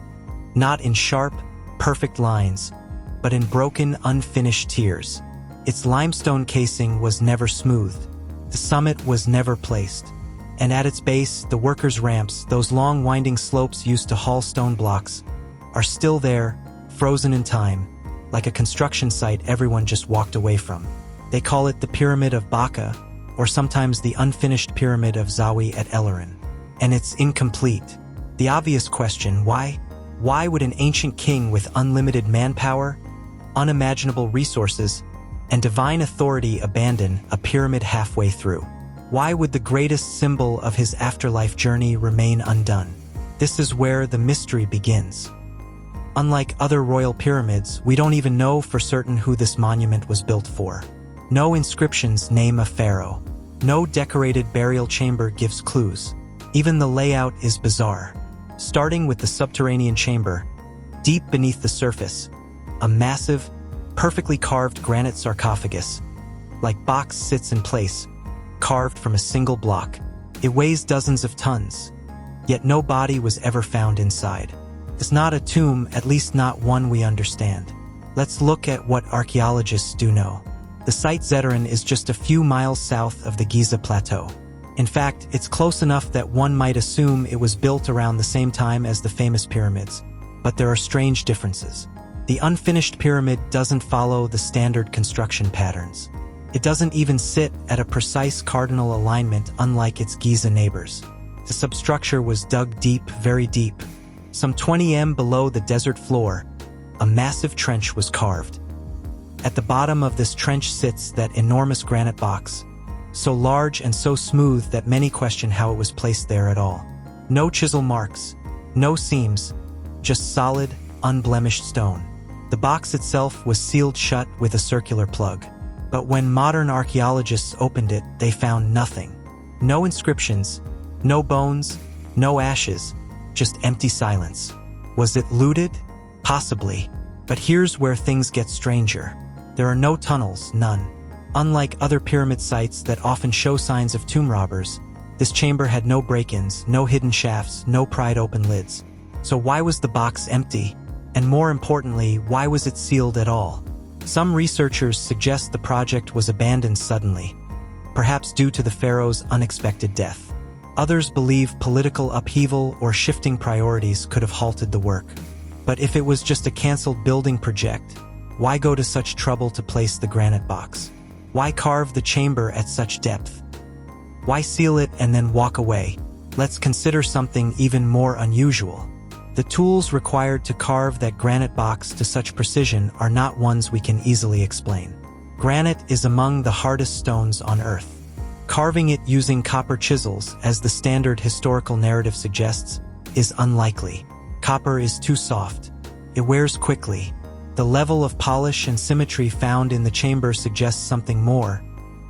not in sharp, perfect lines, but in broken, unfinished tiers. Its limestone casing was never smoothed. The summit was never placed. And at its base, the workers' ramps, those long winding slopes used to haul stone blocks, are still there, frozen in time, like a construction site everyone just walked away from. They call it the Pyramid of Baka, or sometimes the unfinished Pyramid of Zawi at Eleron. And it's incomplete. The obvious question, why? Why would an ancient king with unlimited manpower, unimaginable resources, and divine authority abandon a pyramid halfway through? Why would the greatest symbol of his afterlife journey remain undone? This is where the mystery begins. Unlike other royal pyramids, we don't even know for certain who this monument was built for. No inscriptions name a pharaoh. No decorated burial chamber gives clues. Even the layout is bizarre. Starting with the subterranean chamber, deep beneath the surface, a massive, perfectly carved granite sarcophagus, like box sits in place, carved from a single block. It weighs dozens of tons, yet no body was ever found inside. It's not a tomb, at least not one we understand. Let's look at what archaeologists do know. The site Zeteran is just a few miles south of the Giza Plateau. In fact, it's close enough that one might assume it was built around the same time as the famous pyramids, but there are strange differences. The unfinished pyramid doesn't follow the standard construction patterns. It doesn't even sit at a precise cardinal alignment unlike its Giza neighbors. The substructure was dug deep, very deep. Some 20 m below the desert floor, a massive trench was carved. At the bottom of this trench sits that enormous granite box, so large and so smooth that many question how it was placed there at all. No chisel marks, no seams, just solid, unblemished stone. The box itself was sealed shut with a circular plug. But when modern archaeologists opened it, they found nothing. No inscriptions, no bones, no ashes, just empty silence. Was it looted? Possibly. But here's where things get stranger. There are no tunnels, none. Unlike other pyramid sites that often show signs of tomb robbers, this chamber had no break-ins, no hidden shafts, no pried open lids. So why was the box empty? And more importantly, why was it sealed at all? Some researchers suggest the project was abandoned suddenly, perhaps due to the pharaoh's unexpected death. Others believe political upheaval or shifting priorities could have halted the work. But if it was just a canceled building project, why go to such trouble to place the granite box? Why carve the chamber at such depth? Why seal it and then walk away? Let's consider something even more unusual. The tools required to carve that granite box to such precision are not ones we can easily explain. Granite is among the hardest stones on Earth. Carving it using copper chisels, as the standard historical narrative suggests, is unlikely. Copper is too soft. It wears quickly. The level of polish and symmetry found in the chamber suggests something more,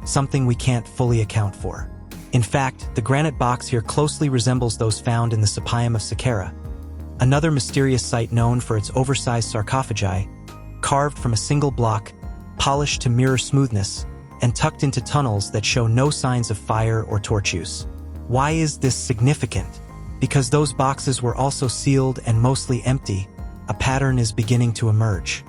something we can't fully account for. In fact, the granite box here closely resembles those found in the Sapayam of Saqqara, another mysterious site known for its oversized sarcophagi, carved from a single block, polished to mirror smoothness, and tucked into tunnels that show no signs of fire or torch use. Why is this significant? Because those boxes were also sealed and mostly empty, a pattern is beginning to emerge.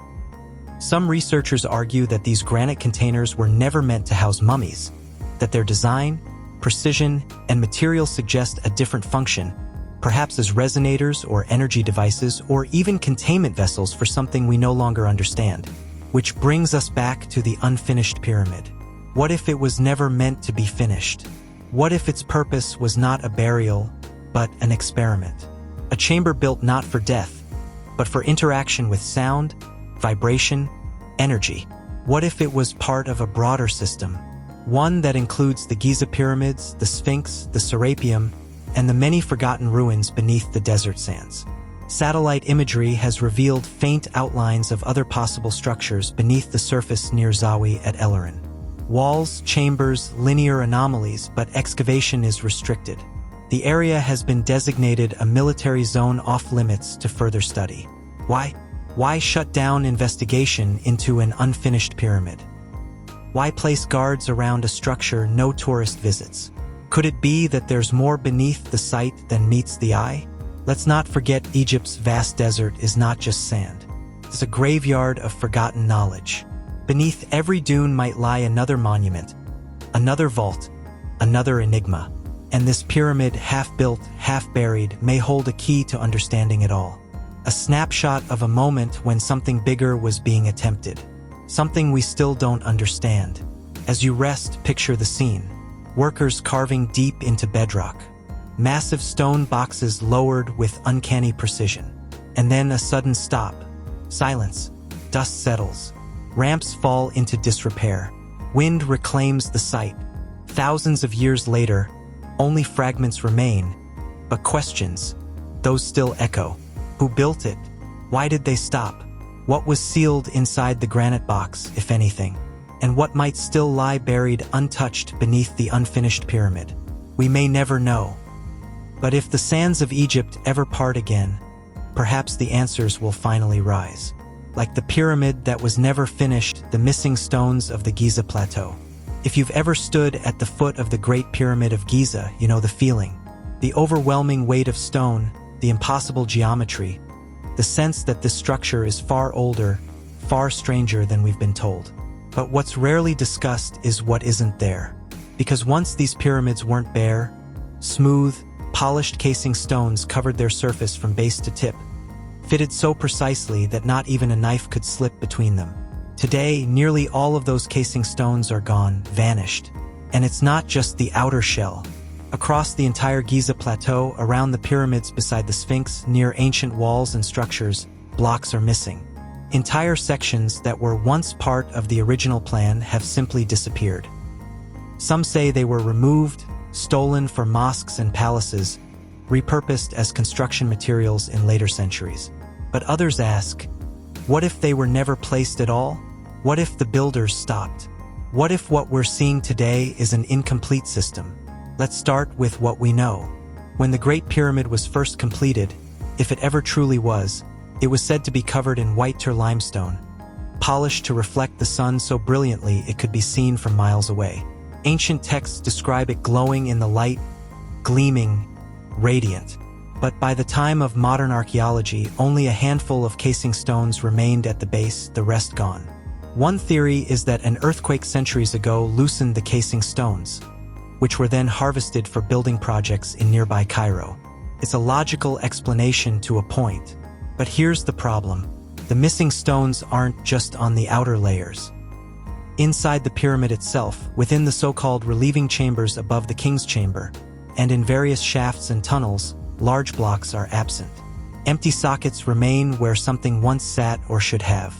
Some researchers argue that these granite containers were never meant to house mummies, that their design, precision, and material suggest a different function, perhaps as resonators or energy devices or even containment vessels for something we no longer understand. Which brings us back to the unfinished pyramid. What if it was never meant to be finished? What if its purpose was not a burial, but an experiment? A chamber built not for death, but for interaction with sound, vibration, energy. What if it was part of a broader system? One that includes the Giza pyramids, the Sphinx, the Serapeum, and the many forgotten ruins beneath the desert sands. Satellite imagery has revealed faint outlines of other possible structures beneath the surface near Zawi at Elerin. Walls, chambers, linear anomalies, but excavation is restricted. The area has been designated a military zone off-limits to further study. Why? Why shut down investigation into an unfinished pyramid? Why place guards around a structure no tourist visits? Could it be that there's more beneath the site than meets the eye? Let's not forget Egypt's vast desert is not just sand. It's a graveyard of forgotten knowledge. Beneath every dune might lie another monument, another vault, another enigma. And this pyramid, half-built, half-buried, may hold a key to understanding it all. A snapshot of a moment when something bigger was being attempted. Something we still don't understand. As you rest, picture the scene. Workers carving deep into bedrock. Massive stone boxes lowered with uncanny precision. And then a sudden stop. Silence. Dust settles. Ramps fall into disrepair. Wind reclaims the site. Thousands of years later, only fragments remain, but questions, those still echo. Who built it? Why did they stop? What was sealed inside the granite box, if anything? And what might still lie buried untouched beneath the unfinished pyramid? We may never know. But if the sands of Egypt ever part again, perhaps the answers will finally rise. Like the pyramid that was never finished, the missing stones of the Giza Plateau. If you've ever stood at the foot of the Great Pyramid of Giza, you know the feeling. The overwhelming weight of stone, the impossible geometry, the sense that this structure is far older, far stranger than we've been told. But what's rarely discussed is what isn't there. Because once these pyramids weren't bare, smooth, polished casing stones covered their surface from base to tip, fitted so precisely that not even a knife could slip between them. Today, nearly all of those casing stones are gone, vanished. And it's not just the outer shell. Across the entire Giza Plateau, around the pyramids beside the Sphinx, near ancient walls and structures, blocks are missing. Entire sections that were once part of the original plan have simply disappeared. Some say they were removed, stolen for mosques and palaces, repurposed as construction materials in later centuries. But others ask, what if they were never placed at all? What if the builders stopped? What if what we're seeing today is an incomplete system? Let's start with what we know. When the Great Pyramid was first completed, if it ever truly was, it was said to be covered in white limestone, polished to reflect the sun so brilliantly it could be seen from miles away. Ancient texts describe it glowing in the light, gleaming, radiant. But by the time of modern archaeology, only a handful of casing stones remained at the base, the rest gone. One theory is that an earthquake centuries ago loosened the casing stones, which were then harvested for building projects in nearby Cairo. It's a logical explanation to a point. But here's the problem. The missing stones aren't just on the outer layers. Inside the pyramid itself, within the so-called relieving chambers above the king's chamber, and in various shafts and tunnels, large blocks are absent. Empty sockets remain where something once sat or should have.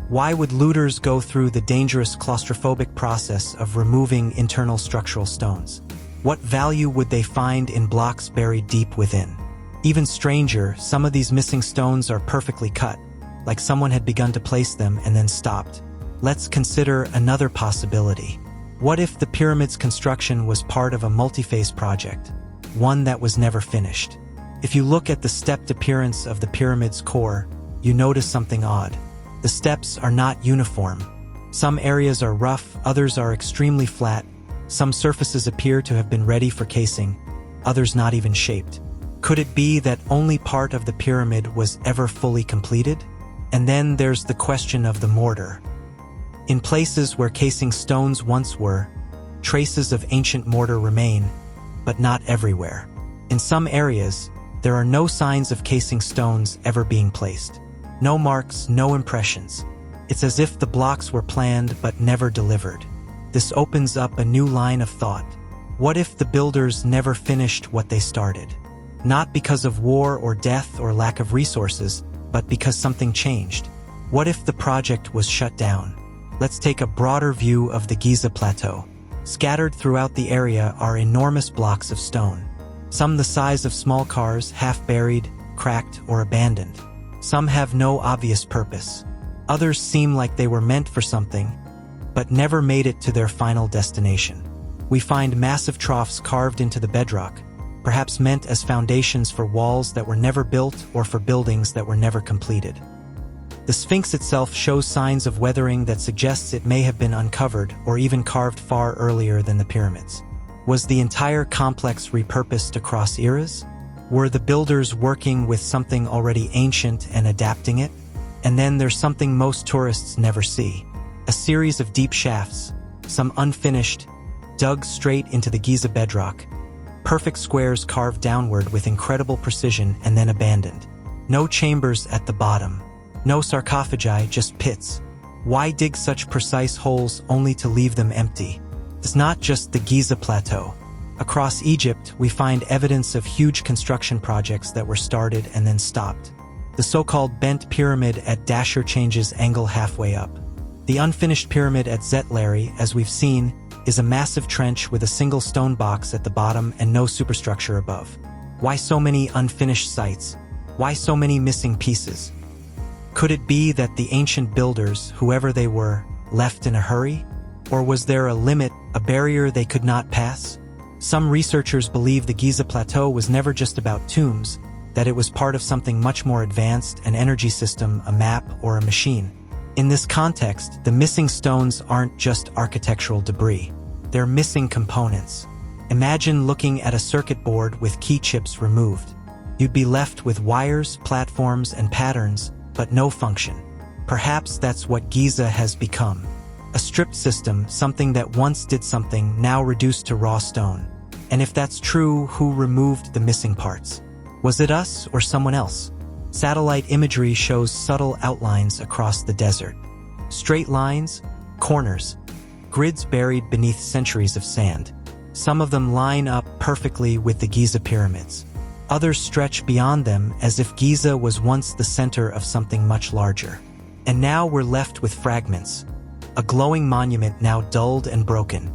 Why would looters go through the dangerous claustrophobic process of removing internal structural stones? What value would they find in blocks buried deep within? Even stranger, some of these missing stones are perfectly cut, like someone had begun to place them and then stopped. Let's consider another possibility. What if the pyramid's construction was part of a multi-phase project, one that was never finished? If you look at the stepped appearance of the pyramid's core, you notice something odd. The steps are not uniform. Some areas are rough, others are extremely flat. Some surfaces appear to have been ready for casing, others not even shaped. Could it be that only part of the pyramid was ever fully completed? And then there's the question of the mortar. In places where casing stones once were, traces of ancient mortar remain, but not everywhere. In some areas, there are no signs of casing stones ever being placed. No marks, no impressions. It's as if the blocks were planned but never delivered. This opens up a new line of thought. What if the builders never finished what they started? Not because of war or death or lack of resources, but because something changed. What if the project was shut down? Let's take a broader view of the Giza Plateau. Scattered throughout the area are enormous blocks of stone. Some the size of small cars, half buried, cracked, or abandoned. Some have no obvious purpose. Others seem like they were meant for something, but never made it to their final destination. We find massive troughs carved into the bedrock, perhaps meant as foundations for walls that were never built or for buildings that were never completed. The Sphinx itself shows signs of weathering that suggests it may have been uncovered or even carved far earlier than the pyramids. Was the entire complex repurposed across eras? Were the builders working with something already ancient and adapting it? And then there's something most tourists never see. A series of deep shafts, some unfinished, dug straight into the Giza bedrock. Perfect squares carved downward with incredible precision and then abandoned. No chambers at the bottom. No sarcophagi, just pits. Why dig such precise holes only to leave them empty? It's not just the Giza plateau. Across Egypt, we find evidence of huge construction projects that were started and then stopped. The so-called bent pyramid at Dashur changes angle halfway up. The unfinished pyramid at Zetlari, as we've seen, is a massive trench with a single stone box at the bottom and no superstructure above. Why so many unfinished sites? Why so many missing pieces? Could it be that the ancient builders, whoever they were, left in a hurry? Or was there a limit, a barrier they could not pass? Some researchers believe the Giza Plateau was never just about tombs, that it was part of something much more advanced, an energy system, a map, or a machine. In this context, the missing stones aren't just architectural debris. They're missing components. Imagine looking at a circuit board with key chips removed. You'd be left with wires, platforms, and patterns, but no function. Perhaps that's what Giza has become. A stripped system, something that once did something, now reduced to raw stone. And if that's true, who removed the missing parts? Was it us or someone else? Satellite imagery shows subtle outlines across the desert. Straight lines, corners, grids buried beneath centuries of sand. Some of them line up perfectly with the Giza pyramids. Others stretch beyond them as if Giza was once the center of something much larger. And now we're left with fragments. A glowing monument now dulled and broken.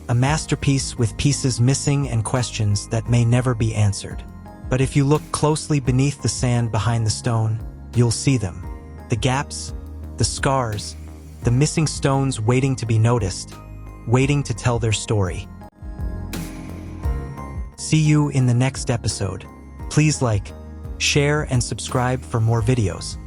A masterpiece with pieces missing and questions that may never be answered. But if you look closely beneath the sand behind the stone, you'll see them. The gaps, the scars, the missing stones waiting to be noticed, waiting to tell their story. See you in the next episode. Please like, share, and subscribe for more videos.